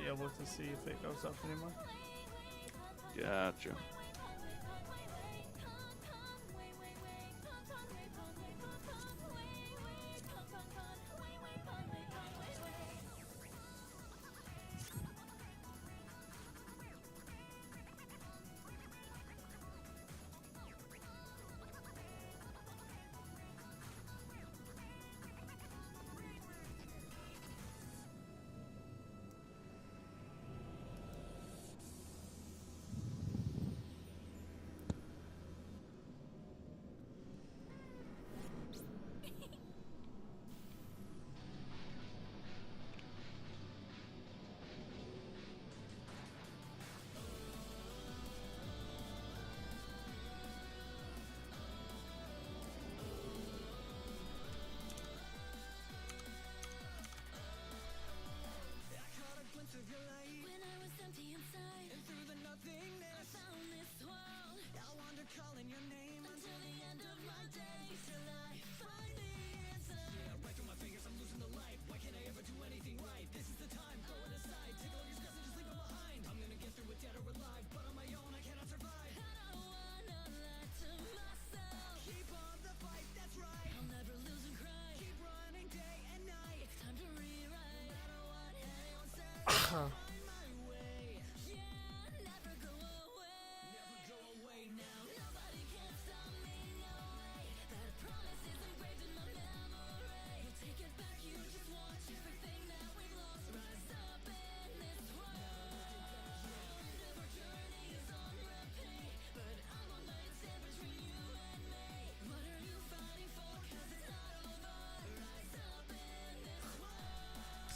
be able to see if it goes up anymore. Gotcha.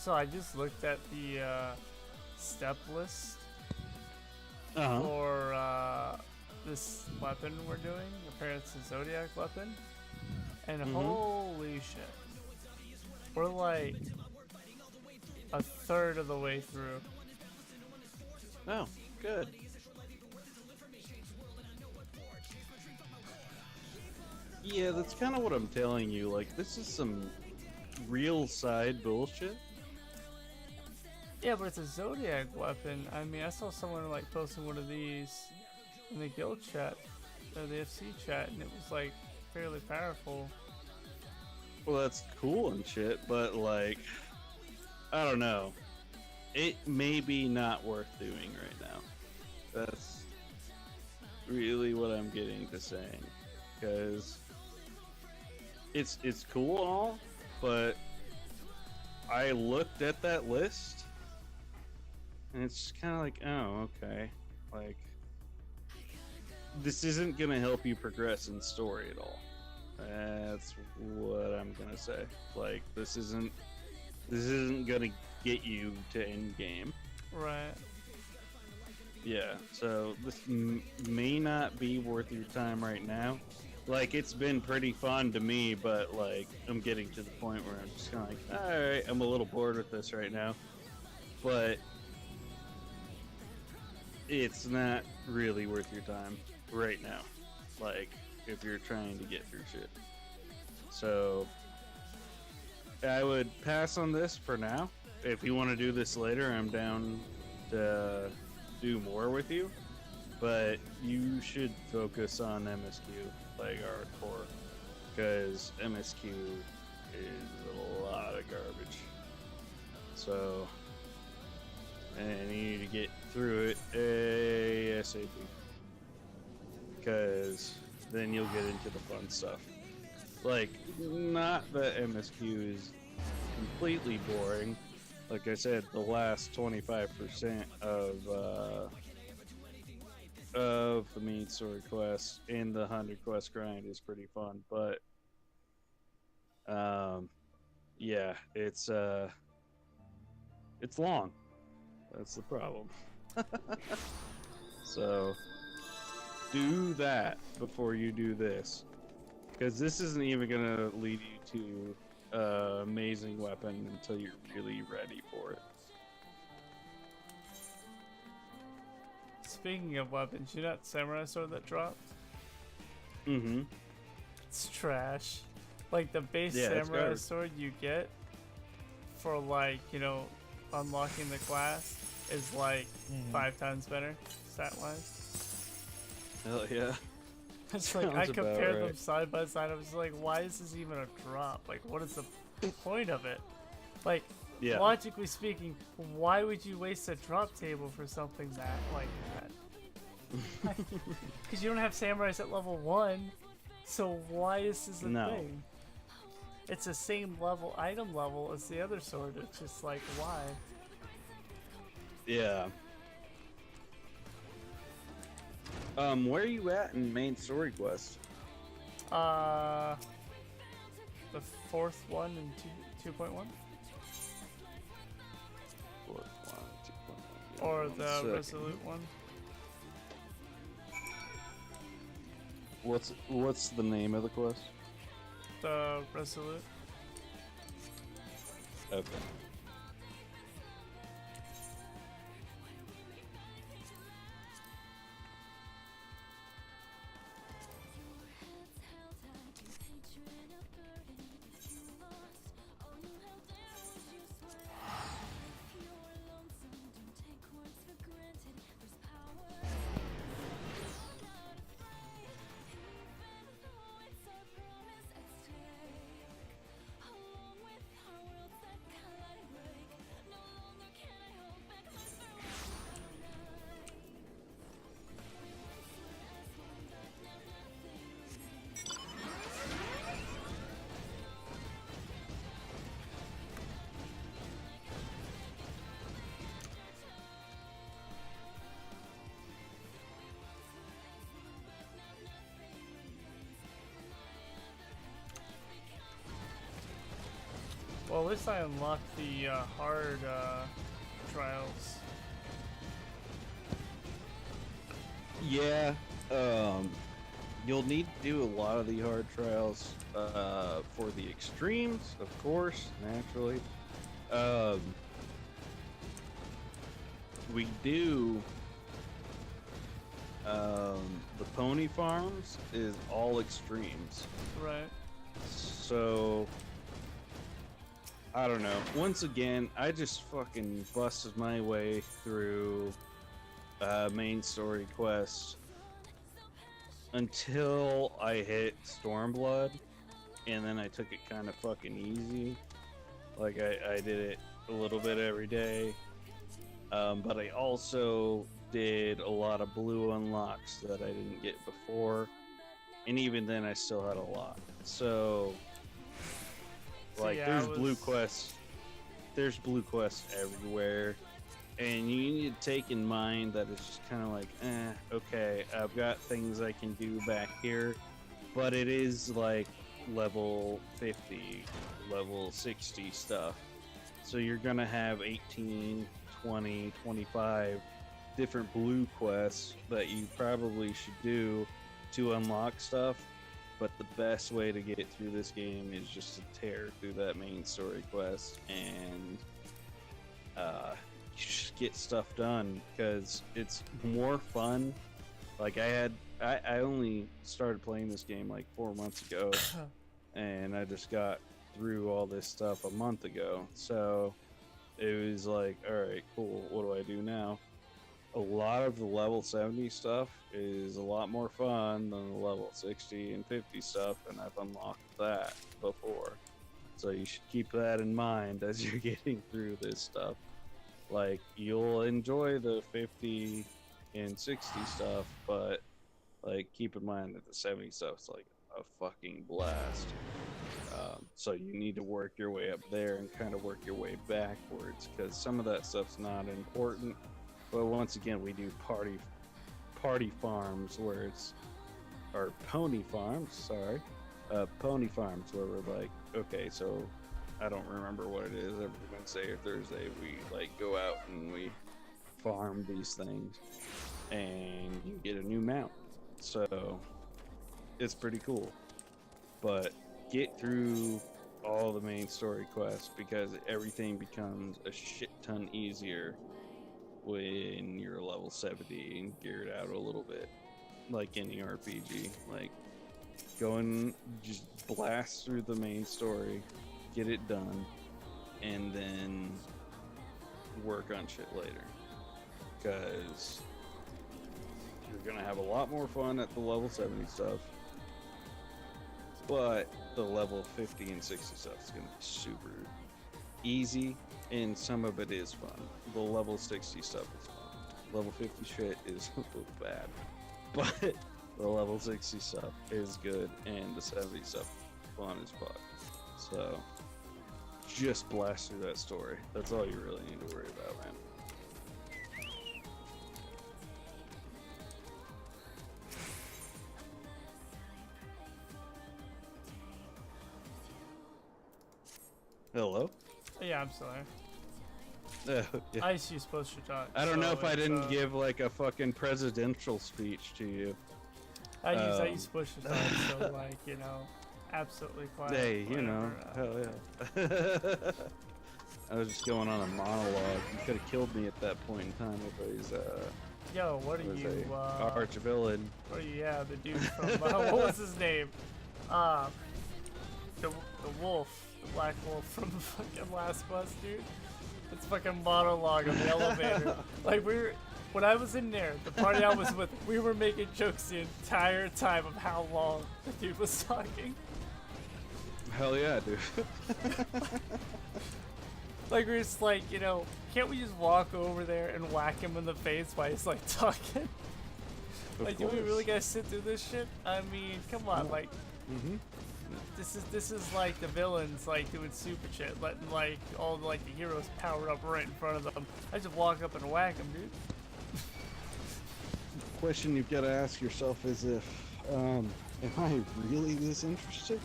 So I just looked at the step list for this weapon we're doing. Apparently it's a Zodiac weapon. And holy shit. We're like a third of the way through. Oh, good. Yeah, that's kind of what I'm telling you. Like, this is some real side bullshit. Yeah, but it's a Zodiac weapon. I mean, I saw someone like posting one of these in the guild chat, or the FC chat, and it was like fairly powerful. Well, that's cool and shit, but like, I don't know. It may be not worth doing right now. That's really what I'm getting to saying, because it's cool and all, but I looked at that list and it's kind of like, oh, okay, like this isn't gonna help you progress in story at all. That's what I'm gonna say. Like, this isn't gonna get you to end game. Right. Yeah, so this may not be worth your time right now. Like, it's been pretty fun to me, but like, I'm getting to the point where I'm just kind of like, alright, I'm a little bored with this right now. But it's not really worth your time right now. Like, if you're trying to get through shit. So I would pass on this for now. If you want to do this later, I'm down to do more with you. But you should focus on MSQ, like hardcore, because MSQ is a lot of garbage. So, and you need to get through it ASAP, because then you'll get into the fun stuff. Like, not that MSQ is completely boring. Like I said, the last 25% of the main story quest in the 100 quest grind is pretty fun, but yeah, it's long. That's the problem. So do that before you do this, because this isn't even gonna lead you to amazing weapon until you're really ready for it. Speaking of weapons, you know that samurai sword that dropped? Mm-hmm. It's trash. Like, the base Yeah, samurai sword you get for, like, you know, unlocking the class, is like 5 times better stat wise. Hell yeah. It's like I Sounds about compared them right. side by side. I was like, why is this even a drop? Like, what is the point of it? Like, Yeah. logically speaking, why would you waste a drop table for something that like that? Because you don't have samurais at level 1, so why is this a thing? It's the same level, item level as the other sword. It's just like, why? Yeah. Where are you at in main story quest? The 4th one and 2.1? Fourth one, 2.1. Or One the second. Resolute one? What's the name of the quest? The Resolute. Okay. Well, at least I unlocked the hard trials. Yeah. You'll need to do a lot of the hard trials for the extremes, of course, naturally. We do the pony farms is all extremes. Right. So I don't know. Once again, I just fucking busted my way through main story quests until I hit Stormblood, and then I took it kind of fucking easy. Like I did it a little bit every day, but I also did a lot of blue unlocks that I didn't get before, and even then I still had a lot. So like yeah, there's blue quests everywhere, and you need to take in mind that it's just kind of like, okay, I've got things I can do back here, but it is like level 50, level 60 stuff. So you're gonna have 18, 20, 25 different blue quests that you probably should do to unlock stuff. But the best way to get through this game is just to tear through that main story quest and just get stuff done, because it's more fun. Like I only started playing this game like 4 months ago, and I just got through all this stuff a month ago. So it was like, all right, cool. What do I do now? A lot of the level 70 stuff is a lot more fun than the level 60 and 50 stuff, and I've unlocked that before. So you should keep that in mind as you're getting through this stuff. Like, you'll enjoy the 50 and 60 stuff, but like, keep in mind that the 70 stuff's like a fucking blast. So you need to work your way up there and kind of work your way backwards, because some of that stuff's not important. But once again, we do party farms where it's, or pony farms, sorry, pony farms where we're like, okay, so I don't remember what it is. Every Wednesday or Thursday, we like go out and we farm these things, and you get a new mount. So it's pretty cool. But get through all the main story quests, because everything becomes a shit ton easier when you're level 70 and geared out a little bit. Like any RPG, like go and just blast through the main story, get it done, and then work on shit later. because you're gonna have a lot more fun at the level 70 stuff, but the level 50 and 60 stuff is gonna be super easy, and some of it is fun. The level 60 stuff is fun. Level 50 shit is bad, but the level 60 stuff is good, and the 70 stuff is fun as fuck. So just blast through that story. That's all you really need to worry about, man. Hello? Yeah, I'm sorry. Yeah. I see you're supposed to talk. I don't know if I didn't give. give like a fucking presidential speech to you. I use push to talk, so like, you know, absolutely quiet. Hey, you whatever, know, hell yeah. I was just going on a monologue. You could have killed me at that point in time if I was Yo, what are you? arch villain. What are you? Yeah, the dude from what was his name? The wolf, the black wolf from the fucking last bus, dude. It's fucking monologue on the elevator. Like when I was in there, the party I was with, we were making jokes the entire time of how long the dude was talking. Hell yeah, dude. Like we're just like, you know, can't we just walk over there and whack him in the face while he's like talking? Like, do we really gotta sit through this shit? I mean, come on, like, this is like the villains like doing super shit, letting like all like the heroes power up right in front of them. I just walk up and whack them, dude. The question you've got to ask yourself is if, am I really this interested?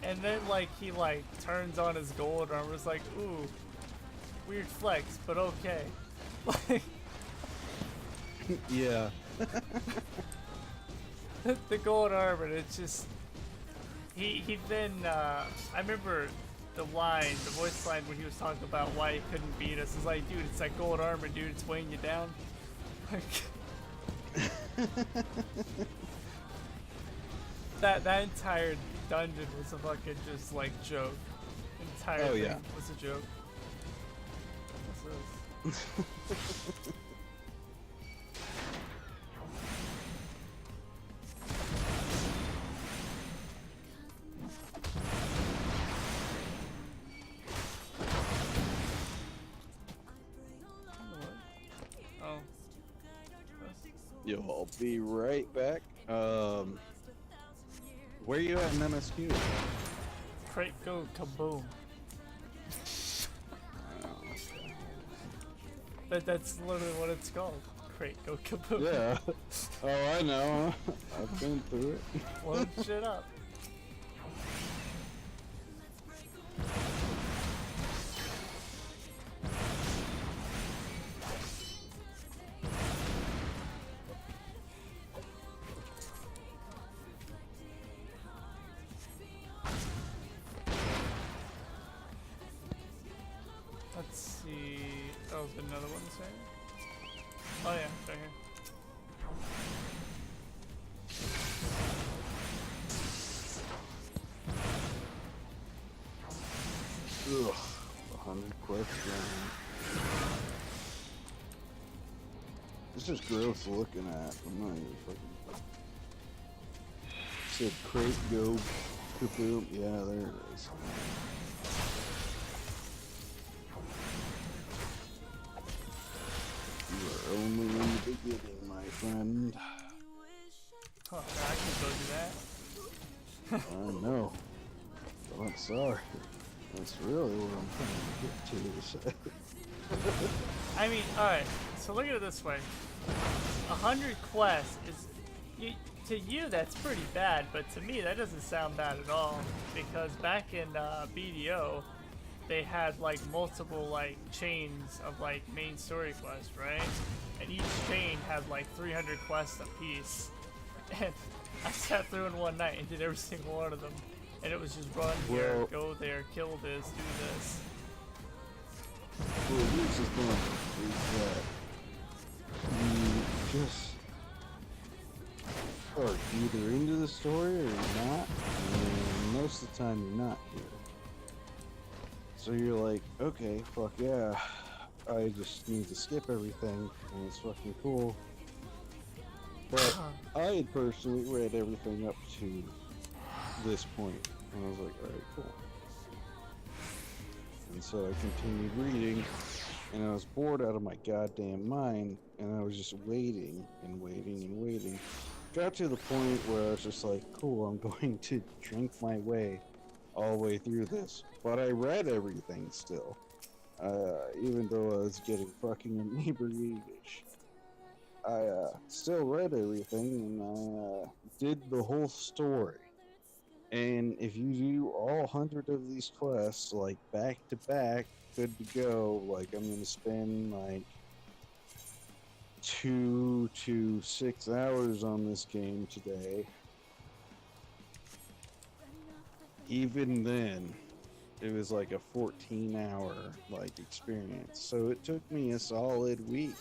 And then like he like turns on his gold armor, is like, ooh, weird flex, but okay. Like, yeah. the gold armor, it's just he then I remember the voice line when he was talking about why he couldn't beat us. It's like, dude, it's that gold armor, dude, it's weighing you down. Like that entire dungeon was a fucking just like joke. The entire thing was a joke. What's this? Yo, I'll be right back. Where are you at in MSQ? Crate go kaboom. That's literally what it's called. Crate go kaboom. Yeah. Oh, I know. I've been through it. Blow shit up. Let's see. Oh, is another one the same? Oh yeah, it's right here. Ugh, 100 questions. This is gross looking at. I'm not even fucking. Said crate go kaboom. Yeah, there it is. You are only in the beginning, my friend. Oh, I can go do that. I know. But I'm sorry. That's really what I'm trying to get to. I mean, alright, so look at it this way. 100 quests is, to you that's pretty bad, but to me that doesn't sound bad at all. Because back in BDO, they had like multiple like chains of like main story quests, right? And each chain had like 300 quests a piece. And I sat through in one night and did every single one of them. And it was just run here, go there, kill this, do this. Well, here's the thing, is that you just are either into the story or you're not, and most of the time you're not here. So you're like, okay, fuck yeah, I just need to skip everything, and it's fucking cool. But I had personally read everything up to this point, and I was like, alright, cool. And so I continued reading, and I was bored out of my goddamn mind, and I was just waiting and waiting and waiting. Got to the point where I was just like, cool, I'm going to drink my way all the way through this. But I read everything still, even though I was getting fucking inebriated. I still read everything, and I did the whole story. And if you do all 100 of these quests, like, back to back, good to go, like, I'm gonna spend, like, 2 to 6 hours on this game today. Even then, it was like a 14-hour, like, experience. So it took me a solid week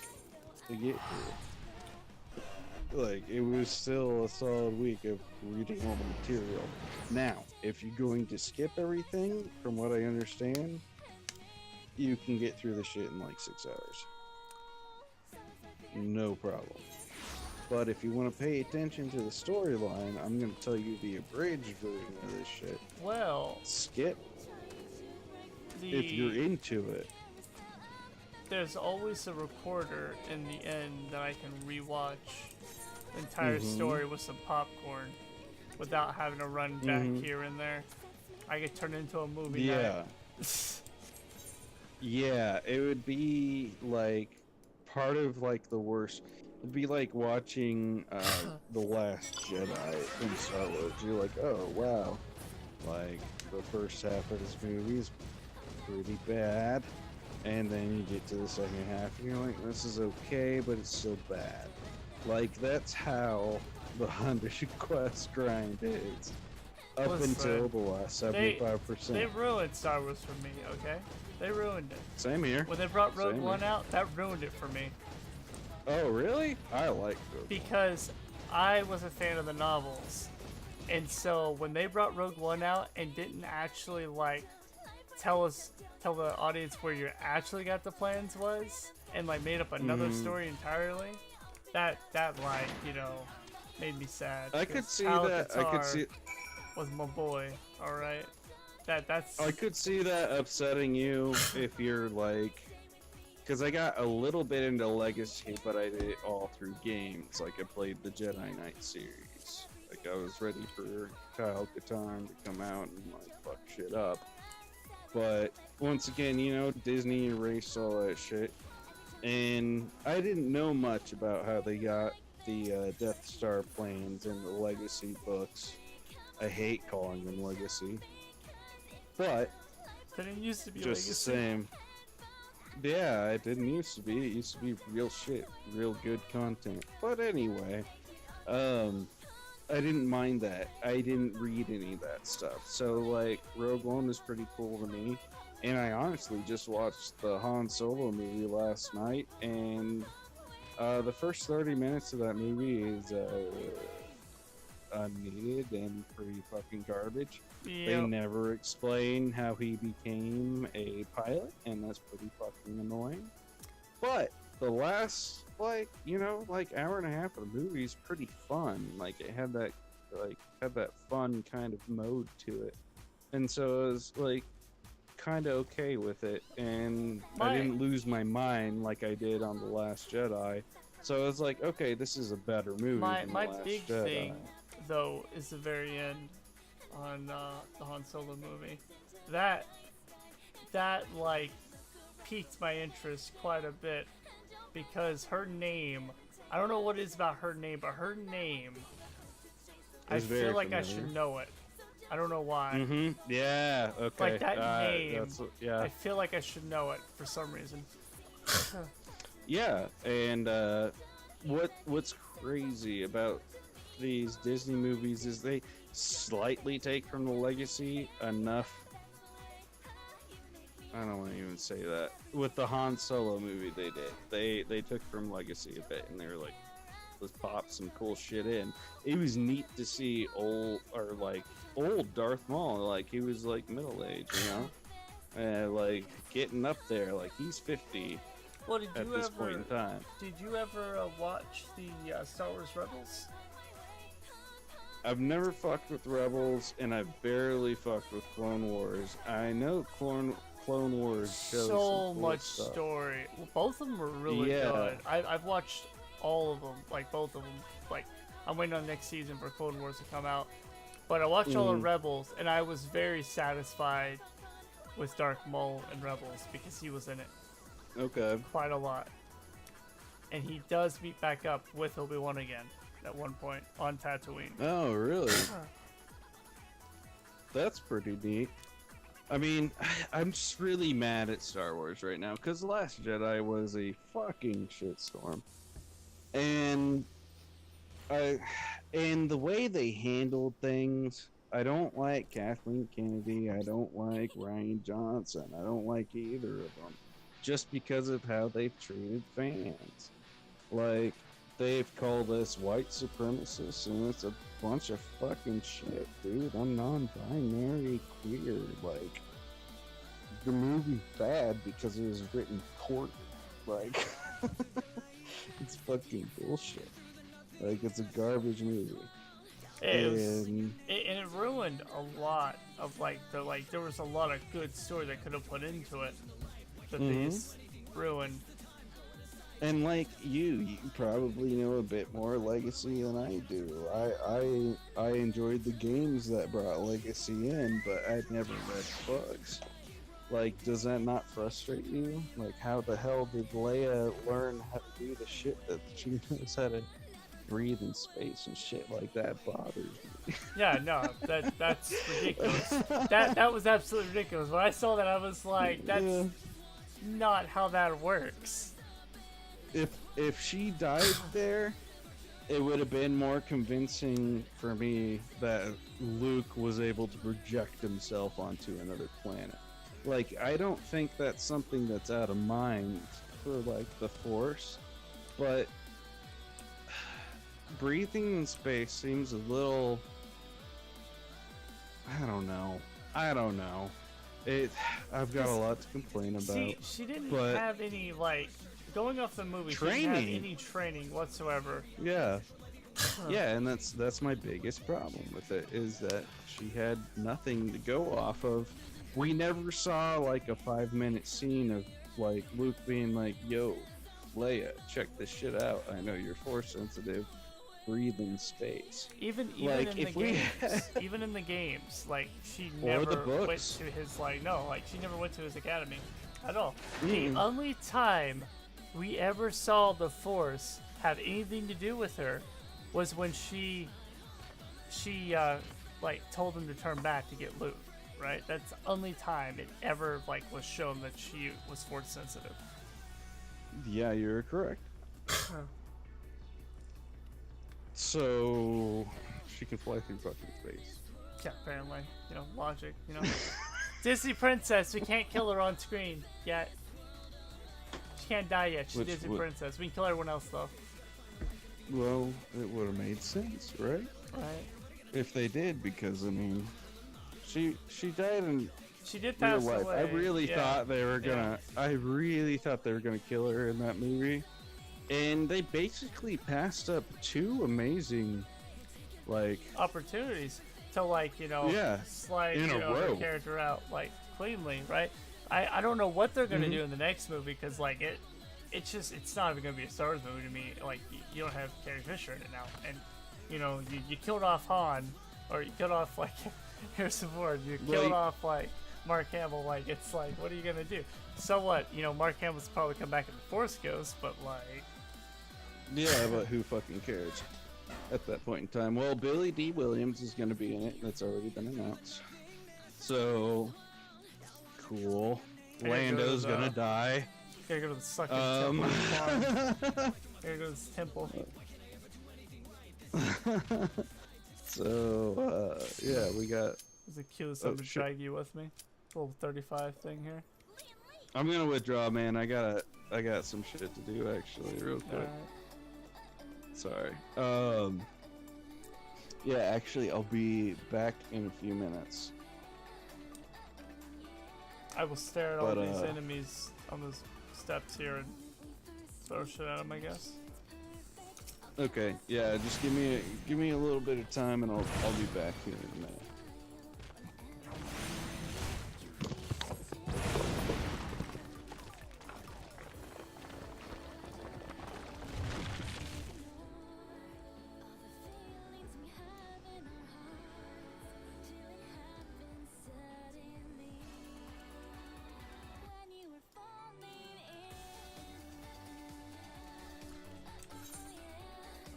to get through. Like, it was still a solid week of reading all the material. Now, if you're going to skip everything, from what I understand, you can get through the shit in like 6 hours. No problem. But if you want to pay attention to the storyline, I'm going to tell you the abridged version of this shit. Well, Skip if you're into it. There's always a recorder in the end that I can rewatch the entire story with some popcorn without having to run back here and there. I could turn it into a movie night. Yeah, it would be like part of like the worst. It'd be like watching The Last Jedi in Star Wars. You're like, oh wow, like the first half of this movie is pretty bad, and then you get to the second half and you're like, this is okay, but it's still bad. Like, that's how the 100 quest grind is. Up until the last 75%. They ruined Star Wars for me, okay? They ruined it. Same here. When they brought Rogue One out, that ruined it for me. Oh, really? I like Rogue One. Because I was a fan of the novels. And so when they brought Rogue One out and didn't actually, like, tell the audience where you actually got the plans was, and, like, made up another story entirely, that like, you know, made me sad. I could see that. I could see. Was my boy, all right. That's. I could see that upsetting you if you're like, because I got a little bit into Legacy, but I did it all through games. Like I played the Jedi Knight series. Like I was ready for Kyle Katarn to come out and like fuck shit up. But once again, you know, Disney erased all that shit. And I didn't know much about how they got the Death Star plans in the Legacy books. I hate calling them Legacy. But didn't used to be just Legacy. The same. Yeah, it didn't used to be. It used to be real shit, real good content. But anyway, I didn't mind that. I didn't read any of that stuff. So like Rogue One was pretty cool to me. And I honestly just watched the Han Solo movie last night, and the first 30 minutes of that movie is unneeded and pretty fucking garbage. Yep. They never explain how he became a pilot, and that's pretty fucking annoying. But the last, like, you know, like hour and a half of the movie is pretty fun. Like it had that fun kind of mode to it, and so it was like kind of okay with it, and I didn't lose my mind like I did on The Last Jedi. So I was like, okay, this is a better movie than The Last big Jedi. thing, though, is the very end on the Han Solo movie. That like piqued my interest quite a bit because her name, I don't know what it is about her name, but her name, I feel like I should know it. I don't know why. Yeah. Okay. Like that name. Yeah. I feel like I should know it for some reason. Yeah, and what's crazy about these Disney movies is they slightly take from the Legacy enough. I don't want to even say that. With the Han Solo movie, they did. They took from Legacy a bit, and they were like, let's pop some cool shit in. It was neat to see old Darth Maul, like he was like middle age, you know, and like getting up there, like he's 50, Well, did at you this ever point in time. did you ever watch the Star Wars Rebels? I've never fucked with Rebels, and I've barely fucked with Clone Wars. I know Clone Wars shows So some cool much stuff. story. Well, both of them were really Yeah. good. I've watched all of them, like both of them. Like I'm waiting on next season for Clone Wars to come out, but I watched all the Rebels, and I was very satisfied with Darth Maul in Rebels because he was in it Okay. quite a lot, and he does meet back up with Obi-Wan again at one point on Tatooine. Oh, really? That's pretty neat. I mean, I'm just really mad at Star Wars right now because The Last Jedi was a fucking shitstorm, and the way they handled things, I don't like Kathleen Kennedy. I don't like Ryan Johnson. I don't like either of them, just because of how they've treated fans. Like, they've called us white supremacists, and it's a bunch of fucking shit, dude. I'm non-binary, queer. Like, the movie's bad because it was written poorly. Like, it's fucking bullshit. Like, it's a garbage movie. And it ruined a lot of there was a lot of good story that could have put into it that they just ruined. And like you probably know a bit more Legacy than I do. I enjoyed the games that brought Legacy in, but I'd never read books. Like, does that not frustrate you? Like, how the hell did Leia learn how to do the shit that she knows how to breathe in space and shit like that bothers me. Yeah, no, that's ridiculous. That was absolutely ridiculous. When I saw that, I was like, that's not how that works. If she died there, it would have been more convincing for me that Luke was able to project himself onto another planet. Like, I don't think that's something that's out of mind for, like, the Force, but breathing in space seems a little... I don't know. I've got a lot to complain about. She didn't have any, like, going off the movie, she didn't have any training whatsoever. Yeah. Yeah, and that's my biggest problem with it, is that she had nothing to go off of. We never saw, like, a 5-minute scene of, like, Luke being like, yo, Leia, check this shit out. I know you're force sensitive. Breathe in space. Even like, in the games, even in the games, like, she never went to his, like, no, like, she never went to his academy at all. The only time we ever saw the Force have anything to do with her was when she like, told him to turn back to get Luke, right? That's the only time it ever, like, was shown that she was Force sensitive. Yeah, you're correct. So she can fly through fucking space. Yeah, apparently. You know, logic, you know. Disney princess, we can't kill her on screen yet. She can't die yet. She's a Disney princess. We can kill everyone else, though. Well, it would have made sense, right? Right. If they did, because, I mean, she died in she did pass real life. away. I really thought they were gonna kill her in that movie. And they basically passed up two amazing, like, opportunities to, like, you know, slide her character out, like, cleanly, right? I don't know what they're gonna do in the next movie, because, like, it's not even gonna be a Star Wars movie to me. Like, you don't have Carrie Fisher in it now, and, you know, you killed off Han, or you killed off, like, Harrison Ford, you killed off, like, Mark Hamill. Like, it's like, what are you gonna do? So what? You know, Mark Hamill's probably come back in the Force Ghost, but, like, yeah, but who fucking cares at that point in time? Well, Billy D. Williams is going to be in it. That's already been announced. So, cool. Lando's going to die. Gotta go to the sucking temple. Gotta go to this temple. So, yeah, we got... Is it cute as something to drag you with me? Little 35 thing here. I'm going to withdraw, man. I got some shit to do, actually, real quick. Sorry. Yeah, actually, I'll be back in a few minutes. I will stare at all these enemies on the steps here and throw shit at him, I guess. Okay, yeah, just give me a little bit of time and I'll be back here in a minute.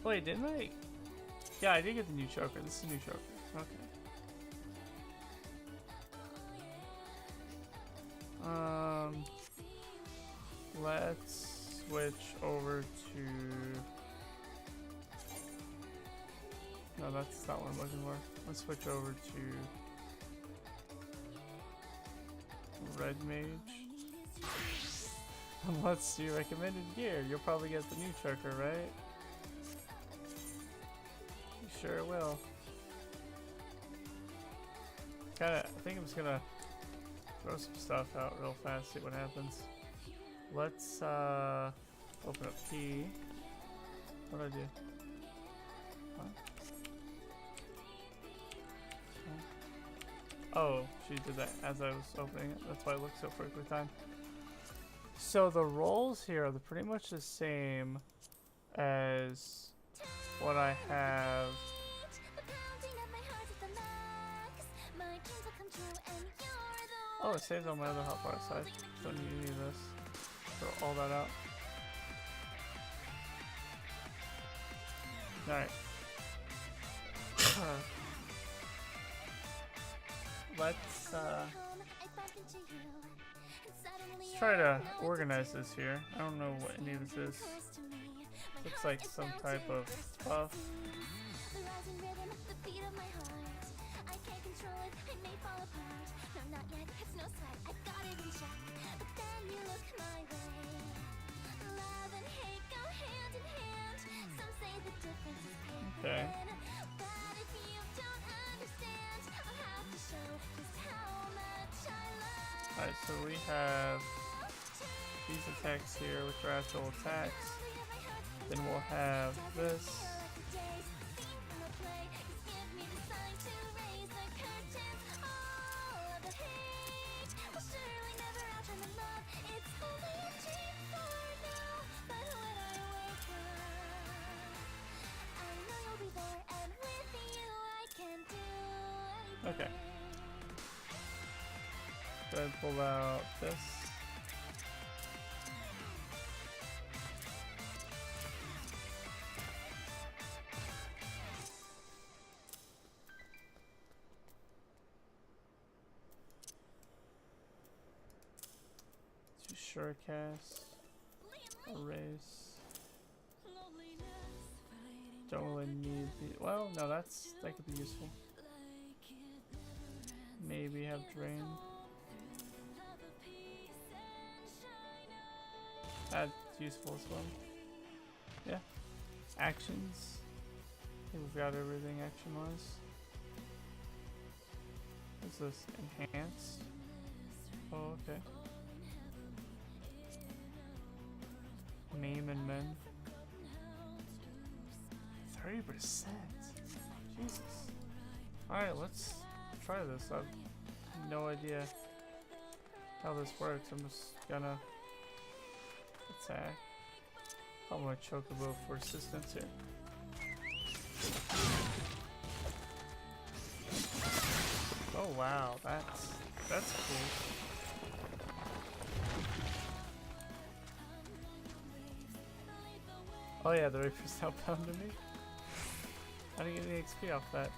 Wait, didn't I? Yeah, I did get the new choker. This is the new choker. Okay. Let's switch over to. No, that's not what I'm looking for. Let's switch over to Red Mage. Unless you recommended gear, you'll probably get the new choker, right? You sure will. I think I'm just gonna throw some stuff out real fast, see what happens. Let's open up P. What do I do? Huh? Oh, she did that as I was opening it. That's why it looked so perfectly timed. So the rolls here are pretty much the same as what I have. Oh, it saves on my other hotbar, so I don't need any of this. Throw all that out. Alright. Let's try to organize this here. I don't know what any of this is. Looks like some type of buff. Okay. Alright, so we have these attacks here, which are actual attacks. Then we'll have this. Okay. Go ahead and pull out this. Two surecast. Erase. Don't really need the. Well, no, that could be useful. Maybe have drain. That's useful as well. Yeah. Actions. I think we've got everything action wise. What's this? Enhanced. Oh, okay. Name and men. 30%. Jesus. Alright, let's try this. I have no idea how this works. I'm just gonna attack. Call my chocobo for assistance here. Oh wow, that's cool. Oh yeah, the Reaper's outbound to me. I didn't get any XP off that.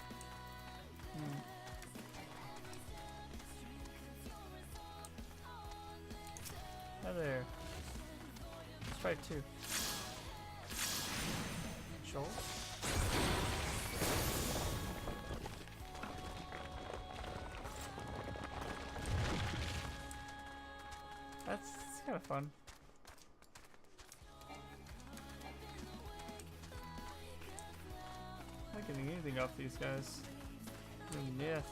Hi there. Let's try two. Jolt. That's kind of fun. I'm not getting anything off these guys. Nothing.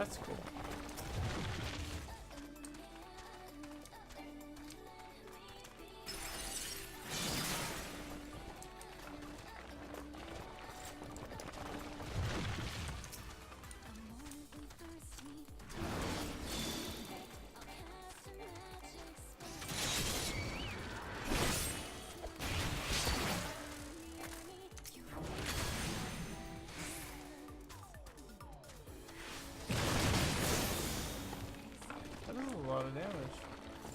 That's cool. That is a lot of damage.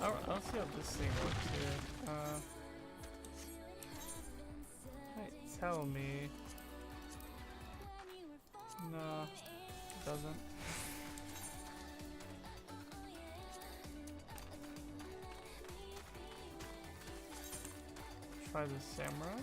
I'll see how this thing works here. Might tell me. No, it doesn't. Try the samurai.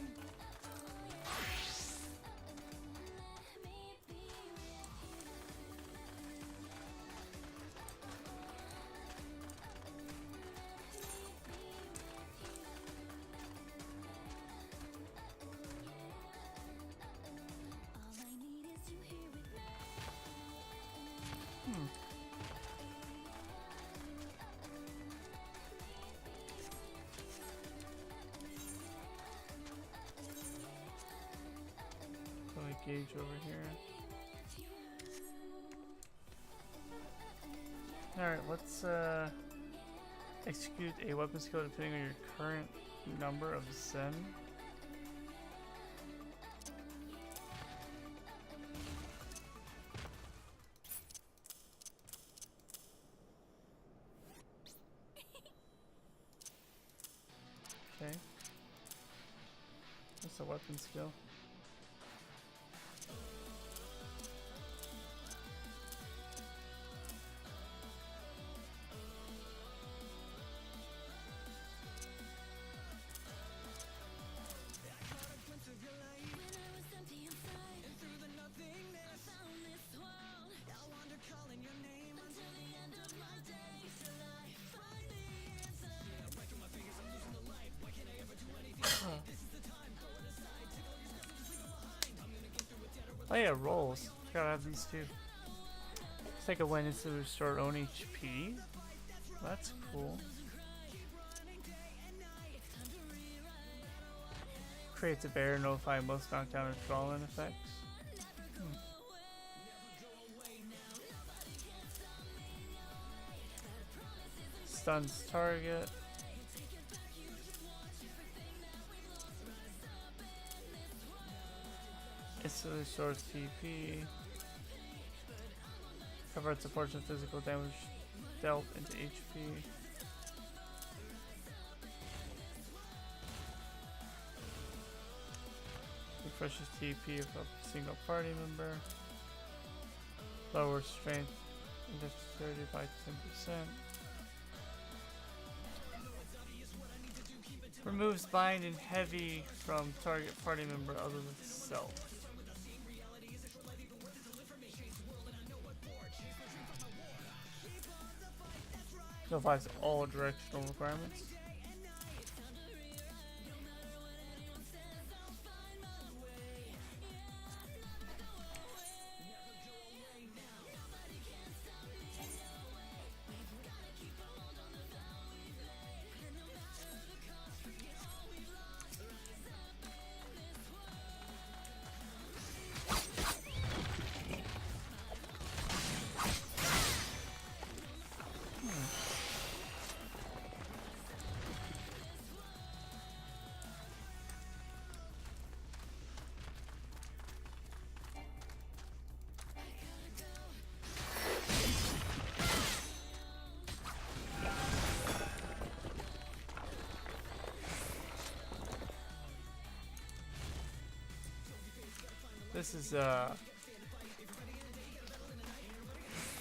Gauge over here. Alright, let's execute a weapon skill depending on your current number of Zen. Okay. What's a weapon skill? Oh yeah, rolls. Forgot I have these two. Take a win to restore own HP. That's cool. Creates a barrier, notify most knockdown or fallen effects. Stuns target. Instantly restores TP. Converts a portion of physical damage dealt into HP. Refreshes TP of a single party member. Lowers strength and dexterity by 10%. Removes bind and heavy from target party member other than self. Notifies all directional requirements. This is I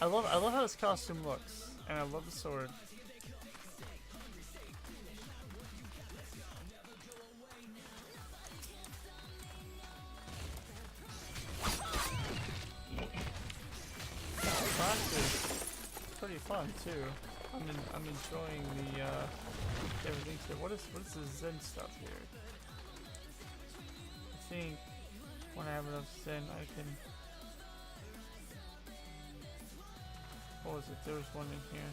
love how this costume looks, and I love the sword. Class is pretty fun too. I'm enjoying the everything here. What is the Zen stuff here? I think when I have enough Zen, I can What was it? There was one in here.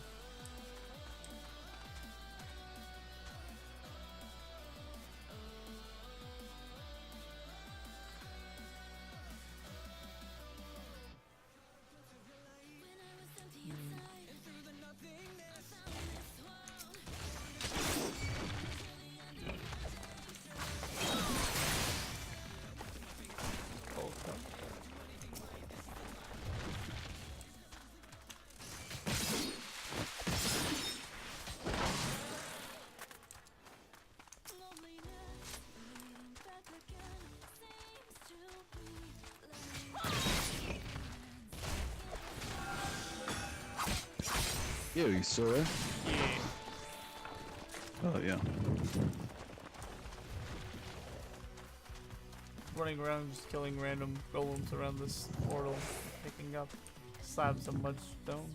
Gold cup. Yeah, you still there? Yeah. Oh yeah. Running around just killing random golems around this portal, picking up slabs of mudstone.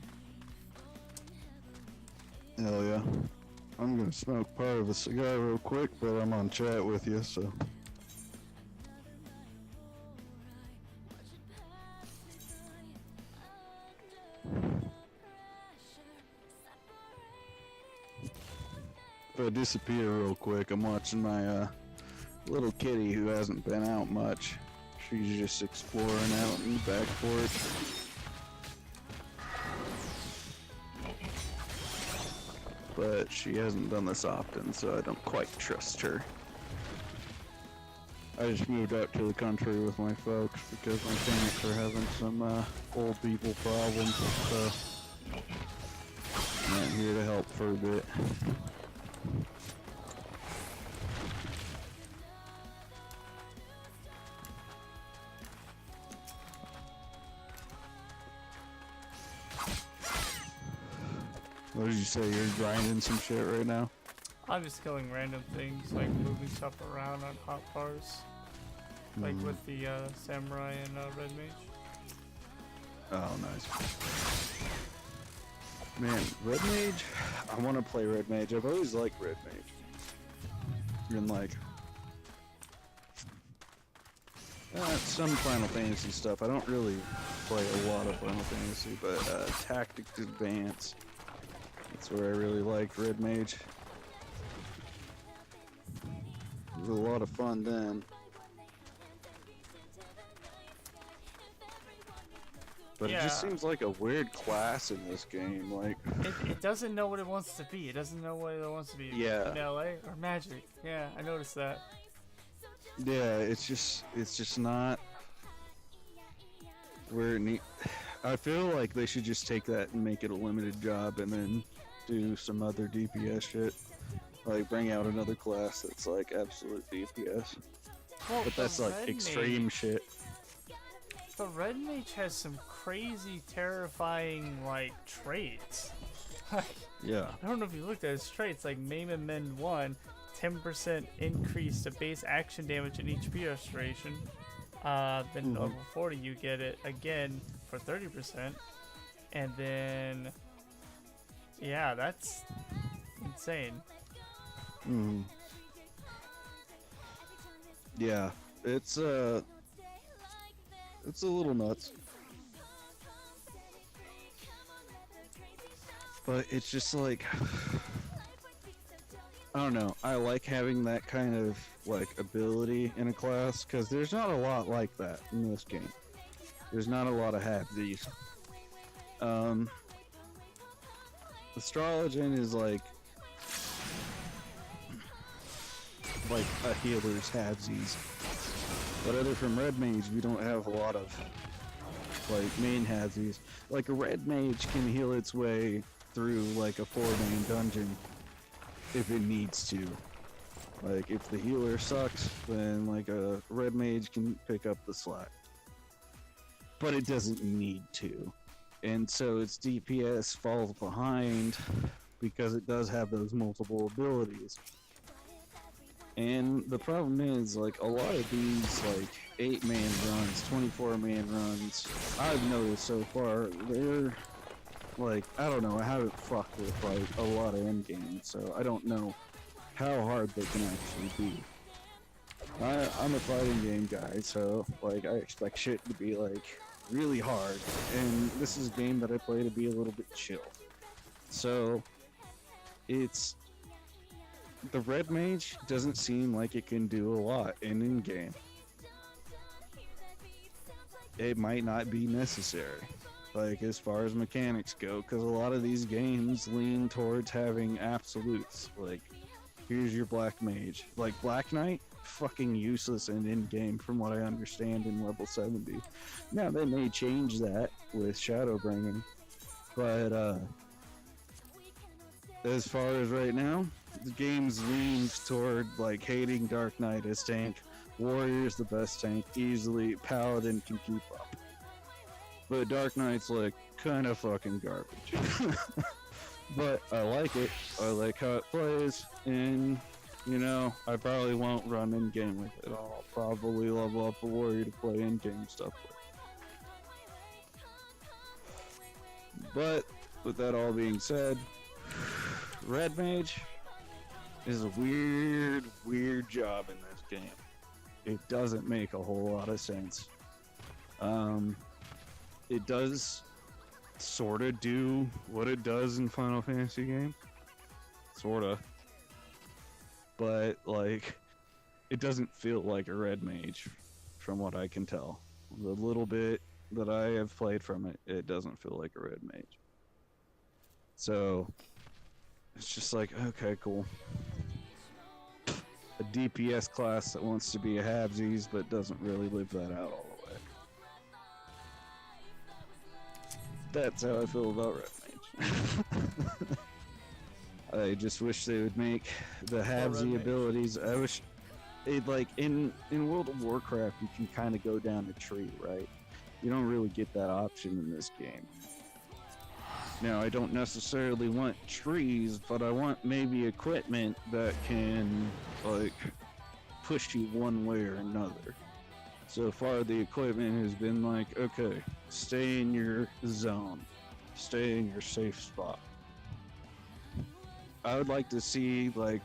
Hell yeah. I'm gonna smoke part of a cigar real quick, but I'm on chat with you, so. If I disappear real quick, I'm watching my little kitty who hasn't been out much. She's just exploring out in the back porch. But she hasn't done this often, so I don't quite trust her. I just moved out to the country with my folks because my parents are having some old people problems, so I'm here to help for a bit. What did you say? You're grinding some shit right now? I'm just killing random things, like moving stuff around on hot bars. Like with the samurai and red mage. Oh, nice. Man, red mage? I want to play red mage. I've always liked red mage. And like... some Final Fantasy stuff. I don't really play a lot of Final Fantasy, but Tactics Advance. That's where I really liked red mage. It was a lot of fun then. But it just seems like a weird class in this game. Like it doesn't know what it wants to be. It doesn't know what it wants to be. Yeah. In LA or magic. Yeah, I noticed that. yeah, it's just not where it need. I feel like they should just take that and make it a limited job, and then do some other DPS shit. Like bring out another class that's like absolute DPS. Well, But that's like extreme shit. The red mage has some crazy, terrifying like traits. Yeah. I don't know if you looked at his traits, like Maim and Mend 1, 10% increase to base action damage and HP restoration. Then level 40 you get it again for 30%. And then, yeah, that's insane. Yeah, it's a little nuts. But it's just like, I don't know, I like having that kind of like ability in a class, because there's not a lot like that in this game. There's not a lot of halvesies. Astrologian is like a healer's halvesies. But other from red mage, we don't have a lot of like main halvesies. Like a red mage can heal its way through like a 4-main dungeon if it needs to. Like if the healer sucks, then like a red mage can pick up the slack. But it doesn't need to. And so its DPS falls behind because it does have those multiple abilities. And the problem is, like, a lot of these, like, 8-man runs, 24-man runs, I've noticed so far, they're, like, I don't know, I haven't fucked with, like, a lot of endgames, so I don't know how hard they can actually be. I'm a fighting game guy, so, like, I expect shit to be, like, really hard, and this is a game that I play to be a little bit chill. So, it's... The red mage doesn't seem like it can do a lot in-game. It might not be necessary, like as far as mechanics go, because a lot of these games lean towards having absolutes. Like, here's your black mage. Like Black Knight, fucking useless and in-game from what I understand in level 70. Now they may change that with Shadowbringing, but as far as right now, the game's leans toward like hating Dark Knight as tank. Warrior's the best tank, easily. Paladin can keep up. But Dark Knight's like kind of fucking garbage. But I like it. I like how it plays, and you know, I probably won't run in game with it. I'll probably level up a warrior to play in game stuff with. But with that all being said, Red Mage is a weird job in this game. It doesn't make a whole lot of sense. It does sort of do what it does in Final Fantasy games. Sort of. But, like, it doesn't feel like a red mage, from what I can tell. The little bit that I have played from it, it doesn't feel like a red mage. So, it's just like, okay, cool. A DPS class that wants to be a halvesies, but doesn't really live that out all the way. That's how I feel about Red Mage. I just wish they would make the halvesy abilities. I wish it, like, in World of Warcraft, you can kind of go down a tree, right? You don't really get that option in this game. Now, I don't necessarily want trees, but I want maybe equipment that can, like, push you one way or another. So far, the equipment has been like, okay, stay in your zone. Stay in your safe spot. I would like to see, like,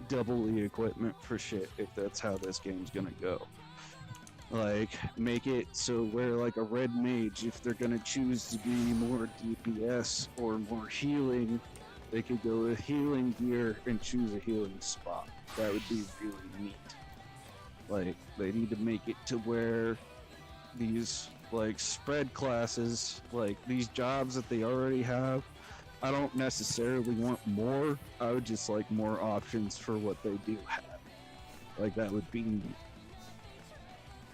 double the equipment for shit if that's how this game's gonna go. Like, make it so where, like, a red mage, if they're gonna choose to be more DPS or more healing, they could go with healing gear and choose a healing spot. That would be really neat. Like, they need to make it to where these, like, spread classes, like, these jobs that they already have, I don't necessarily want more, I would just like more options for what they do have. Like, that would be neat.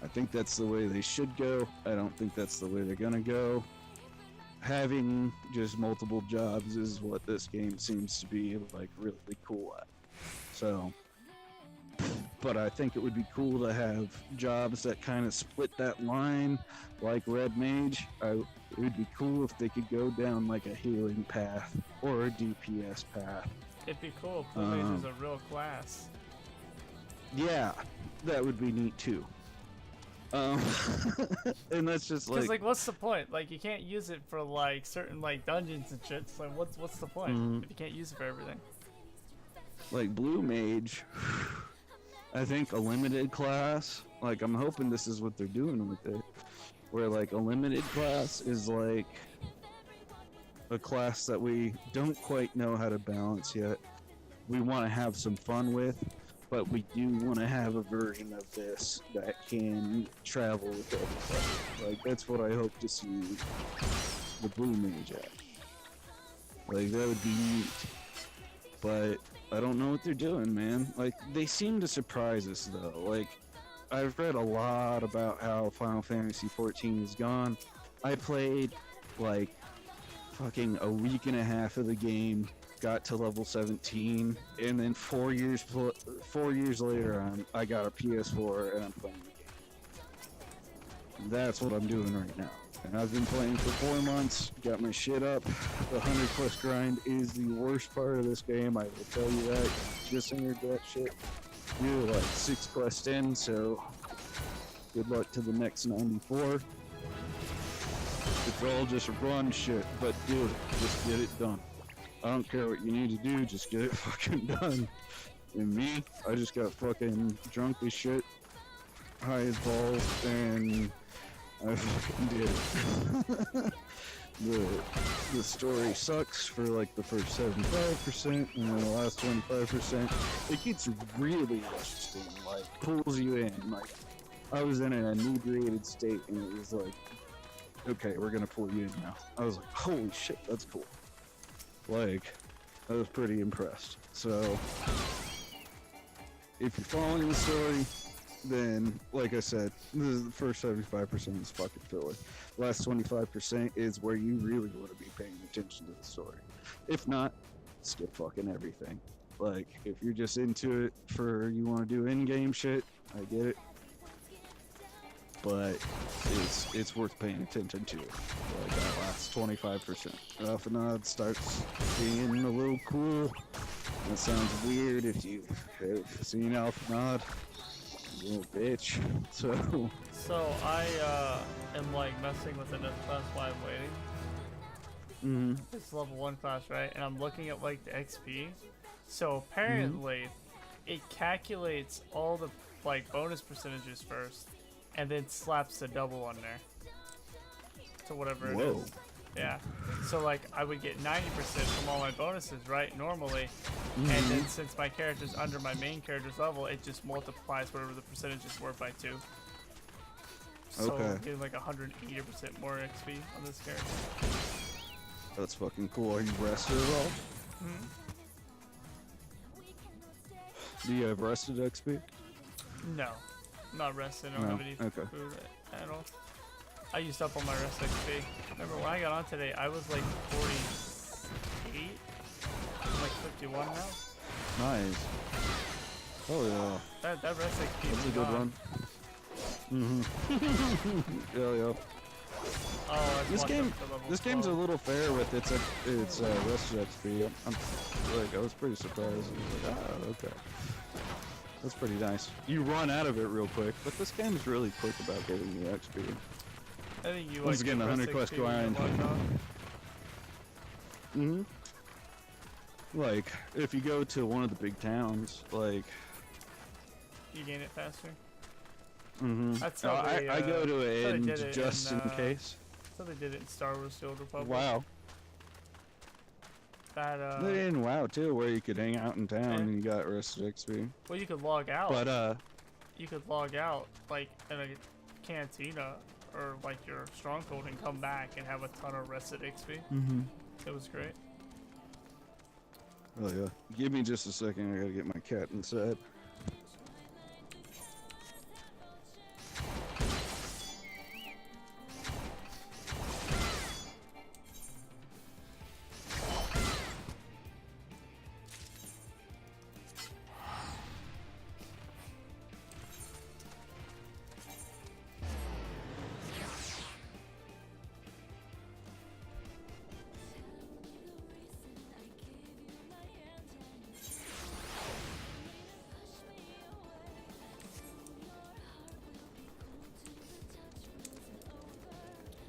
I think that's the way they should go. I don't think that's the way they're gonna go. Having just multiple jobs is what this game seems to be, like, really cool at. So, but I think it would be cool to have jobs that kind of split that line, like Red Mage. It would be cool if they could go down like a healing path or a DPS path. It'd be cool if Blue Mage is a real class. Yeah, that would be neat too. And that's just like... Cause, like, what's the point? Like, you can't use it for, like, certain, like, dungeons and shit. So what's the point if you can't use it for everything? Like, Blue Mage, I think a limited class, like, I'm hoping this is what they're doing with it, where, like, a limited class is, like, a class that we don't quite know how to balance yet. We want to have some fun with, but we do want to have a version of this that can travel with everybody. Like, that's what I hope to see the Blue Mage at. Like, that would be neat. But I don't know what they're doing, man. Like, they seem to surprise us, though. Like, I've read a lot about how Final Fantasy XIV is gone. I played, like, fucking a week and a half of the game, got to level 17, and then 4 years later, I got a PS4 and I'm playing the game. That's what I'm doing right now. And I've been playing for 4 months, got my shit up. The 100 quest grind is the worst part of this game, I will tell you that. Just entered that shit. You're like 6 quests in, so good luck to the next 94. It's all just run shit, but do it. Just get it done. I don't care what you need to do, just get it fucking done. And me, I just got fucking drunk as shit, high as balls, and I fucking did it. The story sucks for like the first 75%, and then the last 25%, it gets really interesting. Like pulls you in. Like I was in an inebriated state, and it was like, okay, we're gonna pull you in now. I was like, holy shit, that's cool. Like, I was pretty impressed. So, if you're following the story, then, like I said, the first 75% is fucking filler. The last 25% is where you really want to be paying attention to the story. If not, skip fucking everything. Like, if you're just into it for you want to do in-game shit, I get it. But it's worth paying attention to. Like that last 25%. Alphanod starts being a little cool. That sounds weird if you have seen Alphanod. You little bitch. So I am like messing with another class while I'm waiting. It's level 1 class, right? And I'm looking at like the XP. So apparently it calculates all the like bonus percentages first, and then slaps the double on there. So whatever it is. Yeah. So like I would get 90% from all my bonuses, right? Normally. And then since my character's under my main character's level, it just multiplies whatever the percentages were by 2. So I'm getting like 180% more XP on this character. That's fucking cool. Are you rested at all? Do you have rested XP? No. I'm not rested. I don't have any food at all. I used up all my rest XP. Remember when I got on today, I was like 48? I'm like 51 now. Nice. Oh yeah. That rest XP That's is a good gone. one. Yeah. Oh, This game's a little fair with its rested XP. I was pretty surprised. I was like, okay. That's pretty nice. You run out of it real quick, but this game is really quick about getting the XP. I think you Once like again, the 100 quest grind. Like, if you go to one of the big towns, like... You gain it faster? That's how I go to it in just in case. That's how they did it in Star Wars The Old Republic. Wow. That, they did in WoW too, where you could hang out in town and you got rested XP. Well, you could log out. But, you could log out, like, in a cantina or, like, your stronghold and come back and have a ton of rested XP. It was great. Oh, yeah. Give me just a second. I gotta get my cat inside.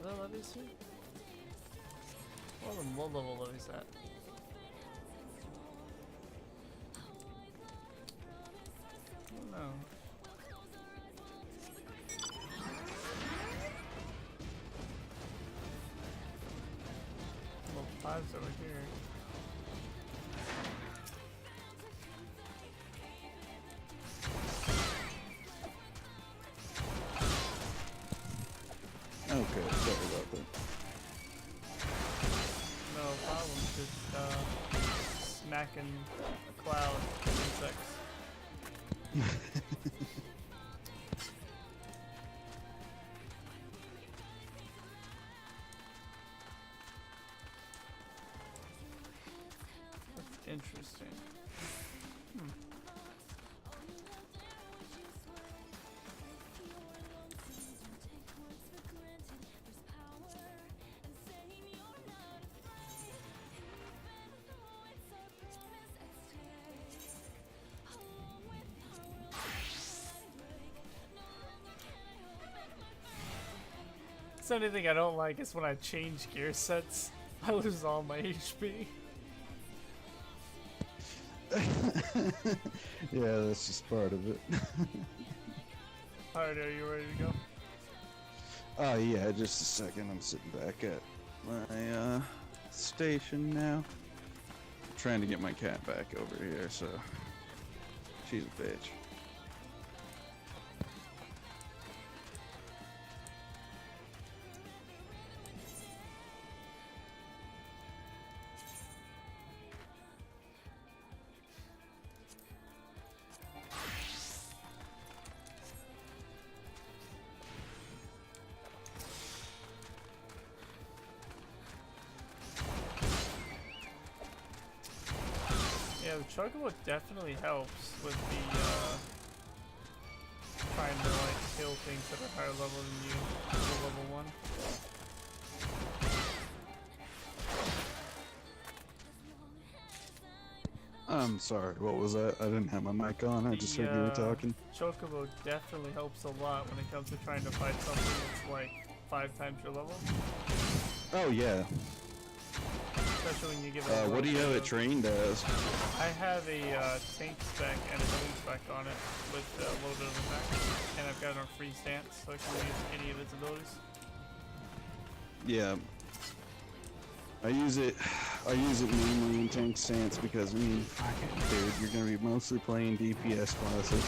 What are levies here? What are the low level levies at? I don't know. Level 5's over here. Okay, sorry about that. No problem, just smacking a cloud of insects. That's interesting. The only thing I don't like is when I change gear sets, I lose all my HP. Yeah, that's just part of it. Alright, are you ready to Oh yeah, just a second. I'm sitting back at my station now. I'm trying to get my cat back over here, so she's a bitch. Yeah, the chocobo definitely helps with the trying to like kill things that are higher level than you, for level 1. I'm sorry, what was that? I didn't have my mic on. I just heard you were talking. Chocobo definitely helps a lot when it comes to trying to fight something that's like 5 times your level. Oh yeah. Especially when you give it What do you have it trained as? I have a tank spec and a healing spec on it with a little bit of attack. And I've got it on free stance, so I can use any of its abilities. Yeah. I use it mainly in tank stance because, I mean, fucking dude, you're gonna be mostly playing DPS classes.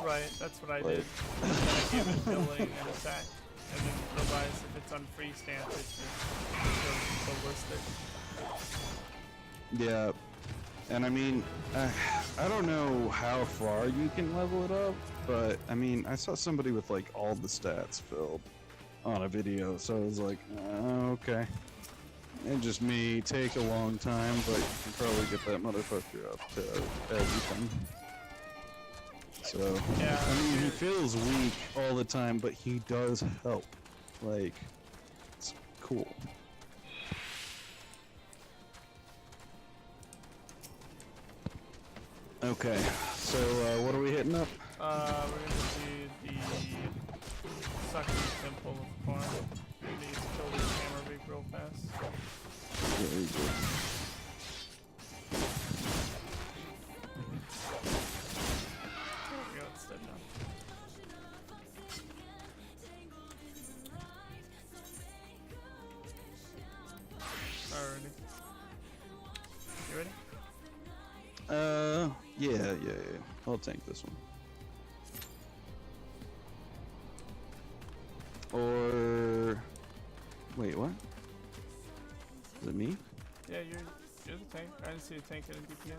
Right, that's what I did. And then I gave it healing and attack. And then realized if it's on free stance, it just goes ballistic. Yeah, and I mean, I don't know how far you can level it up, but I mean, I saw somebody with like all the stats filled on a video, so I was like, okay. It just may take a long time, but you can probably get that motherfucker up to everything. So, Yeah, I mean, he feels weak all the time, but he does help. Like, it's cool. Okay, so what are we hitting up? We're gonna do the Sucking Temple of Farm. We need to kill this hammer big real fast. Very good. There we go, it's dead now. Alrighty. You ready? Yeah. I'll tank this one. Or wait, what? Is it me? Yeah, you're the tank. I didn't see a tank in DPS.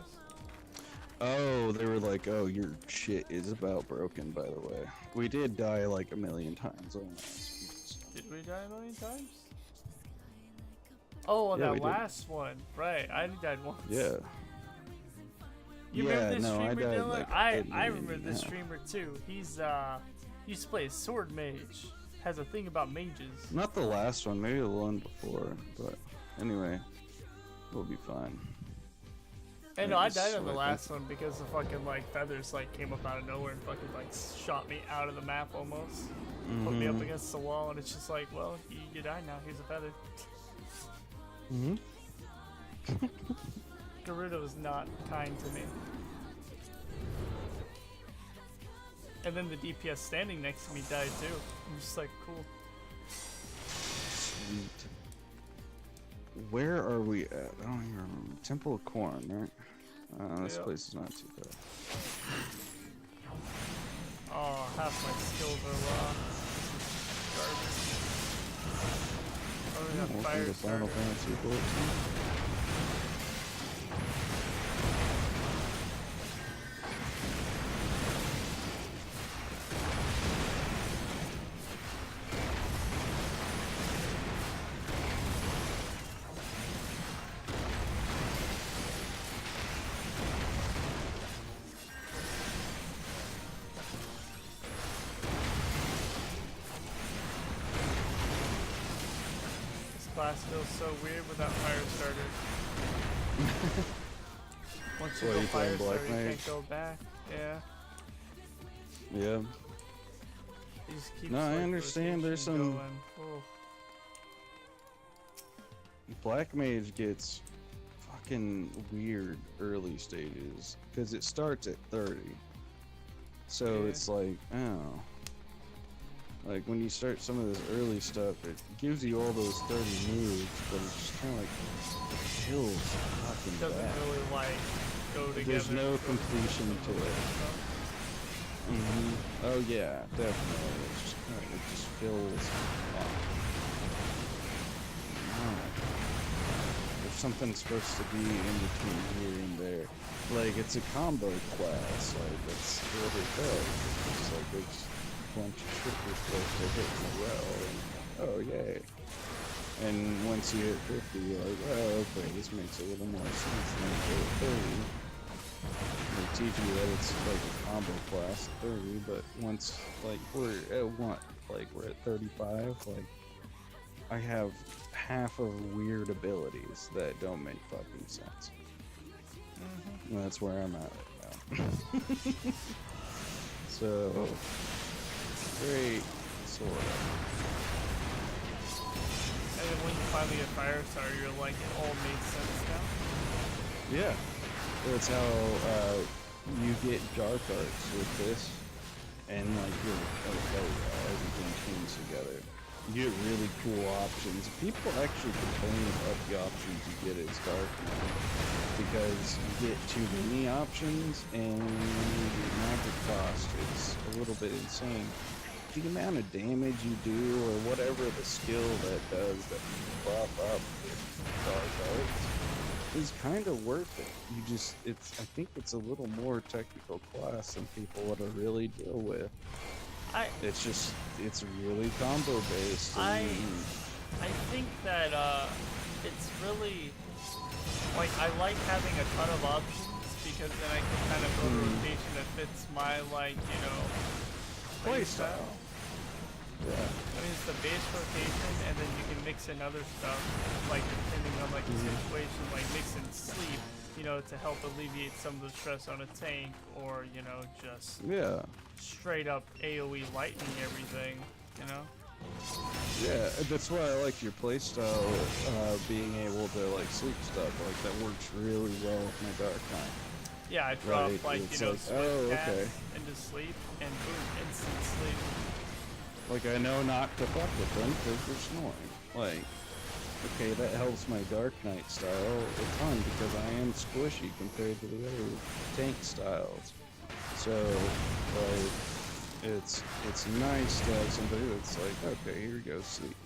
Oh, they were like, oh, your shit is about broken, by the way. We did die like a million times almost. Did we die a million times? Oh, on Yeah, that we did. last one. Right, I only died once. Yeah. You Yeah, remember this no, I streamer, died, Dylan? like, I a million remember and a this half. streamer too. He's used to play a sword mage. Has a thing about mages. Not the last one, maybe the one before, but anyway, we'll be fine. And no, I Maybe died on the swipe last one because the fucking like feathers like came up out of nowhere and fucking like shot me out of the map almost. Put me up against the wall and it's just like, well, you died now. Here's a feather. Gerudo was not kind to me. And then the DPS standing next to me died too. I'm just like, cool. Sweet. Where are we at? I don't even remember. Temple of Corn, right? This Yep. place is not too bad. Oh, half my skills are lost. Garbage. Oh, we got Welcome fire to Final starter. Fantasy 14. This class feels so weird without fire starter. Once you What, go you fire playing Black starter, you Mage? can't go back. Yeah. Yeah. He just keeps, No, I like, understand there's rotation some- going. Oh. Black Mage gets fucking weird early stages because it starts at 30. So Yeah. it's like, oh. Like when you start some of this early stuff, it gives you all those 30 moves, but it's just kind of like it feels fucking Doesn't bad. really like go together. There's no completion to it. Oh yeah, definitely. It's just kind of, it just feels off. If something's supposed to be in between here and there, like it's a combo class, like that's what it does. It's like it's a bunch of shit you're supposed to hit in a row, and oh yay. And once you hit 50, you're like, oh okay, this makes a little more sense than you hit 30. They teach you that it's like a combo class at 30, but once like we're at what? Like we're at 35, like I have half of weird abilities that don't make fucking sense. And that's where I'm at right now. So great, sort of. And then when you finally get Firestar, you're like, it all makes sense now. Yeah. That's how you get dark arts with this, and like everything comes together. You get really cool options. People actually complain about the options you get as dark knight because you get too many options and the magic cost is a little bit insane. The amount of damage you do, or whatever the skill that does that you buff up with dark arts, is kind of worth it. You just, I think it's a little more technical class than people want to really deal with. It's really combo based. I think that it's really like I like having a ton of options because then I can kind of build a rotation that fits my play style. Yeah. I mean, it's the base rotation, and then you can mix in other stuff, like depending on like the situation, like mix in sleep, to help alleviate some of the stress on a tank, or just straight up AOE lightning everything, Yeah, that's why I like your playstyle, being able to like sleep stuff, like that works really well with my Dark Knight. Yeah, I drop It's switch cast into sleep, and boom, instant sleep. Like I know not to fuck with them because they're snoring. Like, okay, that helps my Dark Knight style a ton because I am squishy compared to the other tank styles. So, like, it's nice to have somebody that's like, okay, here goes sleep.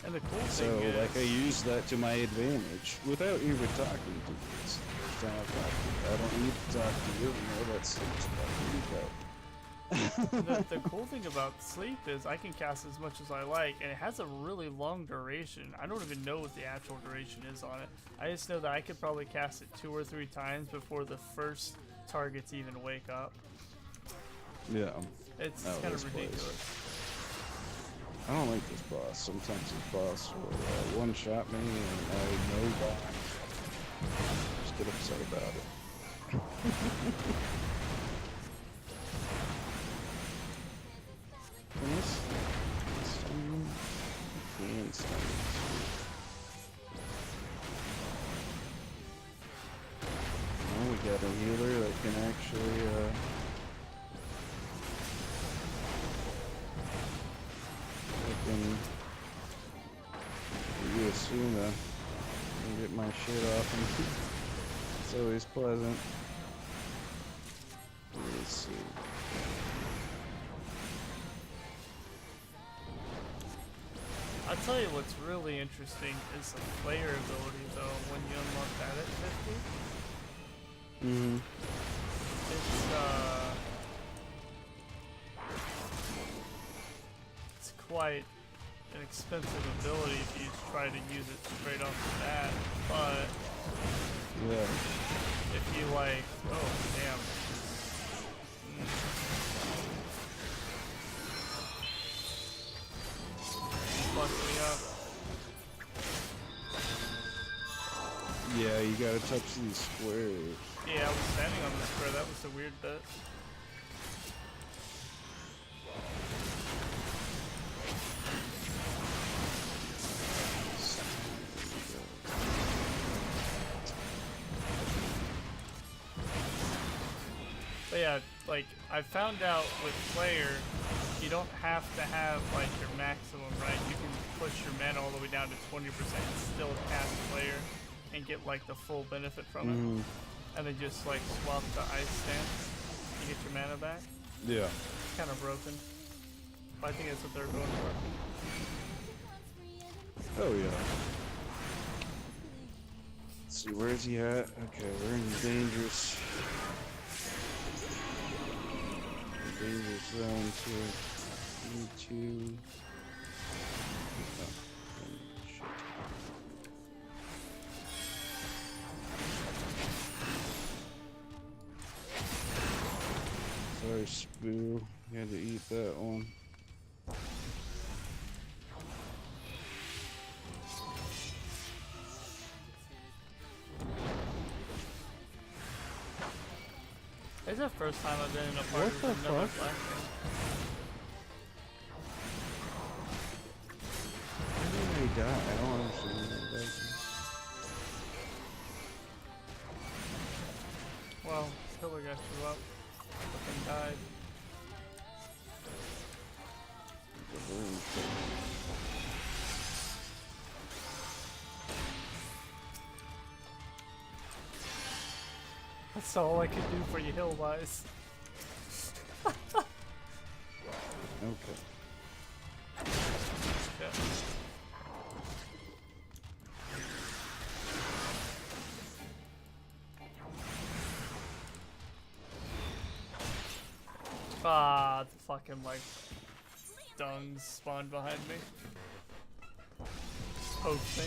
And the cool So, thing is, like, I use that to my advantage without even talking to you. It's the first time I've talked to you. I don't need to talk to you. That sleep stuff. Here you go. the cool thing about sleep is I can cast as much as I like, and it has a really long duration. I don't even know what the actual duration is on it. I just know that I could probably cast it 2 or 3 times before the first targets even wake up. Yeah. It's kind of ridiculous. I don't like this boss. Sometimes this boss will one-shot me and I know why. Just get upset about it. Can this stun? Can stun. Oh, we got a healer that can actually you assume and get my shit off and it's always pleasant. Let's see. I'll tell you what's really interesting is the player ability though when you unlock that at 50. It's quite an expensive ability if you try to use it straight off the bat, but if you like, oh damn. Fucked me up. Yeah, you gotta touch these squares. Yeah, I was standing on the square, that was the weird bit. But yeah, like, I found out with player you don't have to have like your maximum, right? You can push your mana all the way down to 20% and still cast player and get like the full benefit from it. And then just like swap the ice stance to get your mana back. Yeah. It's kind of broken. But I think that's what they're going for. Oh yeah. Let's see, where is he at? Okay, we're in dangerous zone here. Need to. Oh, shit. Sorry, Spoo. You had to eat that one. It's the first time I've been in a party with another black man. Why did they die? I don't understand that. Well, Pillar guy threw up. Fucking died. That's all I could do for you hill-wise. Okay. Shit. Ah, the fucking like dungs spawned behind me. Poked me.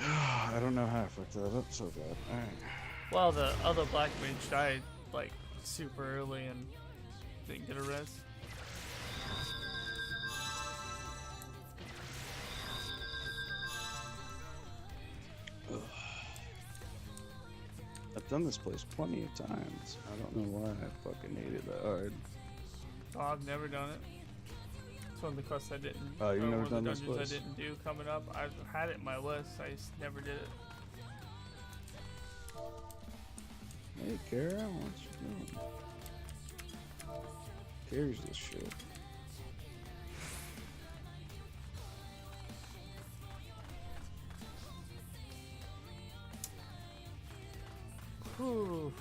I don't know how I fucked that up so bad. Alright. Well, the other black mage died like super early and didn't get a res. I've done this place plenty of times. I don't know why I fucking hate it that hard. Oh, I've never done it. It's one of the quests I didn't. Oh, you've or never one of the done this dungeons quest? I didn't do coming up. I've had it in my list. I just never did it. Hey, Kara, what you doing? Carries this shit. Whew.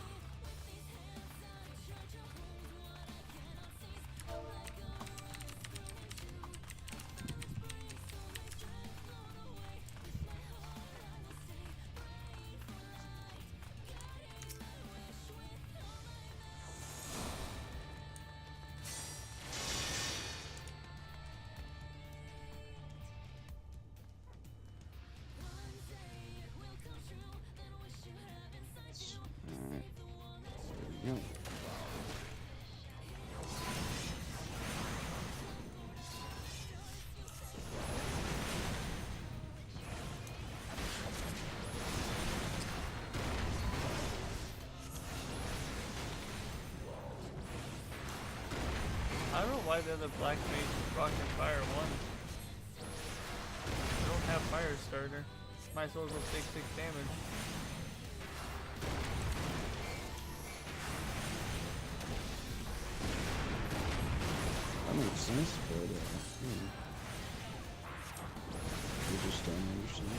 Alright. There we go. I don't know why the other black mage rocket fire won. I don't have fire starter. Might as well go take 6 damage. That makes sense, but you just don't understand.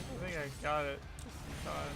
I think I got it just in time.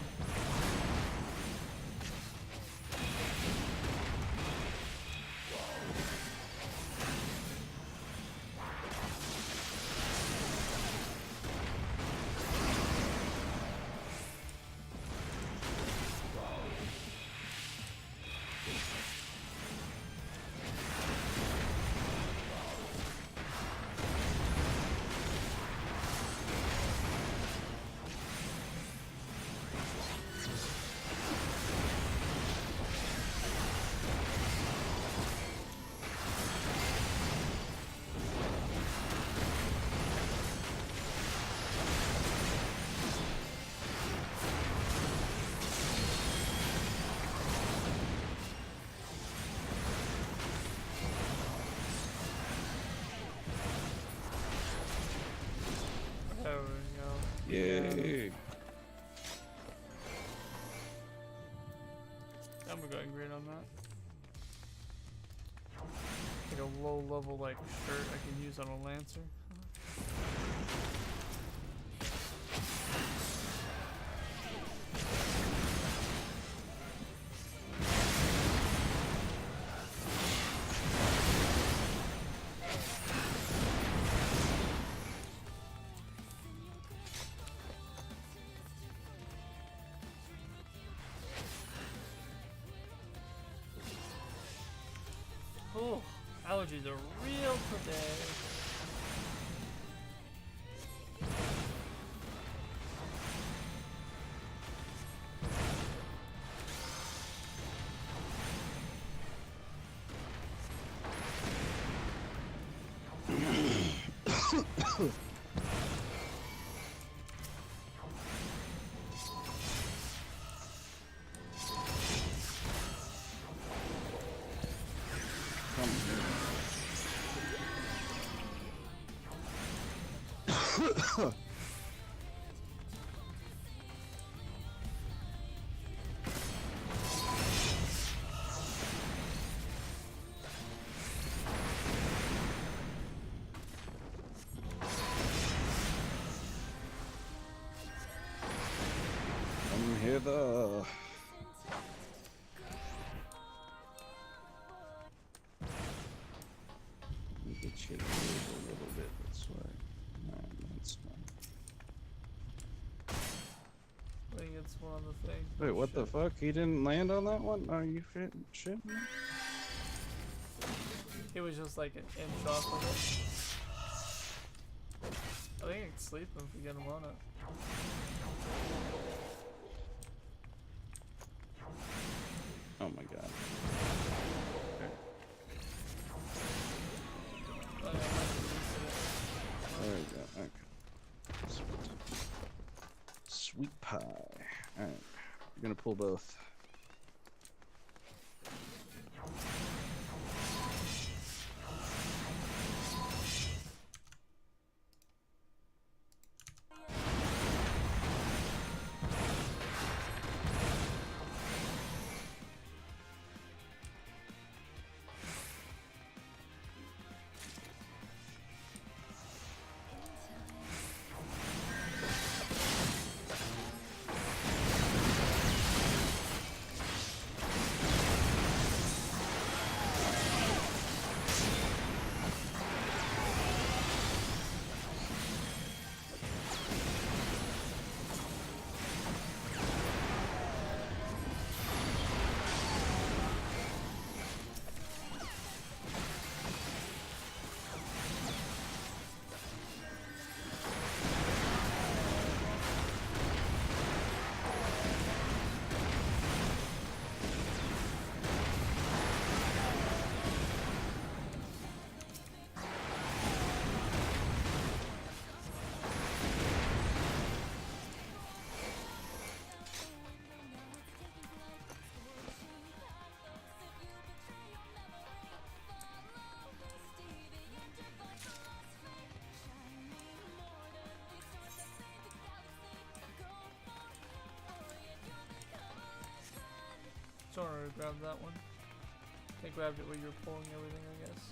Yay! I'm gonna go green on that. Like a low level like shirt I can use on a lancer. Oh, allergies are real today. I'm hither. Get you a little bit this way. That's fine. I think it's one of the things. Wait, what the fuck? He didn't land on that one? Are you shitting me? It was just like an inch off of it. I think I can sleep him if we get him on it. Oh my god. Oh, yeah, I might release There we go. Okay. Sweet. Sweet pie. Alright. We're gonna pull both. Sorry, I grabbed that one. I grabbed it while you were pulling everything, I guess.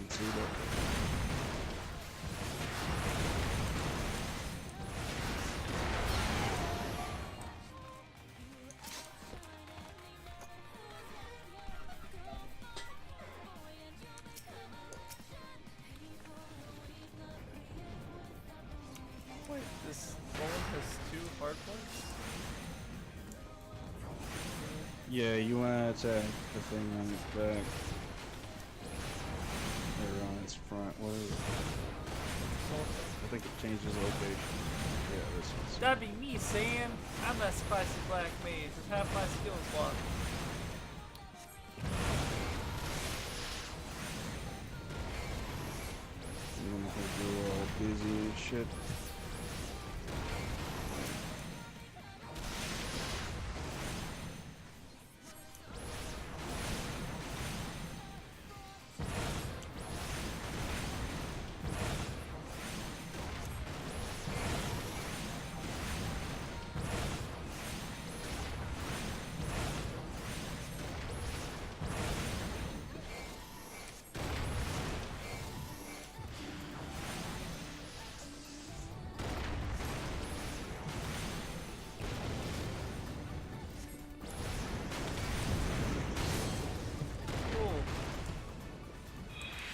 didn't see that. Wait, this one has 2 hard points? Yeah, you want to attack the thing on its back. Or on its front. What is it? I think it changes location. Yeah, this one's. That'd be me, Sam. I'm that spicy black mage with half my skills locked. I'm gonna have you all busy and shit. Cool.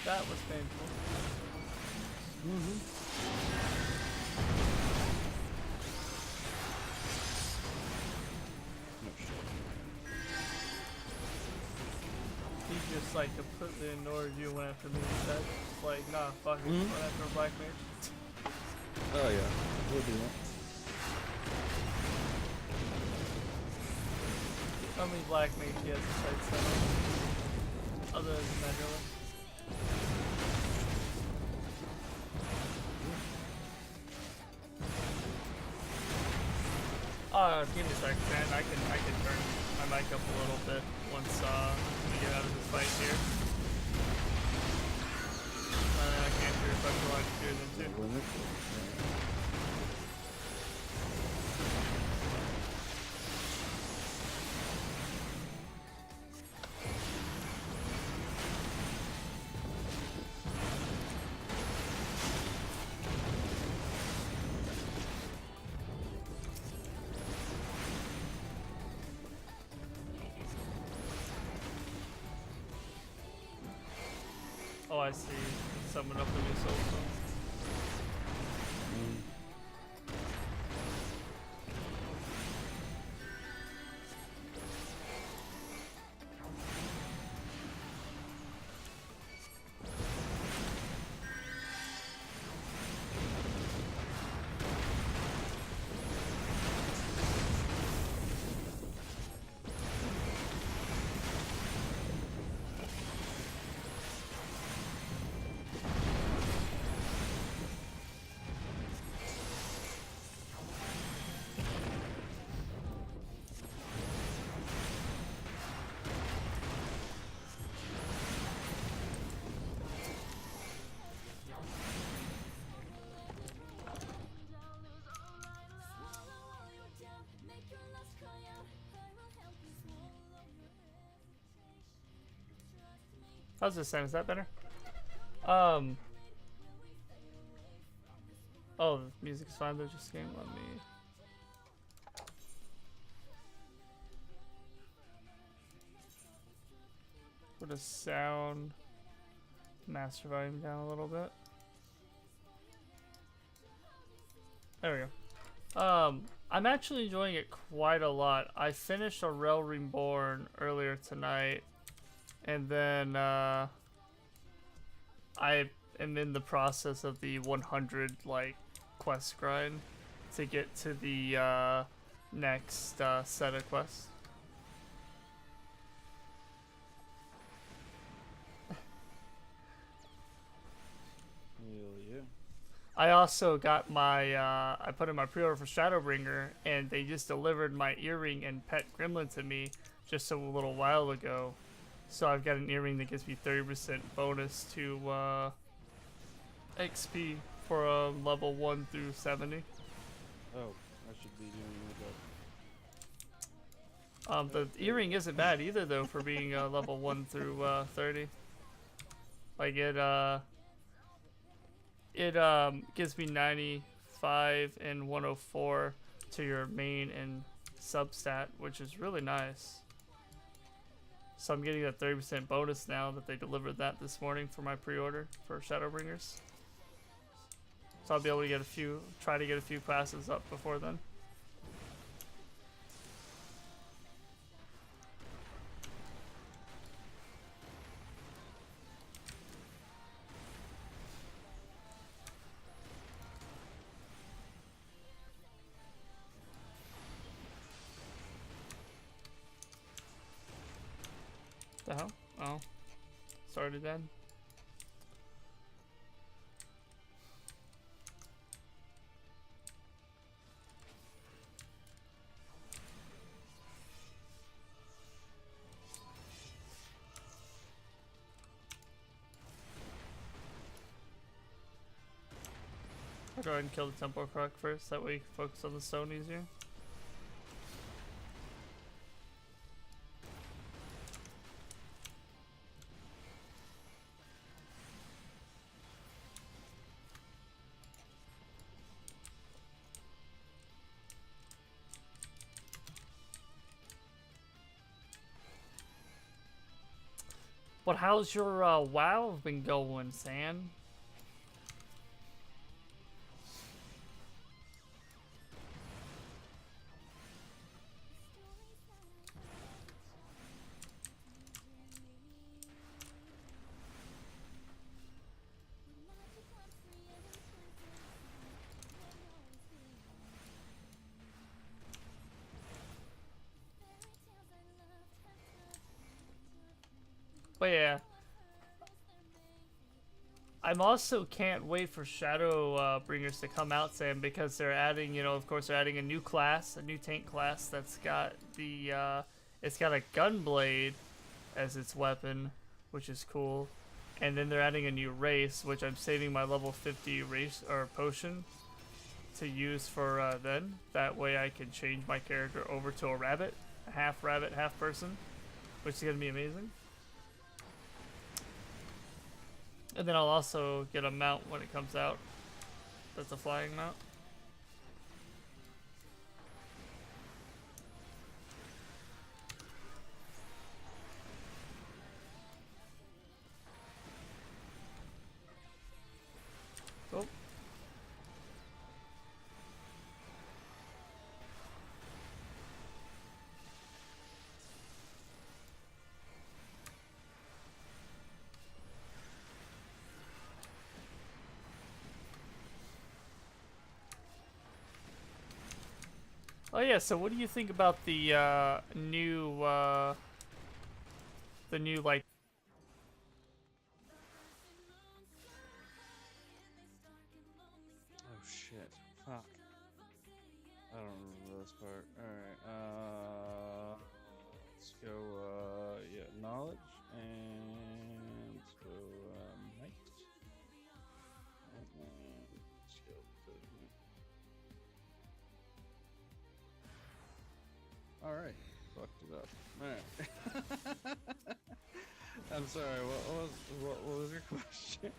That was painful. No shit. He just like completely ignored you and went after me instead. Just like, nah, fuck it, went after a black mage. Oh yeah, we'll do that. How many black mage he has besides that? Other than that, really? Give me a second, man. I can turn my mic up a little bit once we get out of this fight here. I can't hear if I feel like hear them too. Oh, I see. Summon up a new soul stone. How's this sound? Is that better? Oh, the music's fine. They're just game. Let me. Put a sound master volume down a little bit. There we go. I'm actually enjoying it quite a lot. I finished A Realm Reborn earlier tonight, and then I am in the process of the 100 like quest grind to get to the next set of quests. Hell yeah. I also got my, I put in my pre-order for Shadowbringer, and they just delivered my earring and pet gremlin to me just a little while ago. So I've got an earring that gives me 30% bonus to XP for level 1 through 70. Oh, I should be doing that. The earring isn't bad either, though, for being level 1 through 30. Like it gives me 95 and 104 to your main and substat, which is really nice. So I'm getting that 30% bonus now that they delivered that this morning for my pre-order for Shadowbringers. So I'll be able to get try to get a few classes up before then. The hell? Oh. Started then. I'll go ahead and kill the Temple Croc first, that way you can focus on the stone easier. But how's your WoW been going, San? But yeah, I'm also can't wait for Shadow Bringers to come out, Sam, because they're adding, you know, of course they're adding a new class, a new tank class that's got the, it's got a gunblade as its weapon, which is cool. And then they're adding a new race, which I'm saving my level 50 race or potion to use for then. That way I can change my character over to a rabbit, half person, which is gonna be amazing. And then I'll also get a mount when it comes out. That's a flying mount. Oh. Oh yeah, so what do you think about the new like Oh shit. Fuck. I don't remember this part. Alright, let's go, yeah, knowledge, and let's go, might. And then skill development. Alright, fucked it up. Alright. I'm sorry, what was your question?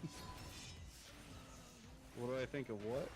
What do I think of what?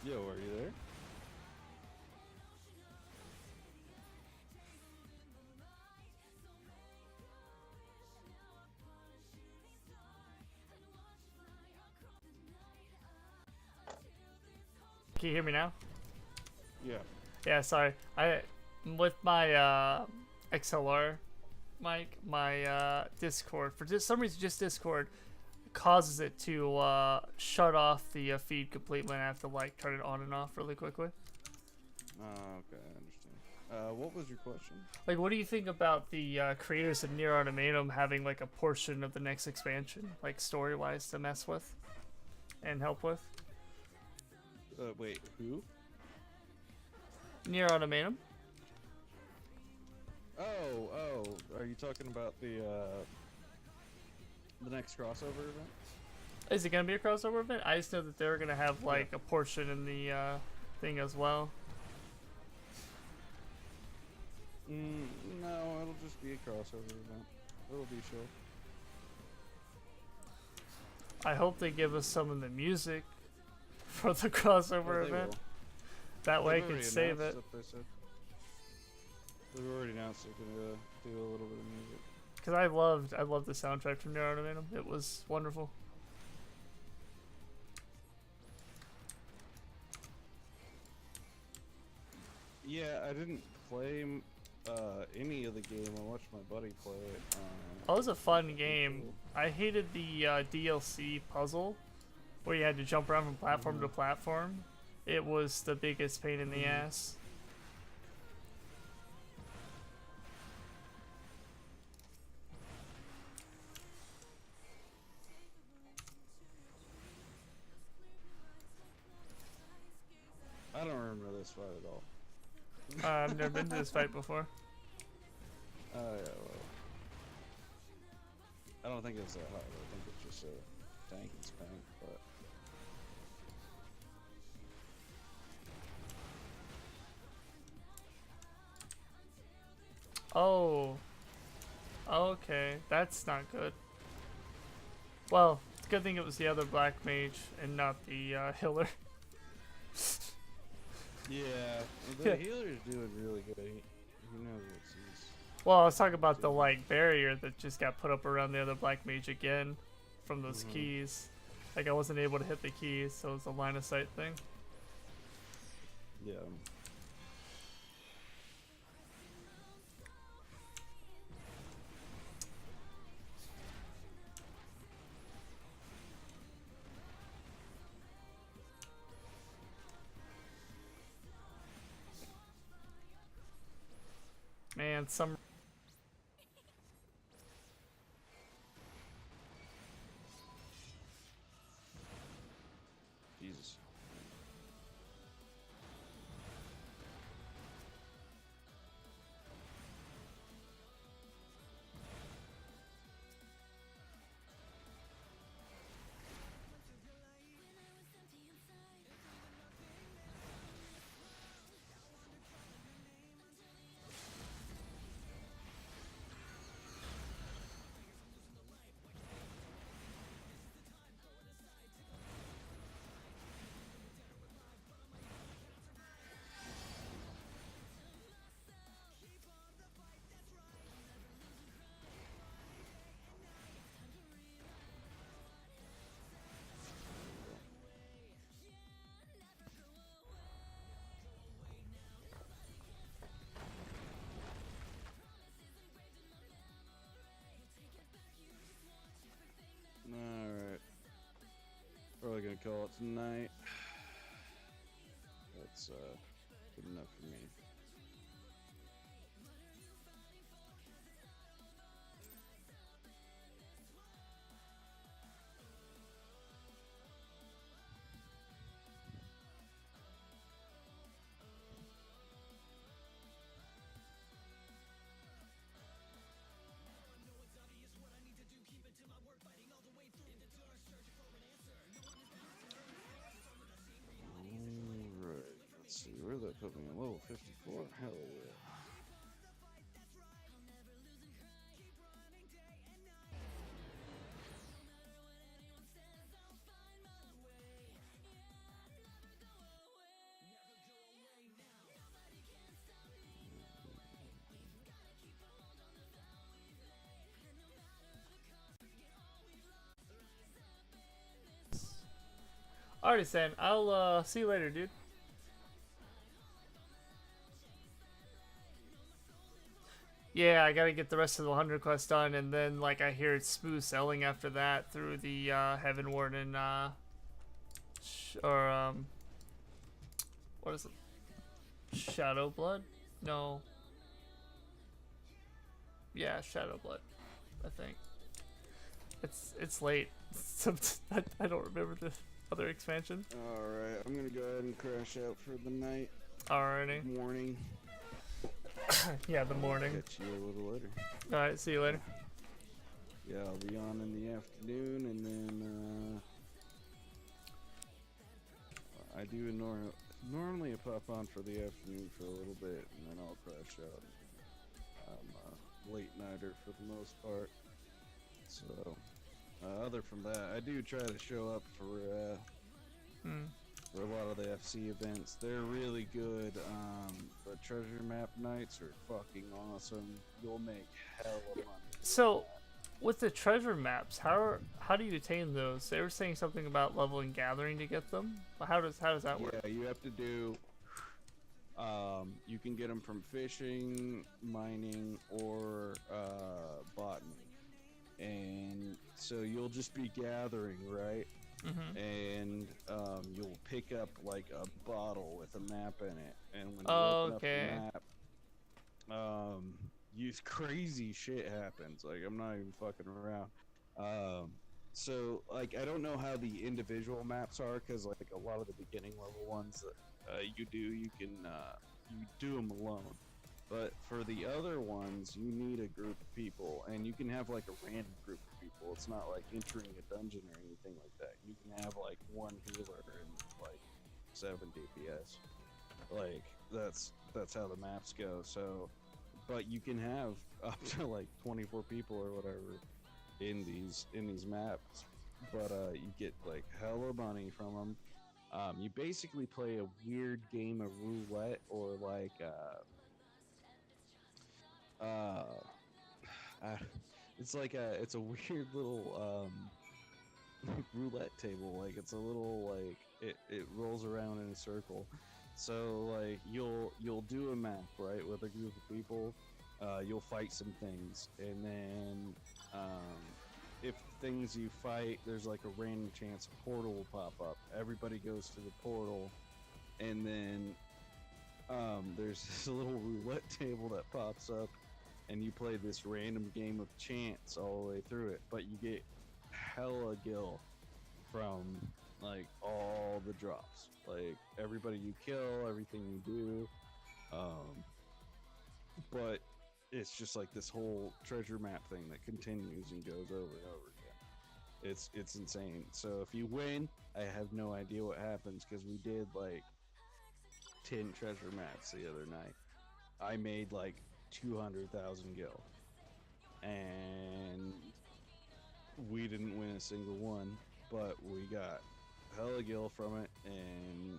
Yo, are you there? can you hear me now? Yeah. Yeah, sorry. With my XLR mic, my Discord, for some reason just Discord causes it to shut off the feed completely, and I have to like turn it on and off really quickly. Okay, I understand. What was your question? Like, what do you think about the creators of Nier Automata having like a portion of the next expansion, like story-wise, to mess with? and help with. Wait, who? Near Automatum. Oh, are you talking about the next crossover event? Is it gonna be a crossover event? I just know that they're gonna have like a portion in the thing as well. No, it'll just be a crossover event. It'll be chill. I hope they give us some of the music for the crossover event. Will. That way I They've can already save it. announced they said. They've already announced they're gonna do a little bit of music. Cause I loved the soundtrack from Near Automatum. It was wonderful. Yeah, I didn't play any of the game. I watched my buddy play it. Oh, it was a fun game. I hated the DLC puzzle where you had to jump around from platform to platform. It was the biggest pain in the ass. I don't remember this fight at all. I've never been to this fight before. Oh yeah, well, I don't think it's that hard. I think it's just a tank and spank, but Oh. Okay, that's not good. Well, it's a good thing it was the other black mage and not the healer. yeah, the healer's doing really good. He knows what he's. Well, I was talking about the like barrier that just got put up around the other black mage again from those keys. Like I wasn't able to hit the keys, so it was a line of sight thing. Yeah. Man, some. Jesus. Alright. Probably gonna call it tonight. That's good enough for me. Alright, let's see, where did that put me? Level 54? Hell yeah. Alrighty, Sam. I'll see you later, dude. Yeah, I gotta get the rest of the 100 quests done, and then like I hear it's smooth sailing after that through the Heaven Warden, what is it? Shadow Blood? No. Yeah, Shadow Blood. I think. It's late. I don't remember other expansion. Alright, I'm gonna go ahead and crash out for the night. Alrighty. Morning. Yeah, the morning. Catch you a little later. Alright, see you later. Yeah, I'll be on in the afternoon, and then I do normally I pop on for the afternoon for a little bit, and then I'll crash out. I'm a late nighter for the most part. So, other from that, I do try to show up for a lot of the FC events. They're really good. The treasure map nights are fucking awesome. You'll make hell of money. So, with the treasure maps, how do you attain those? They were saying something about level and gathering to get them. How does that work? Yeah, you have to do. You can get them from fishing, mining, or botany, and so you'll just be gathering, right? And you'll pick up like a bottle with a map in it, and when you open up the map, crazy shit happens. Like, I'm not even fucking around. So like, I don't know how the individual maps are, because like a lot of the beginning level ones that you do them alone. But for the other ones, you need a group of people, and you can have like a random group of people. It's not like entering a dungeon or anything like that. You can have like one healer and like 7 DPS. Like, that's how the maps go. So, but you can have up to like 24 people or whatever in these maps. But you get like hella money from them. You basically play a weird game of roulette, or like it's a weird little roulette table. Like, it's a little, like, it rolls around in a circle. So like, you'll do a map, right, with a group of people. You'll fight some things, and then if things you fight, there's like a random chance a portal will pop up. Everybody goes to the portal, and then there's this little roulette table that pops up, and you play this random game of chance all the way through it. But you get hella gil from like all the drops, like everybody you kill, everything you do. But it's just like this whole treasure map thing that continues and goes over and over again. It's insane. So if you win, I have no idea what happens, because we did like 10 treasure maps the other night. I made like 200,000 gil, and we didn't win a single one, but we got hella gil from it. And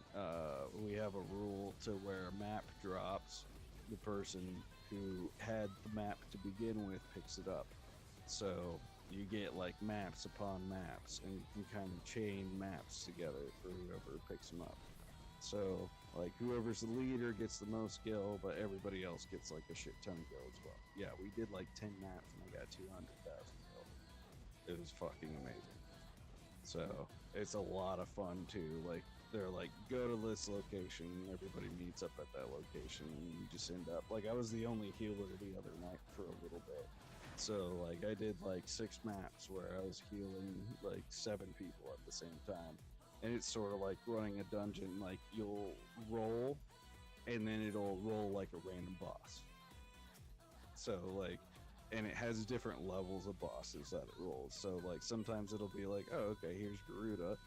we have a rule to where a map drops, the person who had the map to begin with picks it up. So you get like maps upon maps, and you can kind of chain maps together for whoever picks them up. So like, whoever's the leader gets the most gil, but everybody else gets like a shit ton of gil as well. Yeah, we did like 10 maps, and I got 200,000 gil. It was fucking amazing. So it's a lot of fun too. Like, they're like, go to this location, and everybody meets up at that location, and you just end up like, I was the only healer the other night for a little bit. So like, I did like 6 maps where I was healing like 7 people at the same time. And it's sort of like running a dungeon. Like, you'll roll, and then it'll roll like a random boss. So like, and it has different levels of bosses that it rolls. So like, sometimes it'll be like, oh, okay, here's Garuda.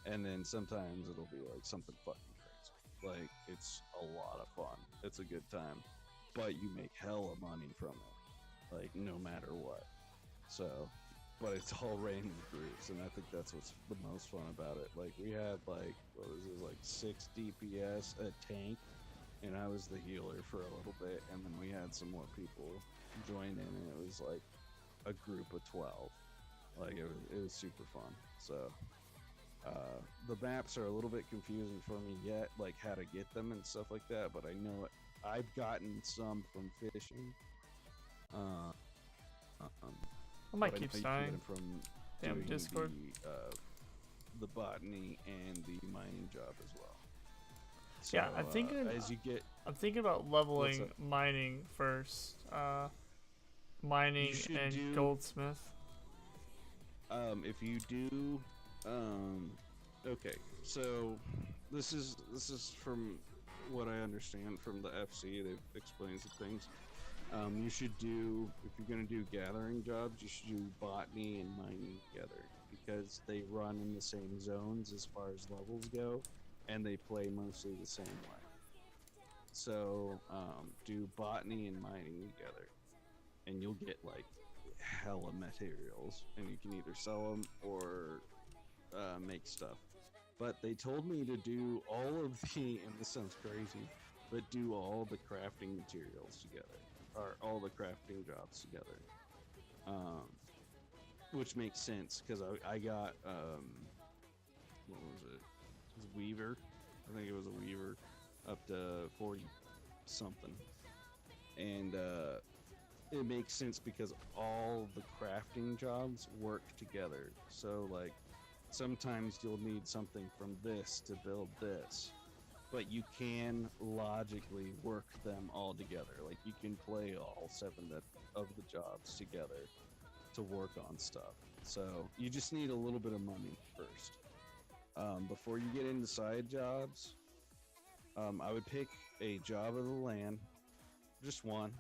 And then sometimes it'll be like something fucking crazy. Like, it's a lot of fun. It's a good time. But you make hella money from it. Like, no matter what. So, but it's all random groups, and I think that's what's the most fun about it. Like, we had like, what was it, like 6 DPS, a tank, and I was the healer for a little bit, and then we had some more people join in, and it was like a group of 12. Like, it was super fun. So the maps are a little bit confusing for me yet, like how to get them and stuff like that, but I know it. I've gotten some from fishing. I might keep trying. From Damn Discord. The botany and the mining job as well. So, Yeah, I'm thinking. As you get, I'm thinking about leveling mining first. Mining and goldsmith. If you do, Okay, so this is from what I understand from the FC. They've explained some things. You should do, if you're gonna do gathering jobs, you should do botany and mining together because they run in the same zones as far as levels go, and they play mostly the same way. So do botany and mining together, and you'll get like hella materials, and you can either sell them or make stuff. But they told me to do all of the, and this sounds crazy, but do all the crafting materials together, or all the crafting jobs together. Um, which makes sense because I got, what was it? It was Weaver. I think it was a Weaver up to 40 something. And it makes sense because all the crafting jobs work together. So, like, sometimes you'll need something from this to build this, but you can logically work them all together. Like, you can play all 7 of the jobs together to work on stuff. So you just need a little bit of money first. Before you get into side jobs, I would pick a job of the land, just one.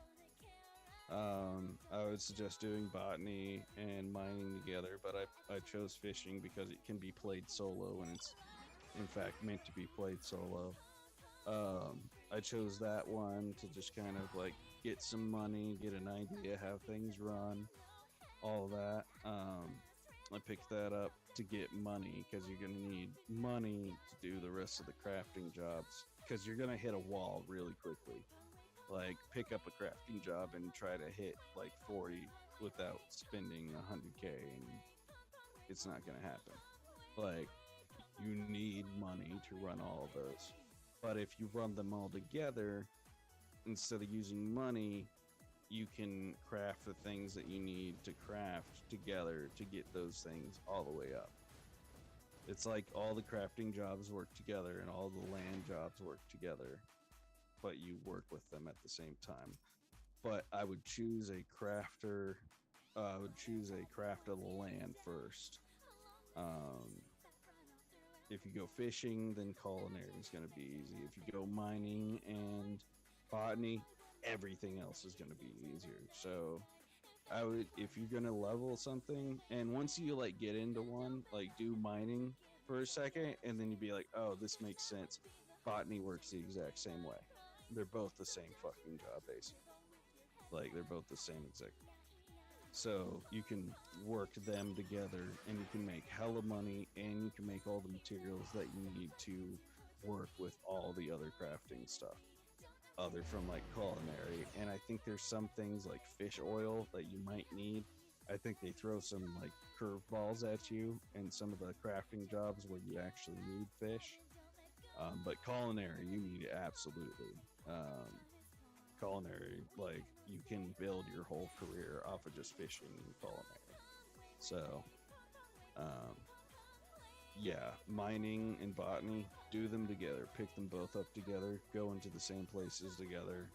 I would suggest doing botany and mining together, but I chose fishing because it can be played solo, and it's in fact meant to be played solo. I chose that one to just kind of like get some money, get an idea how things run, all that. I picked that up to get money because you're gonna need money to do the rest of the crafting jobs because you're gonna hit a wall really quickly. Like, pick up a crafting job and try to hit like 40 without spending 100k, and it's not gonna happen. Like, you need money to run all of those. But if you run them all together, instead of using money, you can craft the things that you need to craft together to get those things all the way up. It's like all the crafting jobs work together and all the land jobs work together, but you work with them at the same time. But I would choose a crafter. I would choose a craft of the land first. Um, if you go fishing, then culinary is going to be easy. If you go mining and botany, everything else is going to be easier. So I would, if you're going to level something, and once you like get into one, like do mining for a second, and then you'd be like, oh, this makes sense. Botany works the exact same way. They're both the same fucking job, basically. Like, they're both the same exact. So you can work them together, and you can make hella money, and you can make all the materials that you need to work with all the other crafting stuff, other from like culinary. And I think there's some things like fish oil that you might need. I think they throw some like curveballs at you in some of the crafting jobs where you actually need fish. But culinary, you need it absolutely. Culinary, like, you can build your whole career off of just fishing and culinary. So, yeah, mining and botany, do them together. Pick them both up together. Go into the same places together.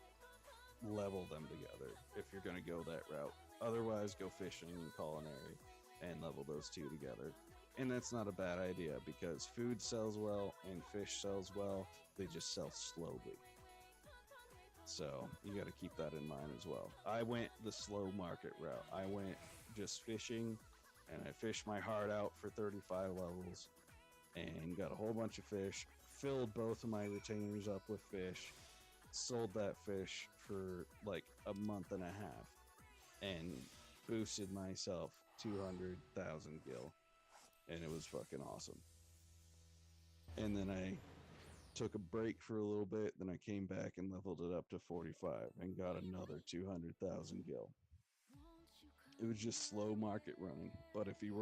Level them together if you're going to go that route. Otherwise, go fishing and culinary and level those two together. And that's not a bad idea because food sells well and fish sells well. They just sell slowly. So you got to keep that in mind as well. I went the slow market route. I went just fishing, and I fished my heart out for 35 levels and got a whole bunch of fish, filled both of my retainers up with fish, sold that fish for like a month and a half, and boosted myself 200,000 gil. And it was fucking awesome. And then I took a break for a little bit, then I came back and leveled it up to 45 and got another 200,000 gil. It was just slow market running, but if you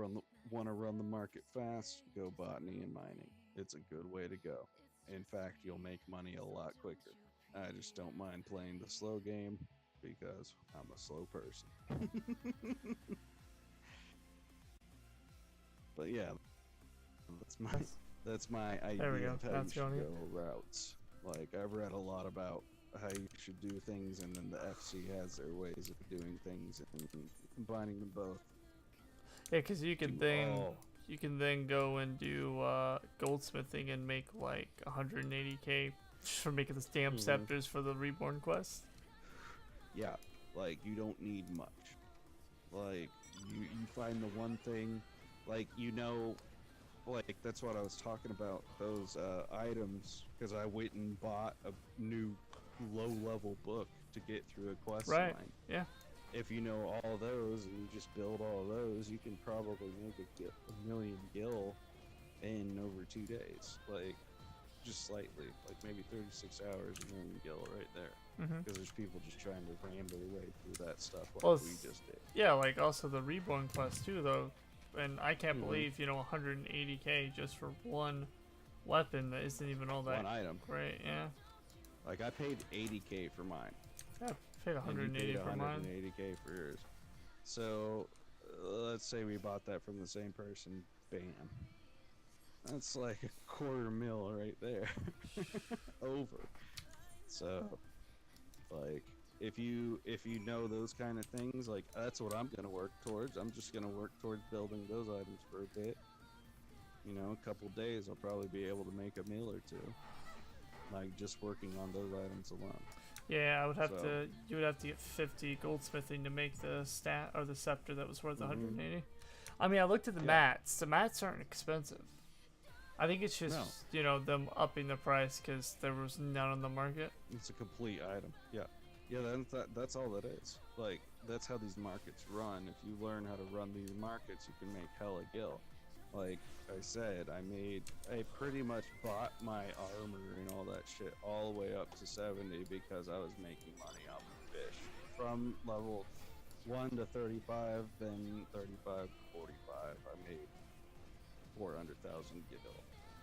want to run the market fast, go botany and mining. It's a good way to go. In fact, you'll make money a lot quicker. I just don't mind playing the slow game because I'm a slow person. But yeah, that's my idea of how you should go routes. Like, I've read a lot about how you should do things, and then the FC has their ways of doing things and combining them both. Yeah, because you could then you can then go and do goldsmithing and make like 180k for making the damn scepters for the Reborn quest. Yeah, like you don't need much. Like you find the one thing, like like that's what I was talking about, those items, because I went and bought a new low-level book to get through a quest line. Yeah. If you know all those and you just build all those, you can probably make a million gil in over 2 days. Like, just slightly, like maybe 36 hours, a million gil right there. Because there's people just trying to ramble their way through that stuff like we just did. Yeah, like also the Reborn quest too, though. And I can't believe, 180k just for one weapon that isn't even all that One item. great. Yeah. Like, I paid 80k for mine. Yeah, I paid 180 for mine. 180k for yours. So, let's say we bought that from the same person. Bam. That's like a $250,000 right there. Over. So, like, if you know those kind of things, like, that's what I'm gonna work towards. I'm just gonna work towards building those items for a bit. A couple days I'll probably be able to make a meal or two. Like, just working on those items alone. Yeah, I would have to. You would have to get 50 goldsmithing to make the or the scepter that was worth 180. I mean, I looked at the mats. The mats aren't expensive. I think it's just them upping the price because there was none on the market. It's a complete item. Yeah. That's all that is. Like, that's how these markets run. If you learn how to run these markets, you can make hella gil. Like I said, I pretty much bought my armor and all that shit all the way up to 70 because I was making money off of fish. From level 1 to 35, then 35 to 45, I made 400,000 gil.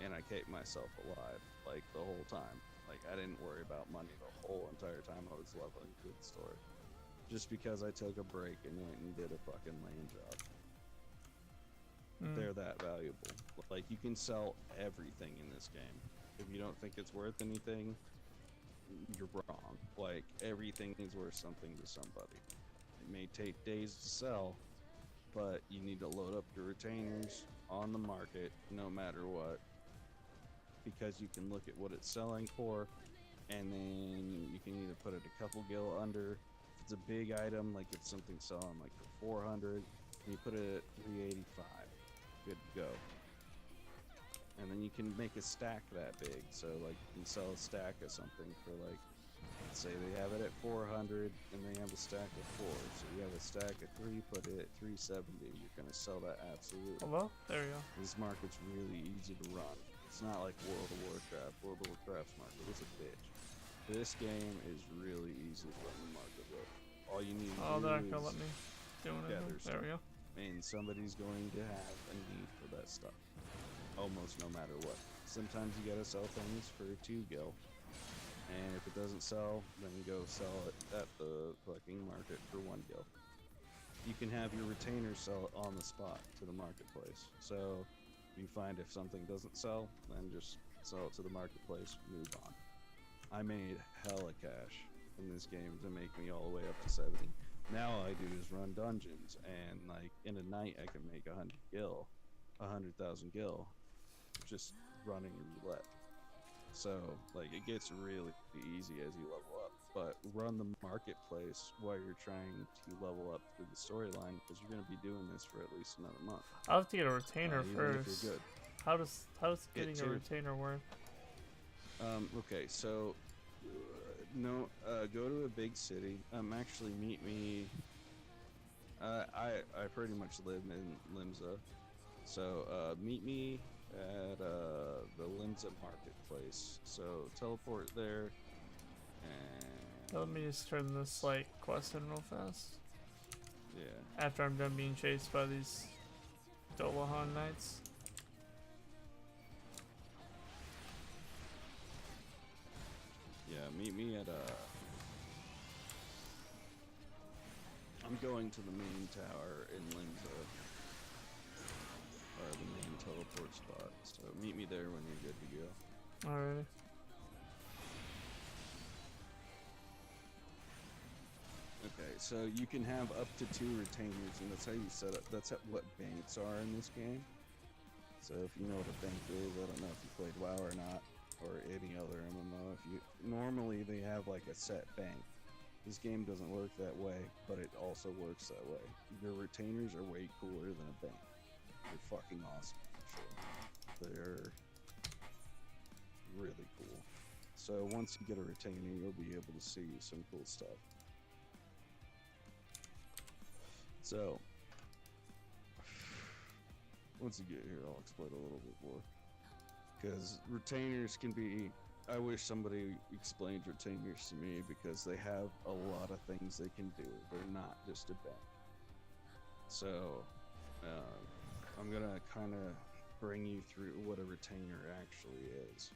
And I kept myself alive, like, the whole time. Like, I didn't worry about money the whole entire time I was leveling through the story. Just because I took a break and went and did a fucking land job. They're that valuable. Like, you can sell everything in this game. If you don't think it's worth anything, you're wrong. Like, everything is worth something to somebody. It may take days to sell, but you need to load up your retainers on the market no matter what, because you can look at what it's selling for, and then you can either put it a couple gil under. If it's a big item, like if something's selling like for 400, you put it at 385. Good to go. And then you can make a stack that big, so like you can sell a stack of something for, like, let's say they have it at 400 and they have a stack of 4, so you have a stack of 3, put it at 370. You're gonna sell that absolutely. Oh, well, there you go. This market's really easy to run. It's not like World of Warcraft. World of Warcraft's market is a bitch. This game is really easy to run the market with. All you need to do they're not is gonna let me do it. There we go. And somebody's going to have a need for that stuff, almost no matter what. Sometimes you gotta sell things for 2 gil, and if it doesn't sell, then go sell it at the fucking market for 1 gil. You can have your retainers sell it on the spot to the marketplace. So you find if something doesn't sell, then just sell it to the marketplace, move on. I made hella cash in this game to make me all the way up to 70. Now all I do is run dungeons, and like in a night I can make 100 gil, 100,000 gil, just running roulette. So like it gets really easy as you level up, but run the marketplace while you're trying to level up through the storyline, because you're going to be doing this for at least another month. I'll have to get a retainer Even first. if you're good. How does getting a retainer work? Okay, so go to a big city. Actually, meet me. I pretty much live in Limsa, so meet me at the Limsa marketplace. So teleport there, and Let me just turn this like quest in real fast. yeah. After I'm done being chased by these Dolahan knights. Yeah, meet me at I'm going to the main tower in Limsa, or the main teleport spot. So meet me there when you're good to go. Alrighty. Okay, so you can have up to 2 retainers, and that's how you set up. That's what banks are in this game. So if you know what a bank is, I don't know if you played WoW or not, or any other MMO. If you normally they have like a set bank. This game doesn't work that way, but it also works that way. Your retainers are way cooler than a bank. They're fucking awesome. Actually. They're really cool. So once you get a retainer, you'll be able to see some cool stuff. So once you get here, I'll explain a little bit more. Because retainers can be... I wish somebody explained retainers to me, because they have a lot of things they can do. They're not just a bank. So I'm going to kind of bring you through what a retainer actually is.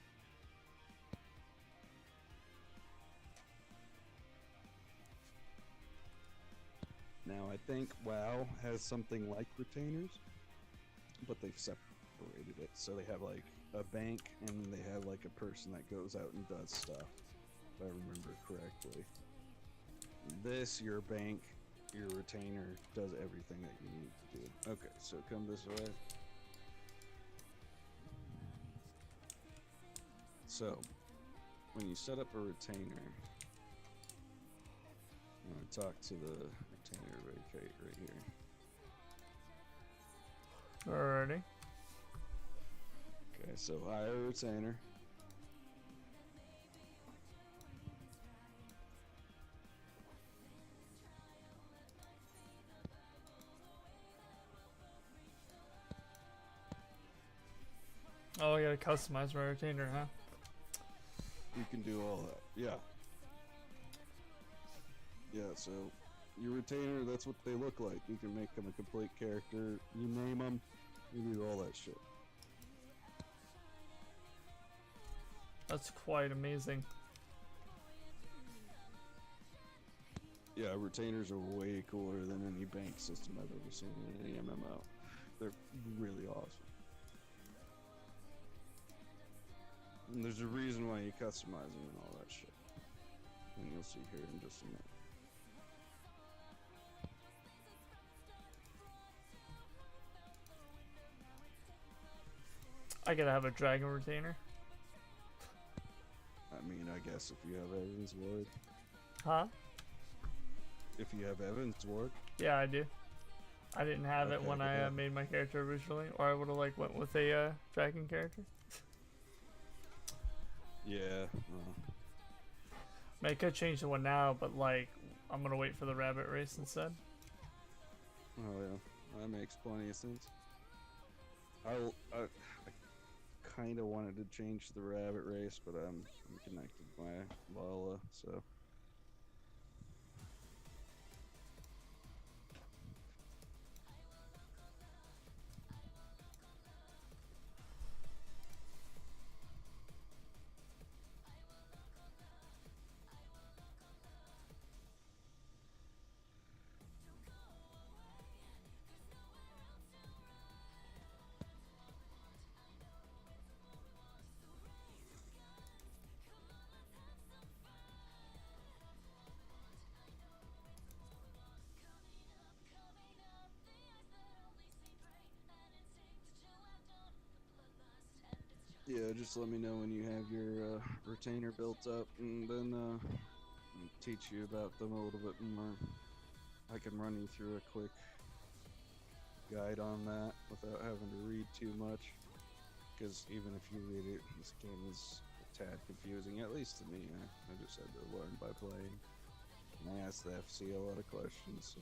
Now, I think WoW has something like retainers, but they've separated it. So they have like a bank, and then they have like a person that goes out and does stuff, if I remember correctly. This, your bank, your retainer, does everything that you need to do. Okay, so come this way. So, when you set up a retainer, I'm going to talk to the retainer right here. Alrighty. Okay, so hire a retainer. Oh, I gotta customize my retainer, huh? You can do all that. Yeah. Yeah, so your retainer, that's what they look like. You can make them a complete character. You name them, you do all that shit. That's quite amazing. Yeah, retainers are way cooler than any bank system I've ever seen in any MMO. They're really awesome. And there's a reason why you customize them and all that shit. And you'll see here in just a minute. I gotta have a dragon retainer. I mean, I guess if you have Evan's Ward. Huh? If you have Evan's Ward. Yeah, I do. I didn't have it Okay, when I made my character originally, or I would have like went with a dragon character. Yeah. I mean, I could change the one now, but like I'm gonna wait for the rabbit race instead. Oh yeah, that makes plenty of sense. I kind of wanted to change the rabbit race, but I'm connected by Lala, so. Yeah, just let me know when you have your retainer built up, and then I'll teach you about them a little bit more. I can run you through a quick guide on that without having to read too much, because even if you read it, this game is a tad confusing, at least to me. I just had to learn by playing, and I asked the FC a lot of questions, so...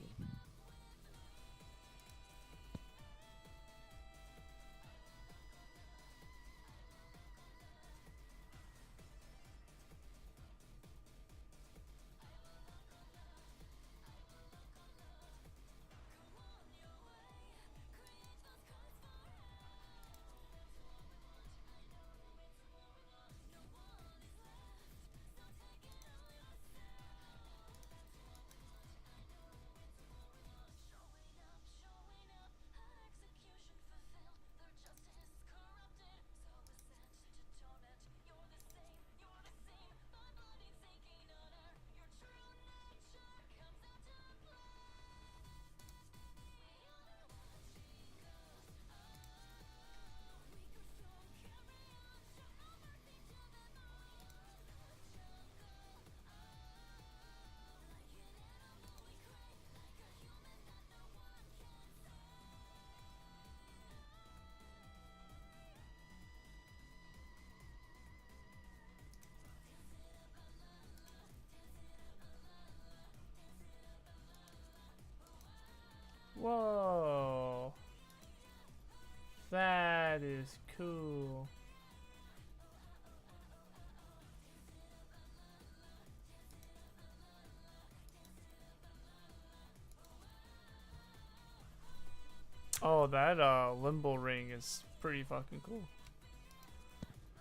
Oh, that limbo ring is pretty fucking cool.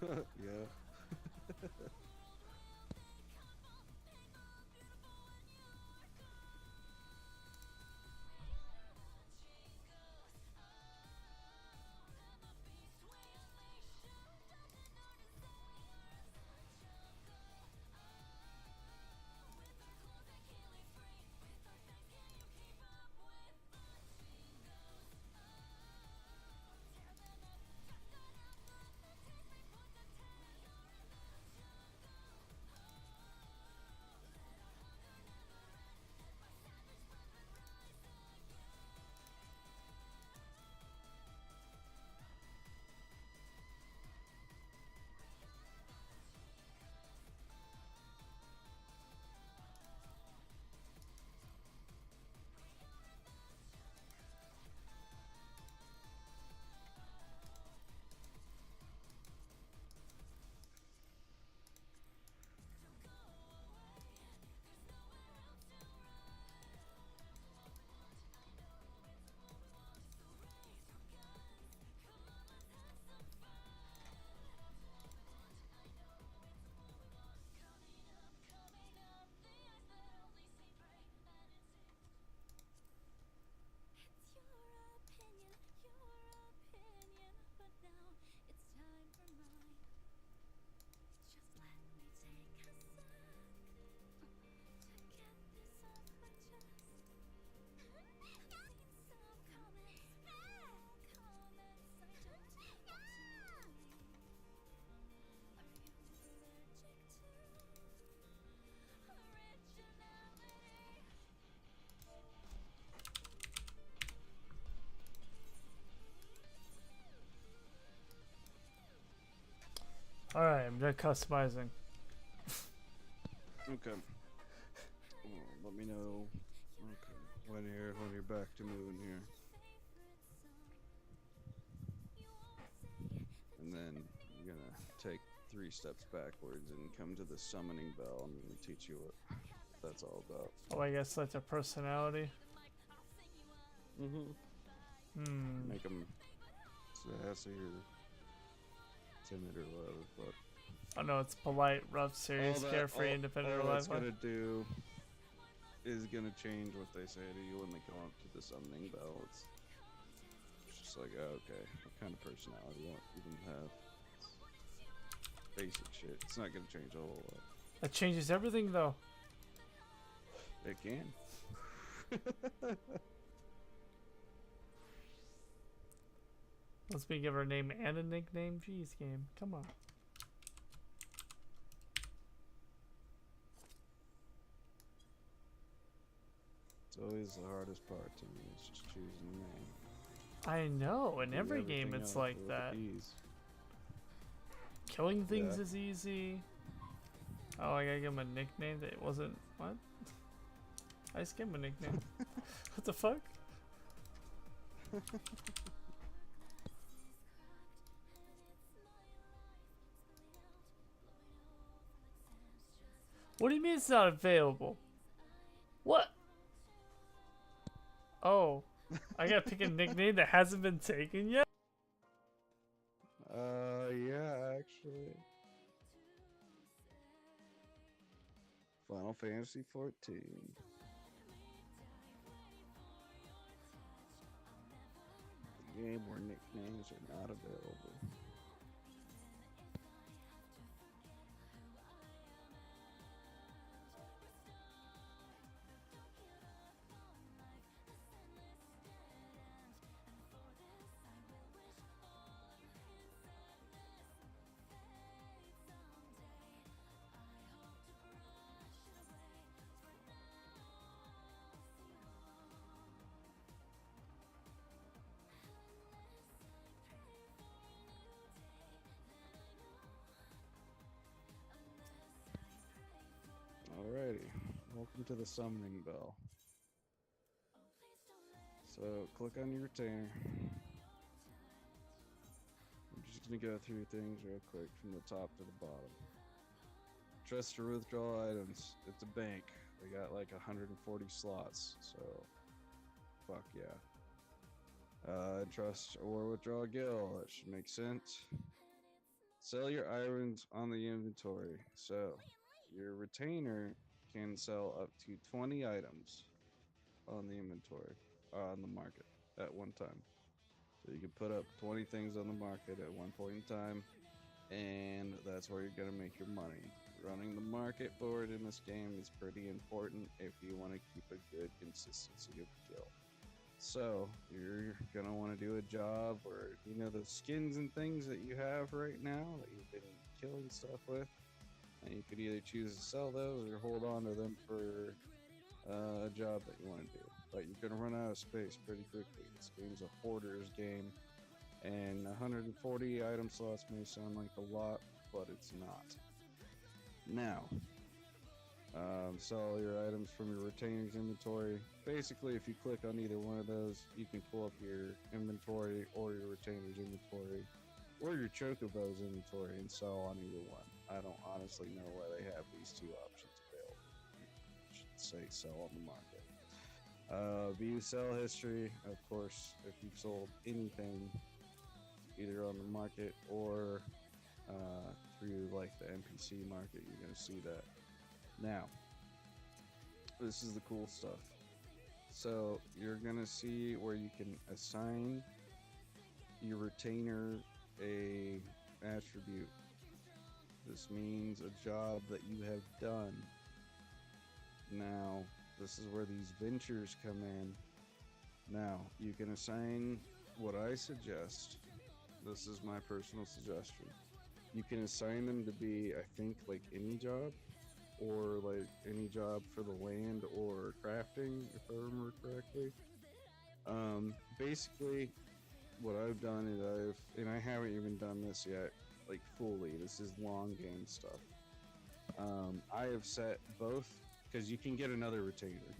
Yeah. Alright, I'm done customizing. Okay. Let me know. Okay. When you're back to moving here. And then you're gonna take 3 steps backwards and come to the summoning bell. I'm gonna teach you what that's all about. Oh, I guess that's a personality. Mm-hmm. Make them sassy or timid or whatever, but Oh no, it's polite, rough, serious, carefree, independent, all that's reliable. gonna do is gonna change what they say to you when they come up to the summoning bell. It's just like, oh, okay, what kind of personality you even have? It's basic shit. It's not gonna change a whole lot. That changes everything though. It can. Let's me give her a name and a nickname. Jeez, game. Come on. It's always the hardest part to me. It's just choosing the name. I know. In Do every game, everything it's else like with that. ease. Killing things Yeah. is easy. Oh, I gotta give him a nickname that wasn't. What? I just gave him a nickname. What the fuck? What do you mean it's not available? What? Oh, I gotta pick a nickname that hasn't been taken yet? Yeah, actually. Final Fantasy 14. The game where nicknames are not available. Alrighty, welcome to the summoning bell. So click on your retainer. I'm just gonna go through things real quick from the top to the bottom. Trust to withdraw items. It's a bank. They got like 140 slots, so fuck yeah. Trust or withdraw gil. That should make sense. Sell your items on the inventory. So, your retainer can sell up to 20 items on the inventory, on the market at one time. So you can put up 20 things on the market at one point in time, and that's where you're gonna make your money. Running the market board in this game is pretty important if you want to keep a good consistency of kill. So you're gonna want to do a job, or you know, the skins and things that you have right now that you've been killing stuff with, and you could either choose to sell those or hold on to them for a job that you want to do. But you're gonna run out of space pretty quickly. This game's a hoarder's game, and 140 item slots may sound like a lot, but it's not. Now, sell your items from your retainer's inventory. Basically, if you click on either one of those, you can pull up your inventory or your retainer's inventory or your chocobo's inventory and sell on either one. I don't honestly know why they have these two options available. I should say sell on the market. View sell history. Of course, if you've sold anything either on the market or through like the NPC market, you're going to see that. Now, this is the cool stuff. So you're gonna see where you can assign your retainer a attribute. This means a job that you have done. Now, this is where these ventures come in. Now, you can assign what I suggest. This is my personal suggestion. You can assign them to be, I think, like any job, or like any job for the land or crafting, if I remember correctly. Basically, what I've done is I haven't even done this yet, like fully. This is long game stuff. I have set both, because you can get another retainer.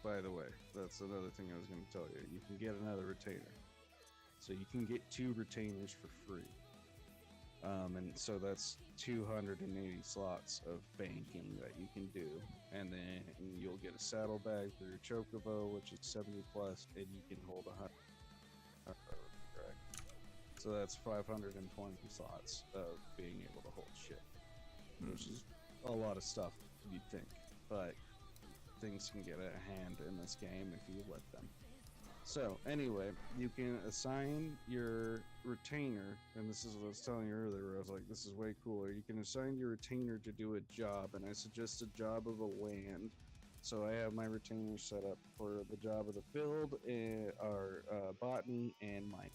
By the way, that's another thing I was going to tell you. You can get another retainer, so you can get 2 retainers for free. And so that's 280 slots of banking that you can do, and then you'll get a saddlebag for your chocobo, which is 70 plus, and you can hold 100. Correct. So that's 520 slots of being able to hold shit, which is a lot of stuff, you'd think, but things can get out of hand in this game if you let them. So anyway, you can assign your retainer, and this is what I was telling you earlier, where I was like, this is way cooler. You can assign your retainer to do a job, and I suggest a job of a land. So I have my retainer set up for the job of the field, or botany, and mining.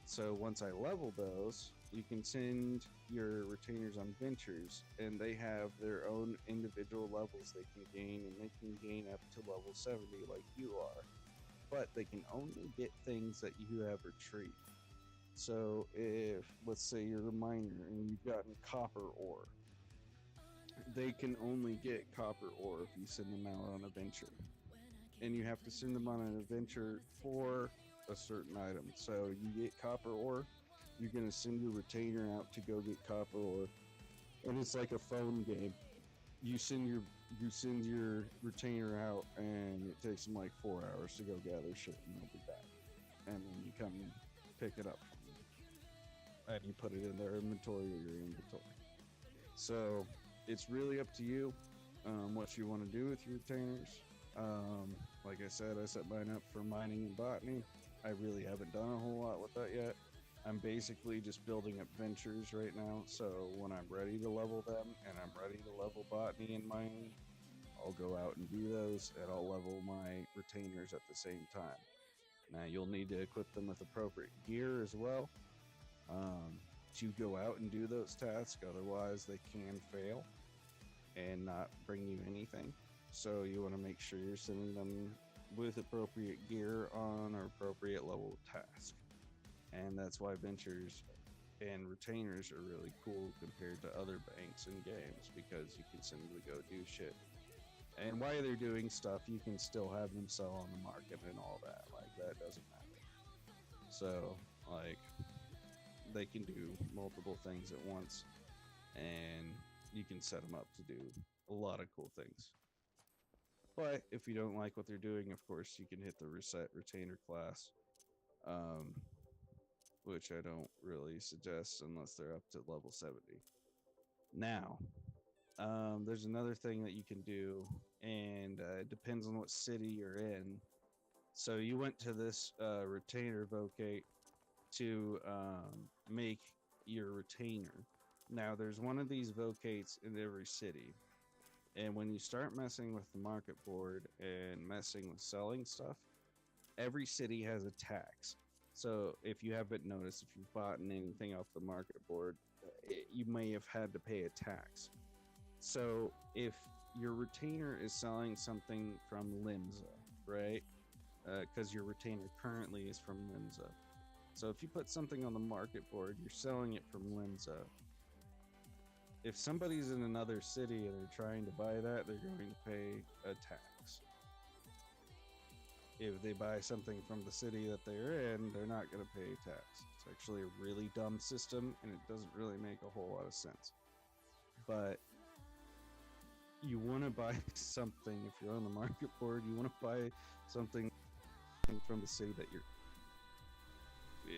So once I level those, you can send your retainers on ventures, and they have their own individual levels they can gain, and they can gain up to level 70 like you are. But they can only get things that you have retrieved. So if, let's say you're a miner and you've gotten copper ore, they can only get copper ore if you send them out on a venture. And you have to send them on an adventure for a certain item. So you get copper ore, you're gonna send your retainer out to go get copper ore. And it's like a phone game. You send your retainer out, and it takes them like 4 hours to go gather shit, and they'll be back. And then you come and pick it up from them, and you put it in their inventory or your inventory. So it's really up to you what you want to do with your retainers. Like I said, I set mine up for mining and botany. I really haven't done a whole lot with that yet. I'm basically just building up ventures right now, so when I'm ready to level them, and I'm ready to level botany and mining, I'll go out and do those, and I'll level my retainers at the same time. Now, you'll need to equip them with appropriate gear as well to go out and do those tasks, otherwise they can fail and not bring you anything. So you want to make sure you're sending them with appropriate gear on an appropriate level task. And that's why ventures and retainers are really cool compared to other banks and games, because you can send them to go do shit. And while they're doing stuff, you can still have them sell on the market and all that. Like, that doesn't matter. So, like, they can do multiple things at once, and you can set them up to do a lot of cool things. But if you don't like what they're doing, of course, you can hit the reset retainer class, which I don't really suggest unless they're up to level 70. Now, there's another thing that you can do, and it depends on what city you're in. So you went to this retainer vocate to make your retainer. Now, there's one of these vocates in every city. And when you start messing with the market board and messing with selling stuff, every city has a tax. So if you haven't noticed, if you've bought anything off the market board, you may have had to pay a tax. So if your retainer is selling something from Limsa, right? Because your retainer currently is from Limsa. So if you put something on the market board, you're selling it from Limsa. If somebody's in another city and they're trying to buy that, they're going to pay a tax. If they buy something from the city that they're in, they're not going to pay a tax. It's actually a really dumb system, and it doesn't really make a whole lot of sense. But you want to buy something, if you're on the market board, you want to buy something from the city that you're.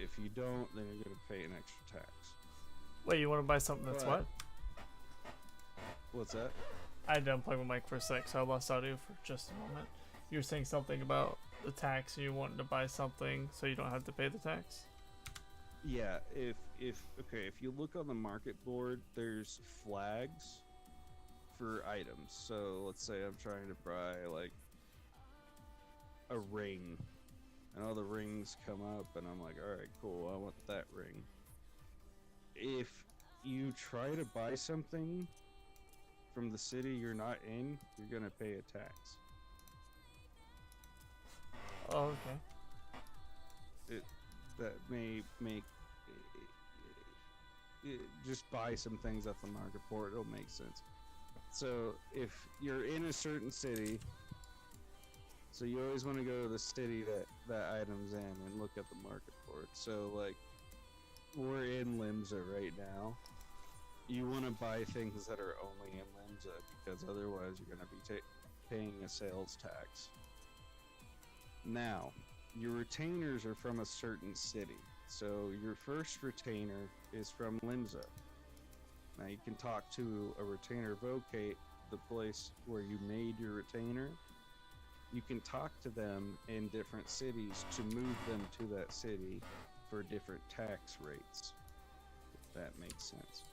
If you don't, then you're going to pay an extra tax. Wait, you want to buy something that's what? What's that? I had to unplug my mic for a sec, so I lost audio for just a moment. You were saying something about the tax, and you wanted to buy something so you don't have to pay the tax? Yeah, if you look on the market board, there's flags for items. So let's say I'm trying to buy like a ring, and all the rings come up, and I'm like, all right, cool, I want that ring. If you try to buy something from the city you're not in, you're gonna pay a tax. Oh, okay. That may make just buy some things off the market board. It'll make sense. So if you're in a certain city, so you always want to go to the city that item's in and look at the market board. So like we're in Limsa right now. You want to buy things that are only in Limsa because otherwise you're going to be paying a sales tax. Now, your retainers are from a certain city. So your first retainer is from Limsa. Now you can talk to a retainer vocate, the place where you made your retainer. You can talk to them in different cities to move them to that city for different tax rates, if that makes sense.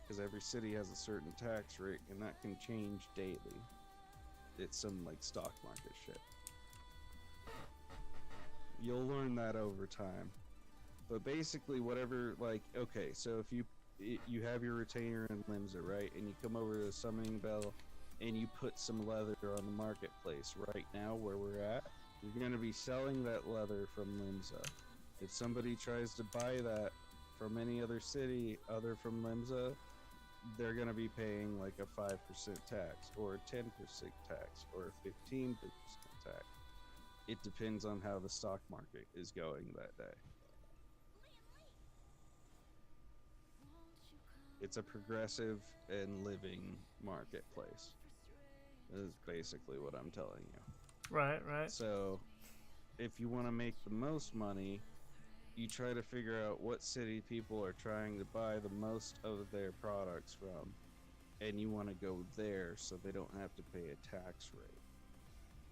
Because every city has a certain tax rate, and that can change daily. It's some like stock market shit. You'll learn that over time. But basically, whatever, like, okay, so if you have your retainer in Limsa, right, and you come over to the summoning bell, and you put some leather on the marketplace right now where we're at, you're going to be selling that leather from Limsa. If somebody tries to buy that from any other city other from Limsa, they're going to be paying like a 5% tax, or a 10% tax, or a 15% tax. It depends on how the stock market is going that day. It's a progressive and living marketplace. This is basically what I'm telling you. Right, right. So, if you want to make the most money, you try to figure out what city people are trying to buy the most of their products from, and you want to go there so they don't have to pay a tax rate.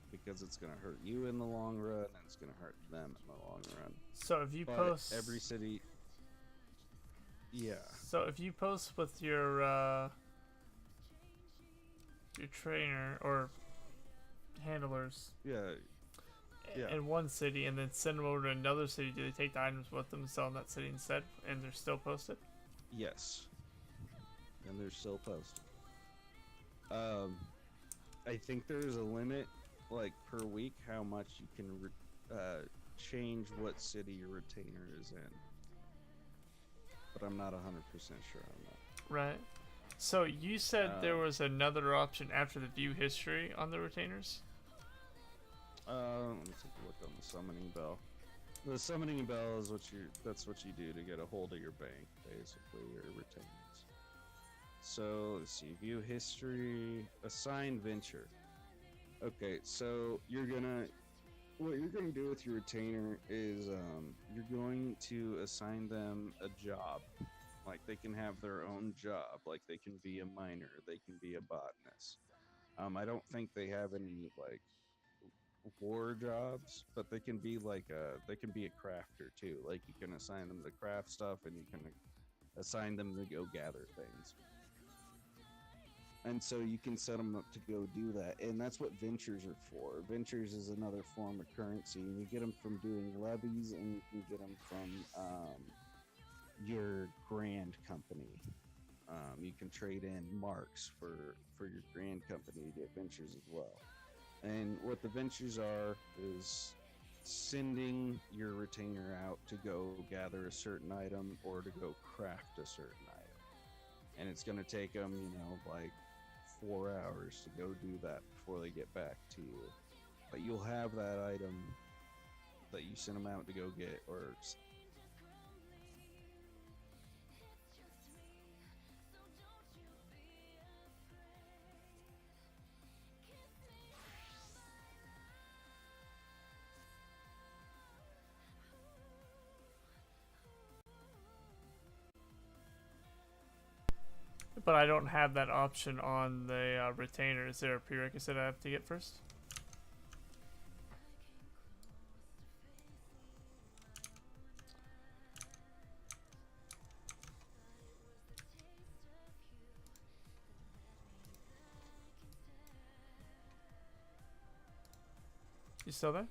Because it's going to hurt you in the long run, and it's going to hurt them in the long run. So if you post every city, yeah. So if you post with your trainer or handlers, yeah, in one city, and then send them over to another city, do they take the items with them and sell in that city instead, and they're still posted? Yes, and they're still posted. I think there's a limit, like per week, how much you can change what city your retainer is in, but I'm not 100% sure on that. Right. So you said there was another option after the view history on the retainers? Let me take a look on the summoning bell. The summoning bell is that's what you do to get a hold of your bank, basically, your retainers. So let's see, view history, assign venture. Okay, so you're gonna what you're going to do with your retainer is you're going to assign them a job. Like they can have their own job. Like they can be a miner, they can be a botanist. I don't think they have any like war jobs, but they can be like they can be a crafter too. Like you can assign them to craft stuff, and you can assign them to go gather things. And so you can set them up to go do that, and that's what ventures are for. Ventures is another form of currency, and you get them from doing levies, and you can get them from your grand company. You can trade in marks for your grand company to get ventures as well. And what the ventures are is sending your retainer out to go gather a certain item or to go craft a certain item. And it's going to take them, like 4 hours to go do that before they get back to you. But you'll have that item that you sent them out to go get, or But I don't have that option on the retainer. Is there a prerequisite I have to get first? You still there?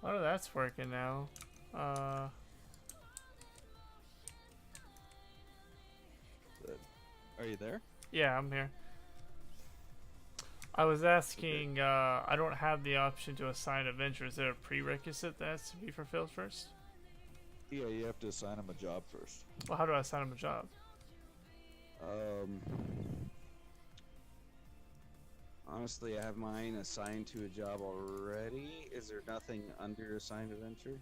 Oh, that's working now. are you there? Yeah, I'm here. I was asking, I don't have the option to assign a venture. Is there a prerequisite that has to be fulfilled first? Yeah, you have to assign them a job first. Well, how do I assign them a job? Honestly, I have mine assigned to a job already. Is there nothing under assigned venture?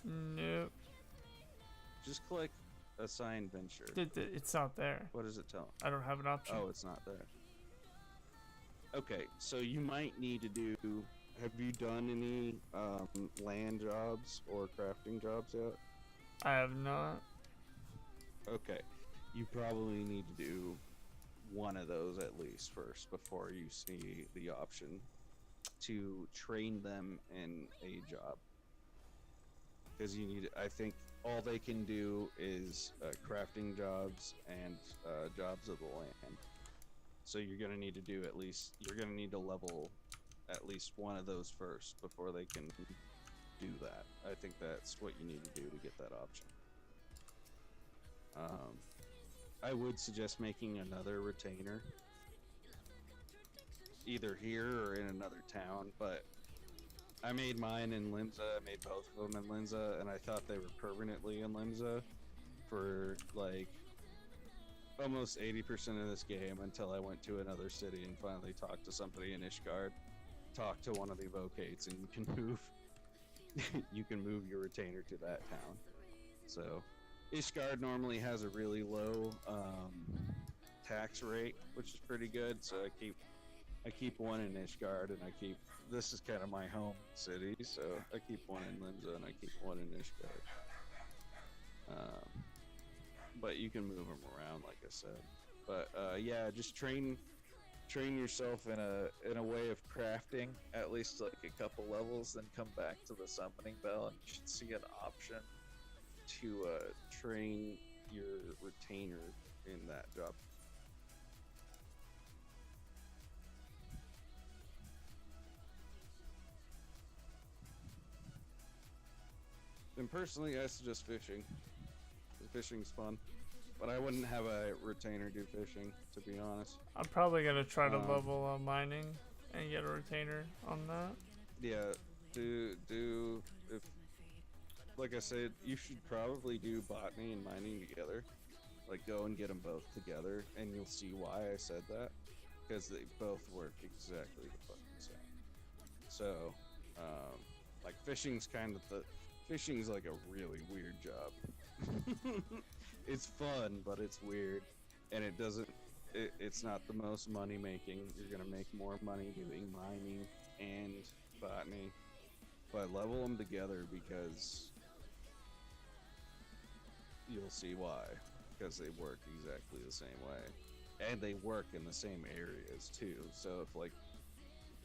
Nope. Just click assign venture. It's not there. What does it tell? I don't have an option. Oh, it's not there. Okay, so you might need to do. Have you done any land jobs or crafting jobs yet? I have not. Okay, you probably need to do one of those at least first before you see the option to train them in a job. Because you need, I think all they can do is crafting jobs and jobs of the land. So you're going to need to do at least, you're going to need to level at least one of those first before they can do that. I think that's what you need to do to get that option. I would suggest making another retainer, either here or in another town, but I made mine in Limsa. I made both of them in Limsa, and I thought they were permanently in Limsa for like almost 80% of this game until I went to another city and finally talked to somebody in Ishgard, talked to one of the evocates, and you can move you can move your retainer to that town. So Ishgard normally has a really low tax rate, which is pretty good. So I keep one in Ishgard, and this is kind of my home city, so I keep one in Limsa and I keep one in Ishgard. But you can move them around, like I said. But yeah, just train yourself in a way of crafting at least like a couple levels, then come back to the summoning bell, and you should see an option to train your retainer in that job. And personally, I suggest fishing. Fishing's fun, but I wouldn't have a retainer do fishing, to be honest. I'm probably gonna try to level mining and get a retainer on that. Yeah, do if, like I said, you should probably do botany and mining together. Like, go and get them both together, and you'll see why I said that, because they both work exactly the fucking same. So, like, fishing's kind of Fishing is like a really weird job. It's fun, but it's weird, and it doesn't. It's not the most money making. You're gonna make more money doing mining and botany, but level them together because you'll see why. Because they work exactly the same way, and they work in the same areas too. So if like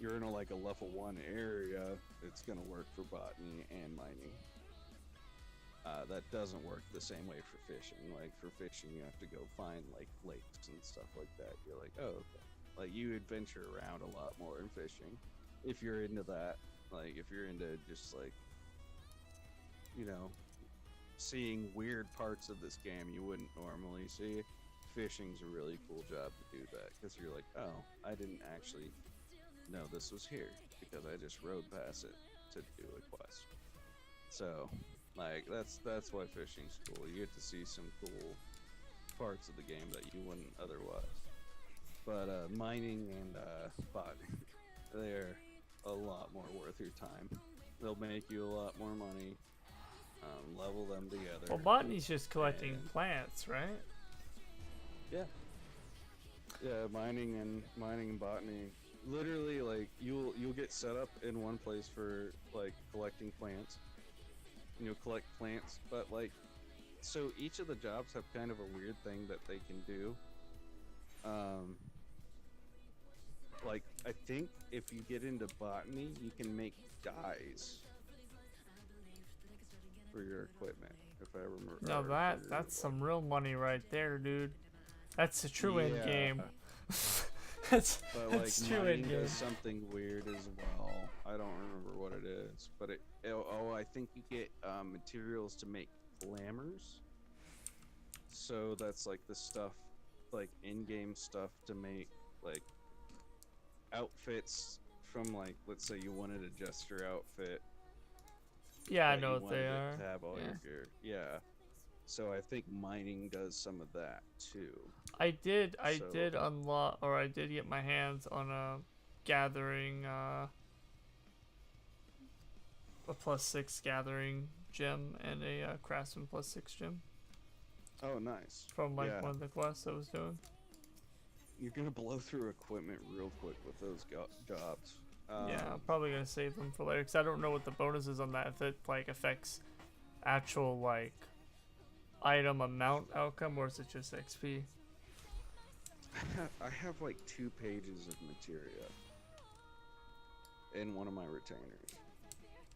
you're in a level 1 area, it's gonna work for botany and mining. That doesn't work the same way for fishing. Like for fishing, you have to go find like lakes and stuff like that. You're like, oh, okay. Like you adventure around a lot more in fishing if you're into that. Like if you're into just like, you know, seeing weird parts of this game you wouldn't normally see. Fishing's a really cool job to do that because you're like, oh, I didn't actually know this was here because I just rode past it to do a quest. So. Like that's why fishing's cool. You get to see some cool parts of the game that you wouldn't otherwise. But mining and botany, they're a lot more worth your time. They'll make you a lot more money. Level them together. Well, botany's just collecting plants, right? Yeah. Yeah, mining and botany. Literally, like you'll get set up in one place for like collecting plants. You'll collect plants, but like, so each of the jobs have kind of a weird thing that they can do. Like, I think if you get into botany, you can make dyes for your equipment, if I remember. No, that's some real money right there, dude. That's a true end game. That's true mining end game. does something weird as well. I don't remember what it is, but I think you get materials to make glamours. So that's like the stuff, like in-game stuff to make like outfits from like, let's say you wanted a jester outfit. Yeah, I know what they are. To have all your gear. Yeah. So I think mining does some of that too. I did unlock, or I did get my hands on a gathering, a +6 gathering gem and a craftsman +6 gem. Oh, nice. From like one of the quests I was doing. You're gonna blow through equipment real quick with those jobs. Yeah, I'm probably gonna save them for later because I don't know what the bonus is on that. If it like affects actual like item amount outcome, or is it just XP? I have like 2 pages of materia in one of my retainers.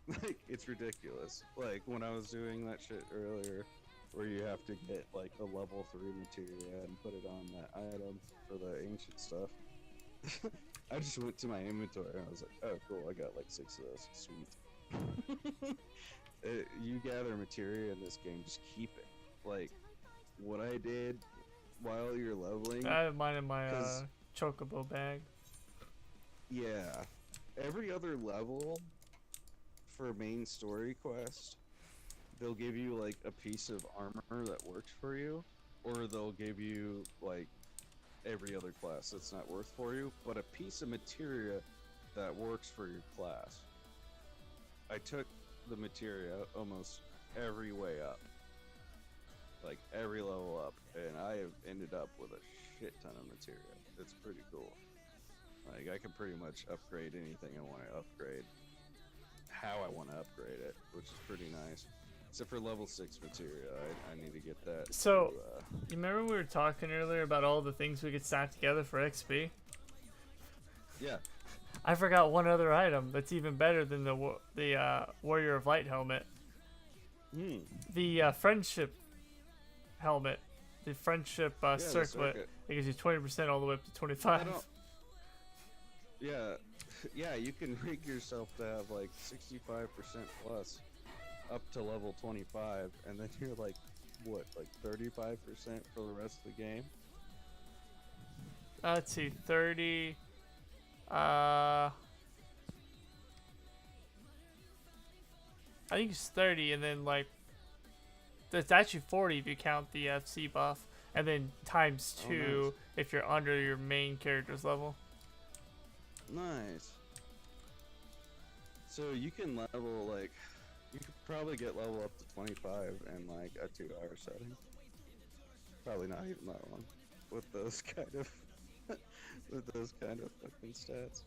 Like, it's ridiculous. Like, when I was doing that shit earlier, where you have to get like a level 3 materia and put it on that item for the ancient stuff. I just went to my inventory and I was like, oh cool, I got like 6 of those. Sweet. You gather materia in this game, just keep it. Like, what I did while you're leveling. I have mine in my chocobo bag. Yeah. Every other level for main story quest, they'll give you like a piece of armor that works for you, or they'll give you like every other class that's not worth for you, but a piece of materia that works for your class. I took the materia almost every way up. Like every level up, and I have ended up with a shit ton of materia. It's pretty cool. Like I can pretty much upgrade anything I want to upgrade, how I want to upgrade it, which is pretty nice. Except for level 6 materia, I need to get that. So, you remember we were talking earlier about all the things we could stack together for XP? Yeah. I forgot one other item that's even better than the Warrior of Light helmet. The friendship helmet, the friendship circlet. It gives you 20% all the way up to 25. Yeah, you can rig yourself to have like 65% plus up to level 25, and then you're like, what, like 35% for the rest of the game? Let's see, 30. I think it's 30, and then like it's actually 40 if you count the FC buff, and then times 2 nice. if you're under your main character's level. Nice. So you can level like You could probably get level up to 25 in like a 2-hour setting. Probably not even that long with those kind of with those kind of fucking stats.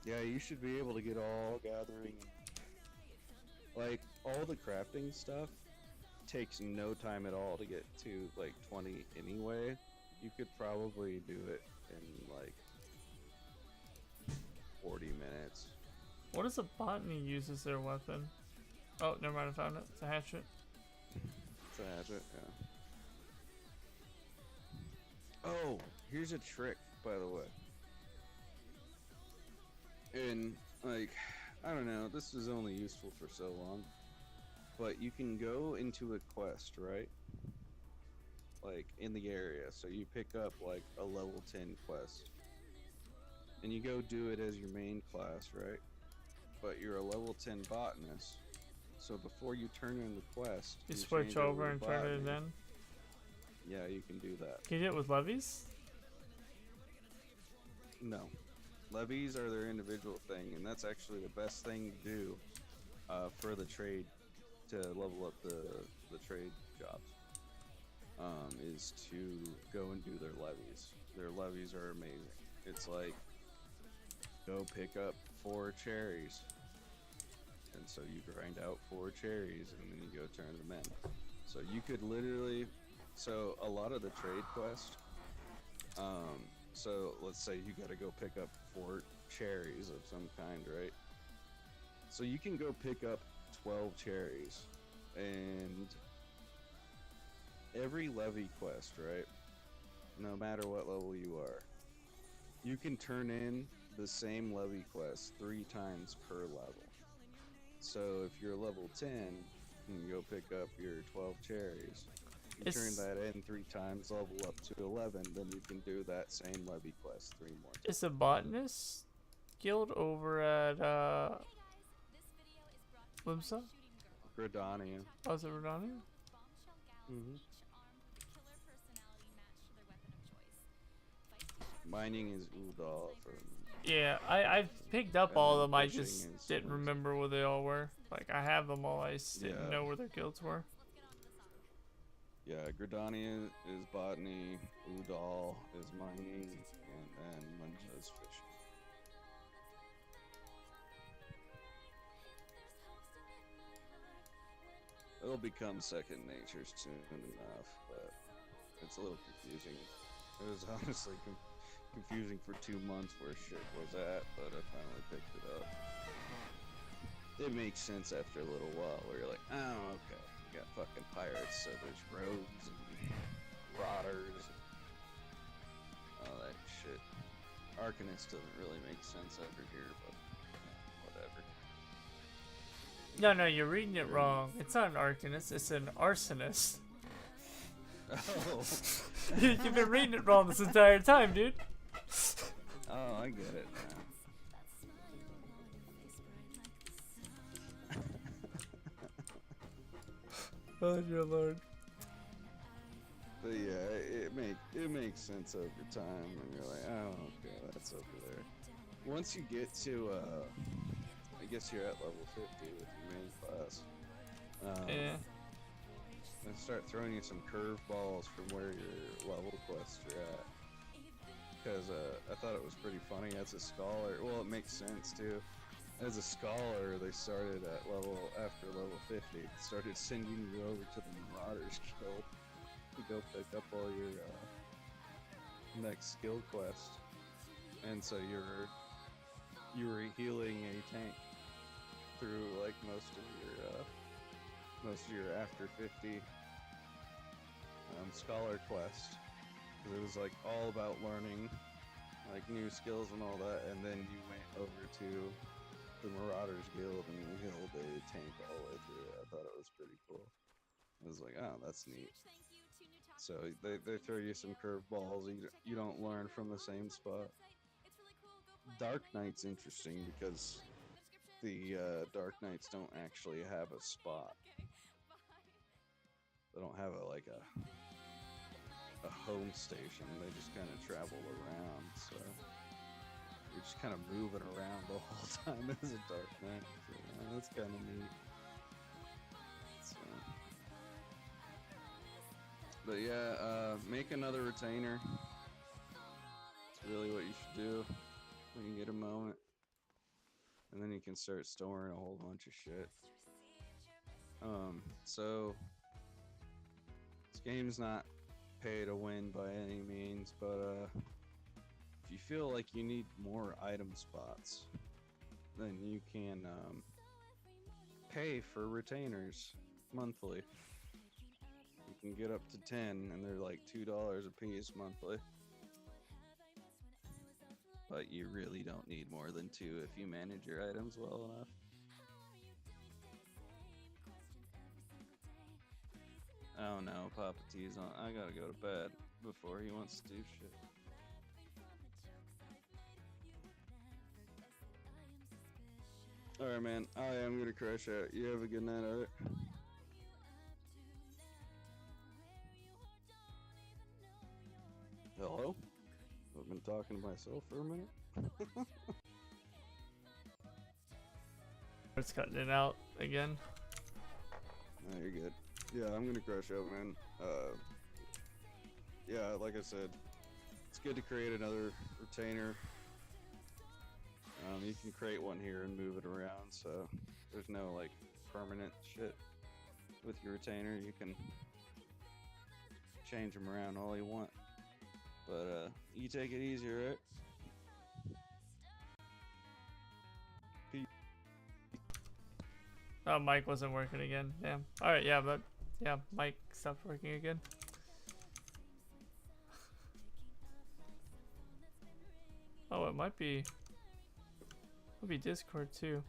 Yeah, you should be able to get all gathering, like all the crafting stuff takes no time at all to get to like 20 anyway. You could probably do it in like 40 minutes. What does a botany use as their weapon? Oh, never mind, I found it. It's a hatchet. It's a hatchet, yeah. Oh, here's a trick, by the way. And, like, I don't know, this is only useful for so long. But you can go into a quest, right? Like, in the area. So you pick up, like, a level 10 quest. And you go do it as your main class, right? But you're a level 10 botanist. So before you turn in the quest, You change switch over to and turn it botany. in. Yeah, you can do that. Can you do it with levies? No. Levies are their individual thing, and that's actually the best thing to do for the trade, to level up the trade jobs, is to go and do their levies. Their levies are amazing. It's like, go pick up 4 cherries. And so you grind out 4 cherries, and then you go turn them in. So you could literally, so a lot of the trade quest, so let's say you gotta go pick up 4 cherries of some kind, right? So you can go pick up 12 cherries, and every levy quest, right? No matter what level you are, you can turn in the same levy quest 3 times per level. So if you're level 10, and you go pick up your 12 cherries, you turn that in 3 times, level up to 11, then you can do that same levy quest 3 more times. Is the botanist guild over at Limsa? Gridania. Oh, is it Rodania? Mm-hmm. Mining is Udal from... Yeah, I've picked up And all then of them. I fishing just is didn't Limsa. remember where they all were. Like, I have them all. I just didn't Yeah. know where their guilds were. Yeah, Gridania is botany, Udal is mining, and then Munja is fishing. It'll become second nature soon enough, but it's a little confusing. It was honestly confusing for 2 months where shit was at, but I finally picked it up. It makes sense after a little while where you're like, oh, okay. You got fucking pirates, so there's rogues and marauders and all that shit. Arcanist doesn't really make sense over here, but whatever. No, you're reading it wrong. It's not an arcanist. It's an arsonist. Oh. You've been reading it wrong this entire time, dude. Oh, I get it now. Oh dear lord. But yeah, it makes sense over time, and you're like, oh, okay, that's over there. Once you get to, I guess you're at level 50 with your main class. Yeah. And start throwing you some curveballs from where your level quests are at. Because I thought it was pretty funny as a scholar. Well, it makes sense too. As a scholar, they started at after level 50, started sending you over to the Marauders Guild to go pick up all your next skill quest. And so you were healing a tank through like most of your after 50 scholar quest. 'Cause it was like all about learning like new skills and all that, and then you went over to the Marauders Guild and you healed a tank all the way through. I thought it was pretty cool. I was like, oh, that's neat. So they throw you some curveballs. You don't learn from the same spot. Dark Knight's interesting because the Dark Knights don't actually have a spot. They don't have a home station. They just kind of travel around. So you're just kind of moving around the whole time as a Dark Knight. So, that's kind of neat. So, but yeah, make another retainer. It's really what you should do when you get a moment. And then you can start storing a whole bunch of shit. So this game's not pay to win by any means, but if you feel like you need more item spots, then you can pay for retainers monthly. You can get up to 10, and they're like $2 a piece monthly. But you really don't need more than 2 if you manage your items well enough. Oh no, Papa T's on. I gotta go to bed before he wants to do shit. Alright, man. I am gonna crash out. You have a good night, alright? Hello? I've been talking to myself for a minute. It's cutting it out again. No, you're good. Yeah, I'm gonna crash out, man. Yeah, like I said, it's good to create another retainer. You can create one here and move it around, so there's no like permanent shit with your retainer. You can change them around all you want. But you take it easy, right? Oh, mic wasn't working again. Damn. Alright, yeah, but yeah, mic stopped working again. Oh, it might be Discord too.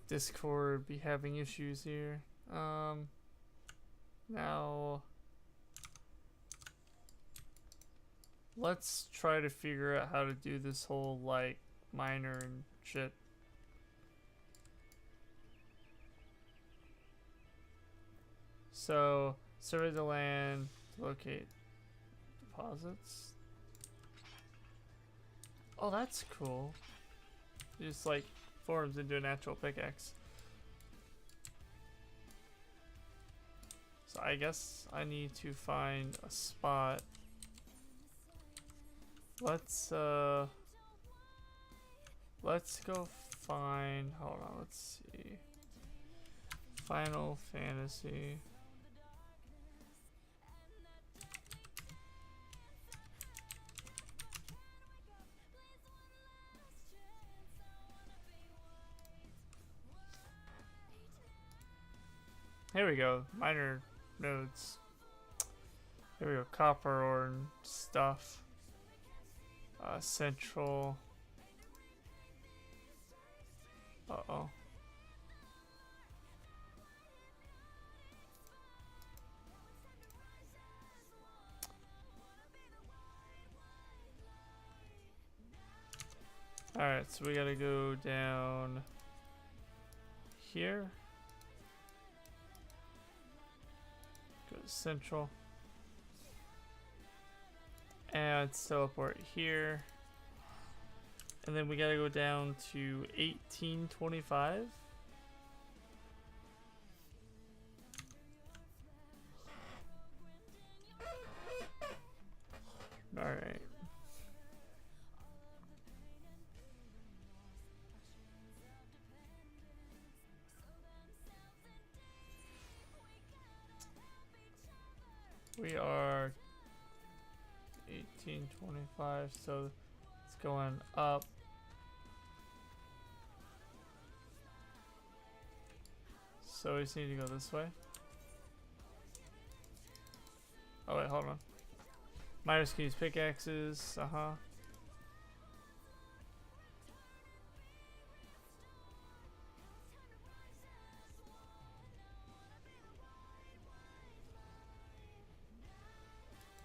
Discord be having issues here. Now let's try to figure out how to do this whole like miner and shit. So survey the land, locate deposits. Oh, that's cool. Just like forms into a natural pickaxe. So I guess I need to find a spot. Let's go find, hold on, let's see. Final Fantasy. Here we go, minor nodes. Here we go, copper ore and stuff. Central. Uh-oh. Alright, so we gotta go down here. Go to Central. And teleport here. And then we gotta go down to 1825. Alright. We are 1825, so it's going up. So we just need to go this way. Oh wait, hold on. Miners can use pickaxes,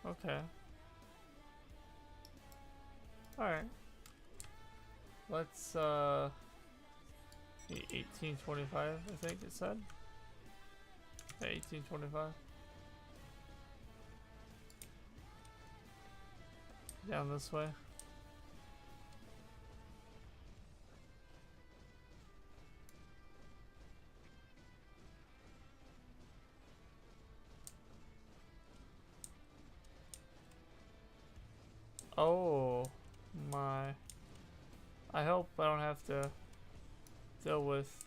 Okay. Alright. Let's, 1825, I think it said. Yeah, 1825. Down this way. Oh my. I hope I don't have to deal with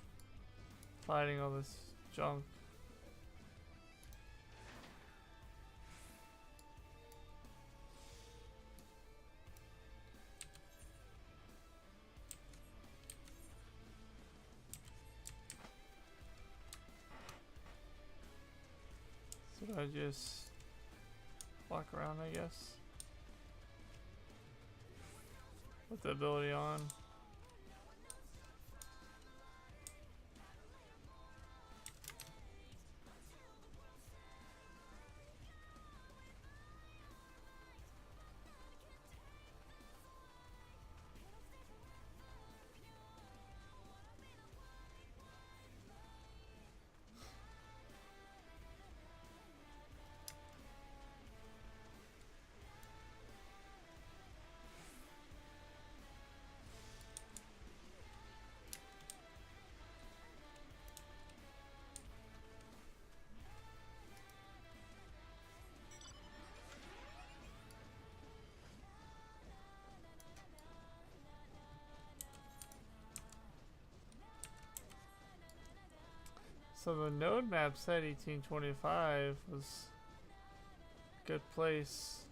fighting all this junk. So I just walk around, I guess, with the ability on. So the node map said 1825 was a good place.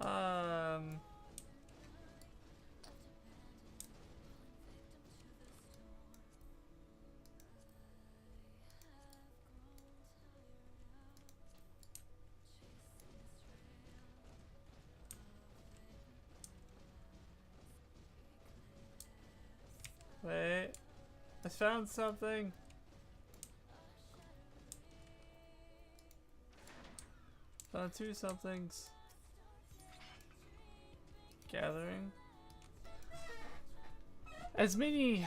Um, Wait, I found something. Found two somethings. Gathering. As many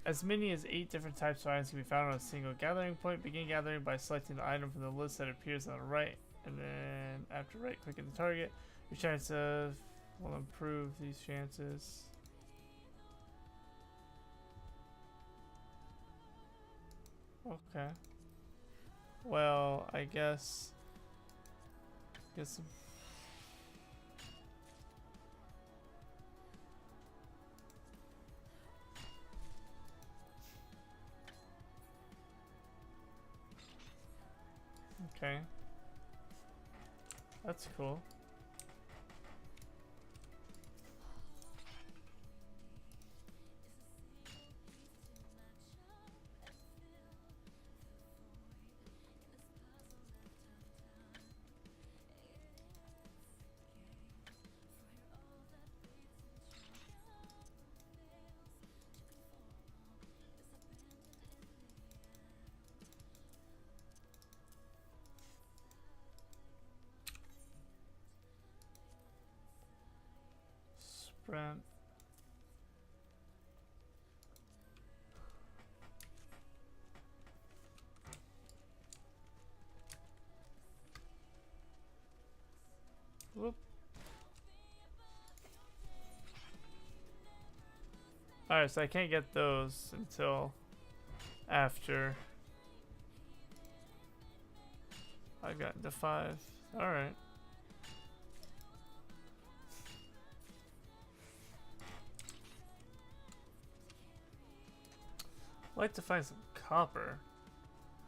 as 8 different types of items can be found on a single gathering point. Begin gathering by selecting the item from the list that appears on the right, and then after right clicking the target, your chance of will improve these chances. Okay. Well, I guess. Okay. That's cool. Sprint. Whoop. Alright, so I can't get those until after I've gotten to 5. Alright. I'd like to find some copper.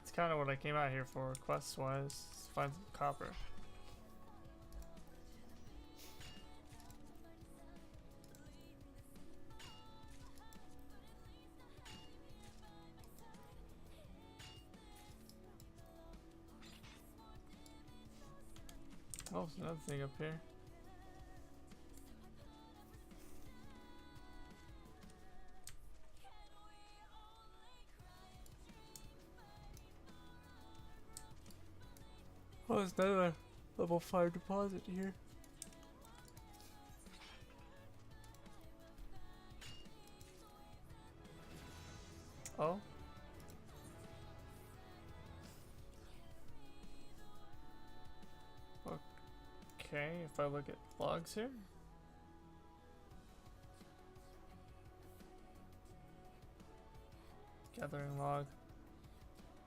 It's kind of what I came out here for, quest-wise. Find some copper. Oh, there's another thing up here. Oh, there's another level 5 deposit here. Oh. Okay, if I look at logs here. Gathering log.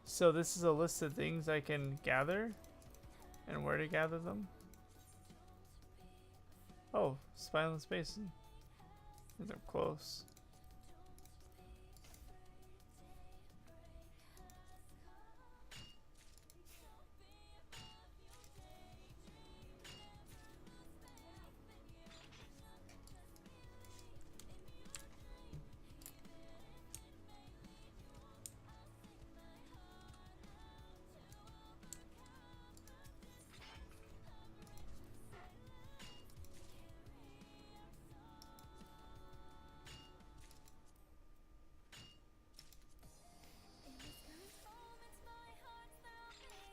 So this is a list of things I can gather and where to gather them. Oh, Spineless Basin. I think I'm close.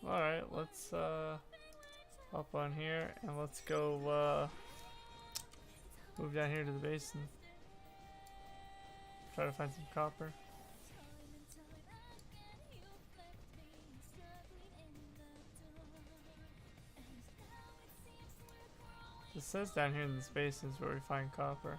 Alright, let's hop on here and let's go move down here to the basin. Try to find some copper. It says down here in this basin is where we find copper.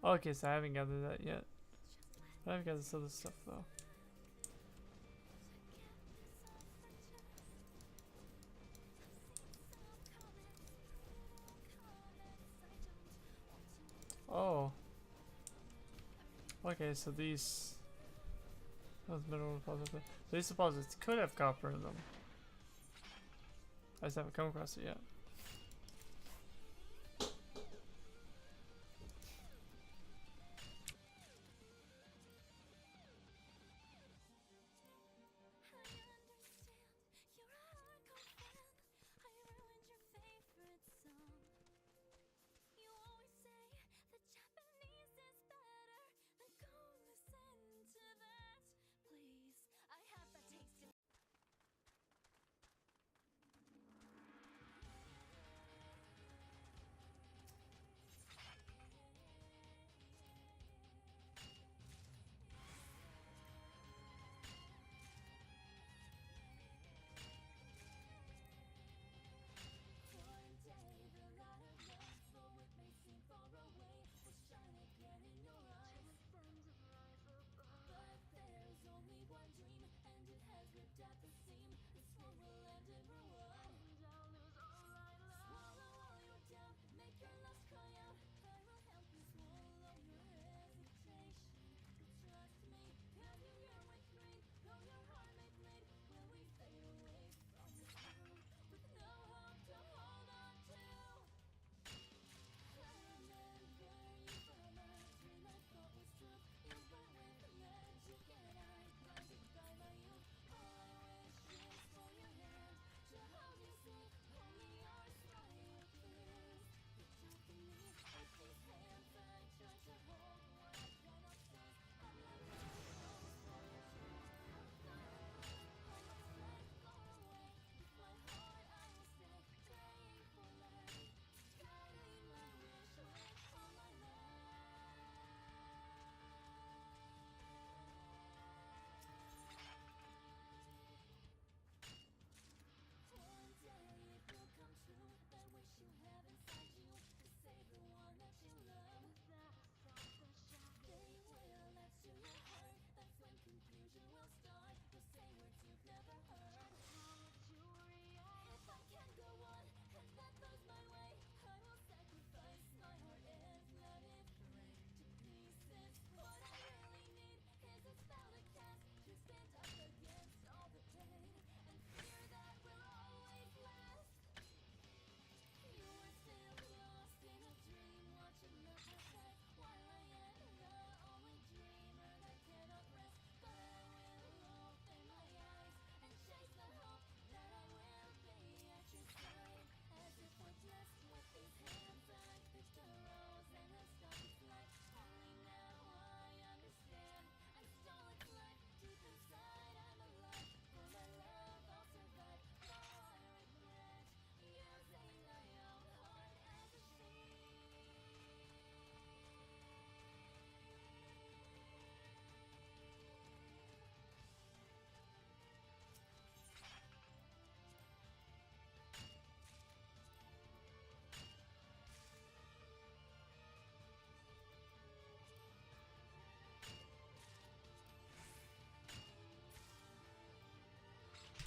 Okay, so I haven't gathered that yet. I haven't gathered this other stuff though. Oh. Okay, so these mineral deposits. So these deposits could have copper in them. I just haven't come across it yet.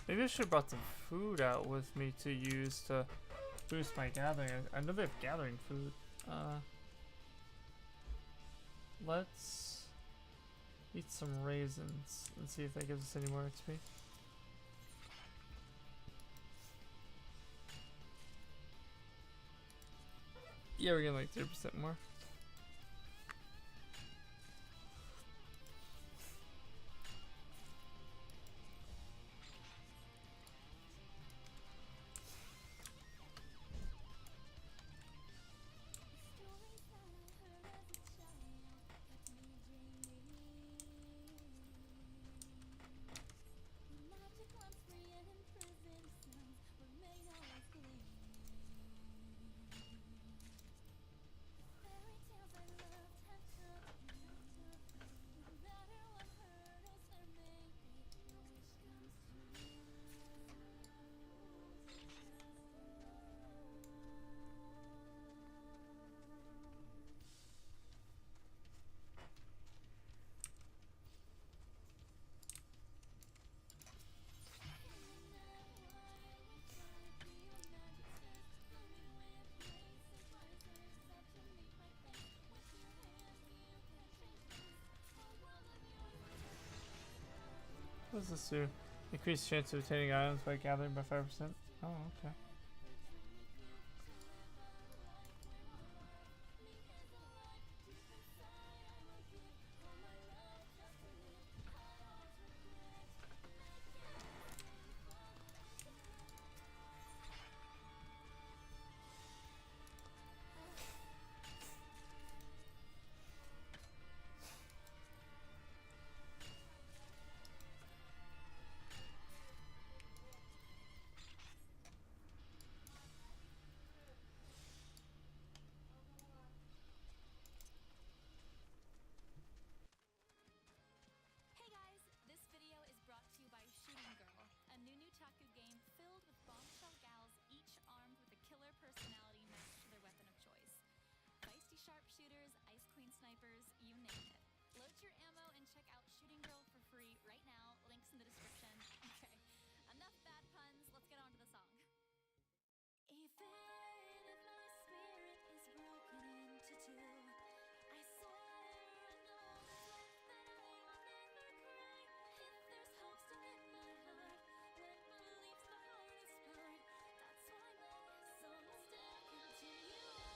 Maybe I should have brought some food out with me to use to boost my gathering. I know they have gathering food. Let's eat some raisins and see if that gives us any more XP. Yeah, we're getting like 3% more. What does this do? Increase chance of obtaining items by gathering by 5%. Oh, okay. Hey guys, this video is brought to you by Shooting Girl, a new Nutaku game filled with bombshell gals, each armed with a killer personality next to their weapon of choice. Feisty sharpshooters, Ice Queen snipers, you name it. Load your ammo and check out Shooting Girl for free right now. Links in the description. Okay, enough bad puns. Let's get on to the song. Even if my spirit is broken into two, I swear I know there's life that I will never cry. If there's hope still in my heart, when belief's the hardest part, that's why my soul will still continue on.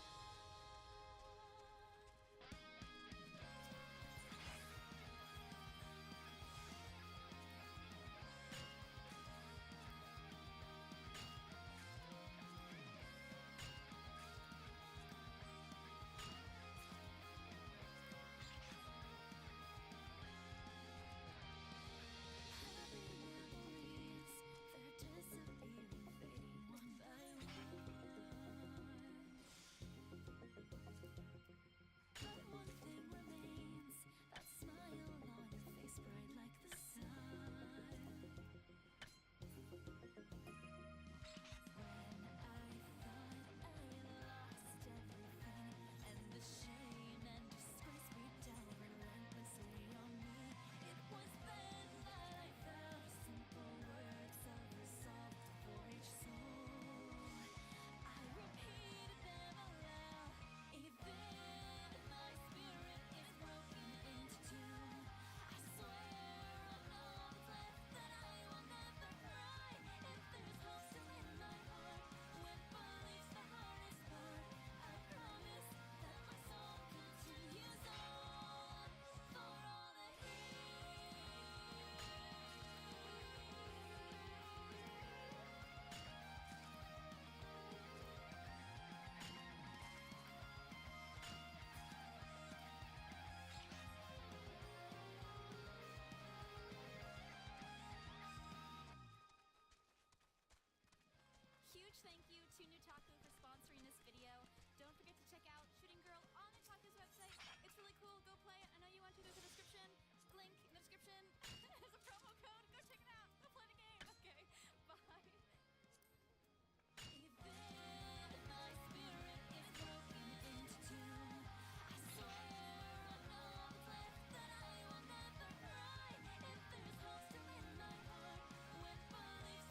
Huge thank you to Nutaku for sponsoring this video. Don't forget to check out Shooting Girl on Nutaku's website. It's really cool. Go play it. I know you want to. There's a description. Link in the description. There's a promo code. Go check it out. Go play the game. Okay. Bye. Even if my spirit is broken into two, I swear I know what's left that I will never cry. If there's hope still in my heart, when belief's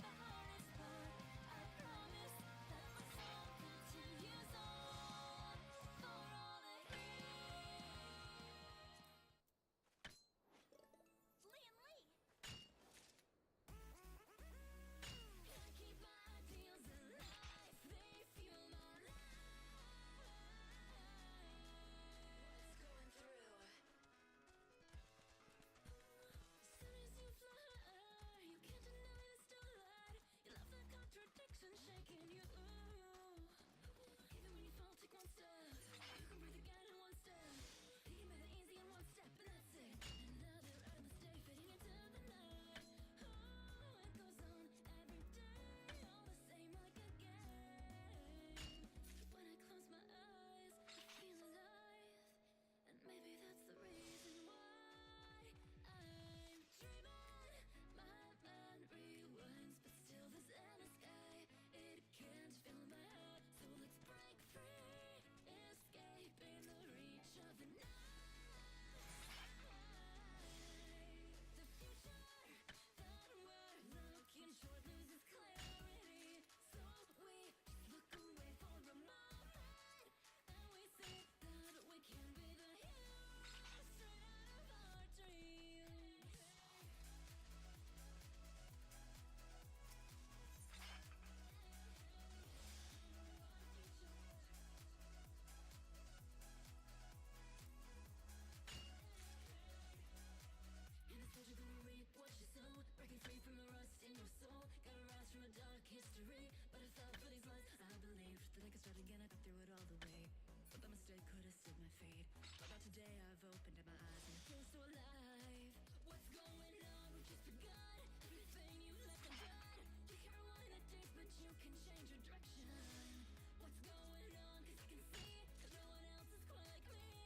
think I started again, I got through it all the way. But that mistake could have sealed my fate. But today I've opened up my eyes and I feel so alive. What's going on? We just begun. Everything you left undone. You can't rewind the days, but you can change your direction. What's going on? Cause I can see that no one else is quite like me.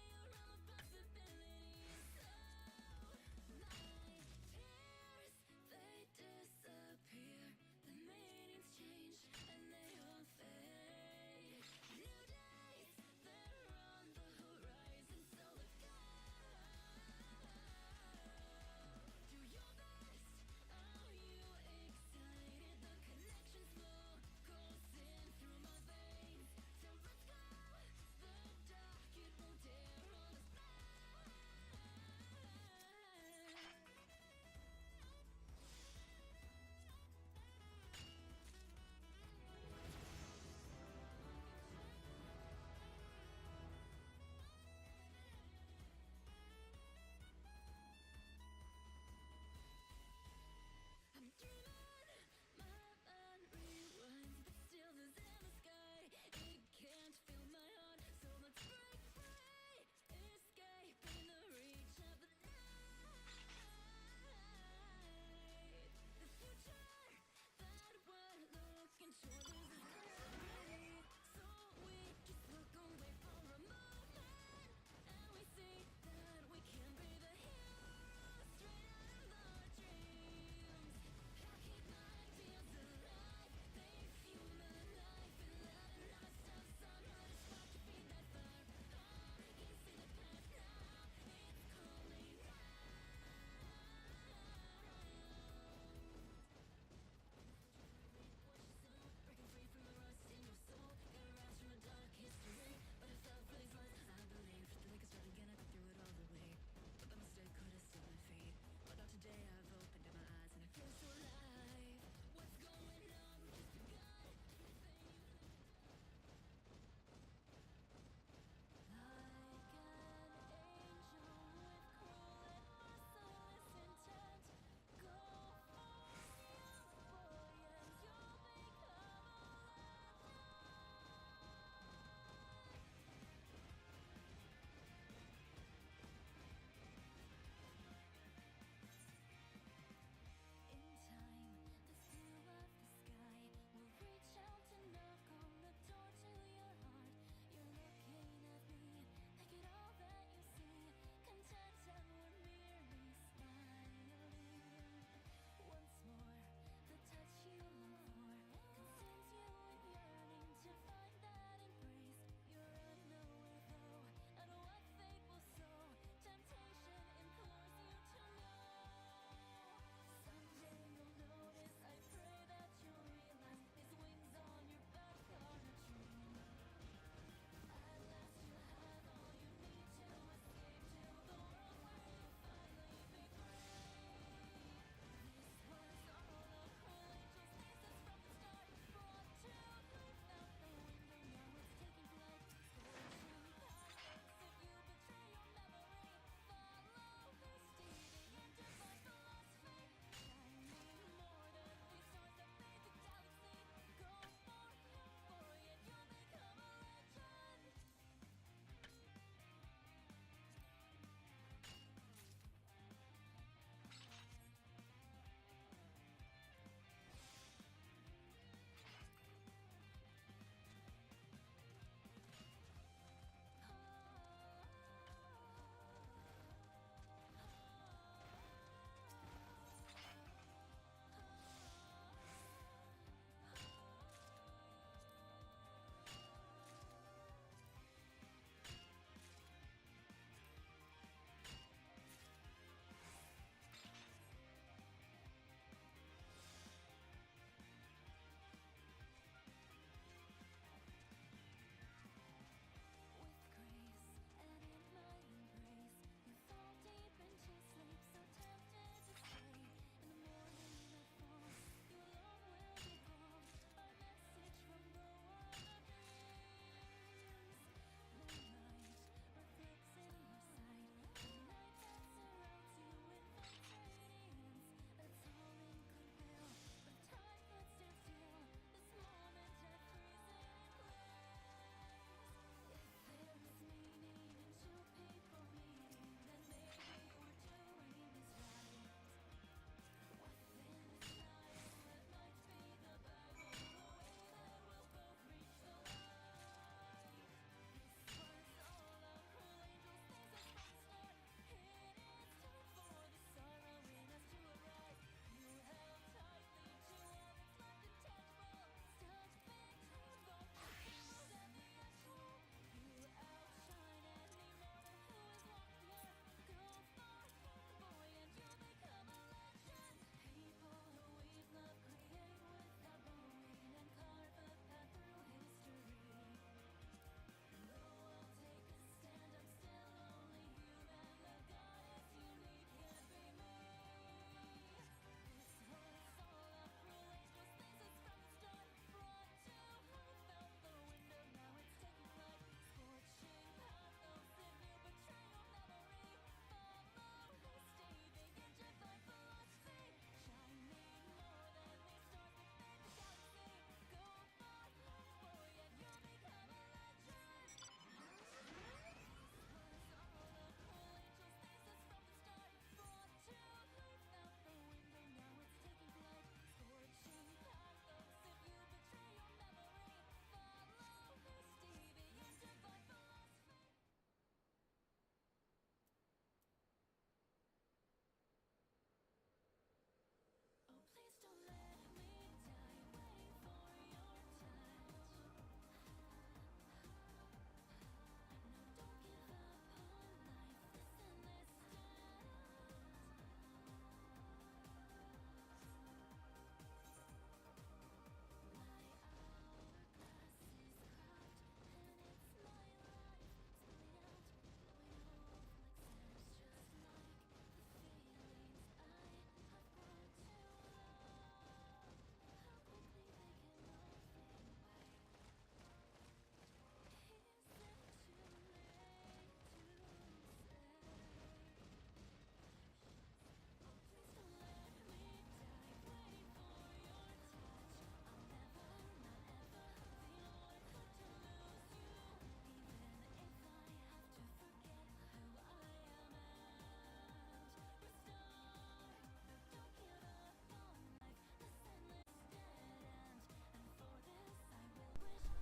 You're all of possibilities. So my tears, they disappear. The meanings change and they all fade. New days, they're on the horizon, so let's go. Do your best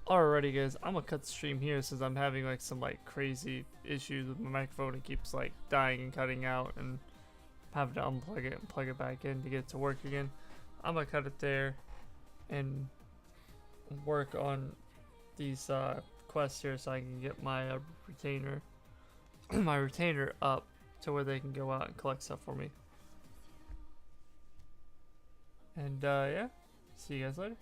Alrighty guys, I'm gonna cut the stream here since I'm having like some like crazy issues with my microphone. It keeps like dying and cutting out, and having to unplug it and plug it back in to get it to work again. I'm gonna cut it there and work on these quests here so I can get my retainer my retainer up to where they can go out and collect stuff for me. And yeah, see you guys later.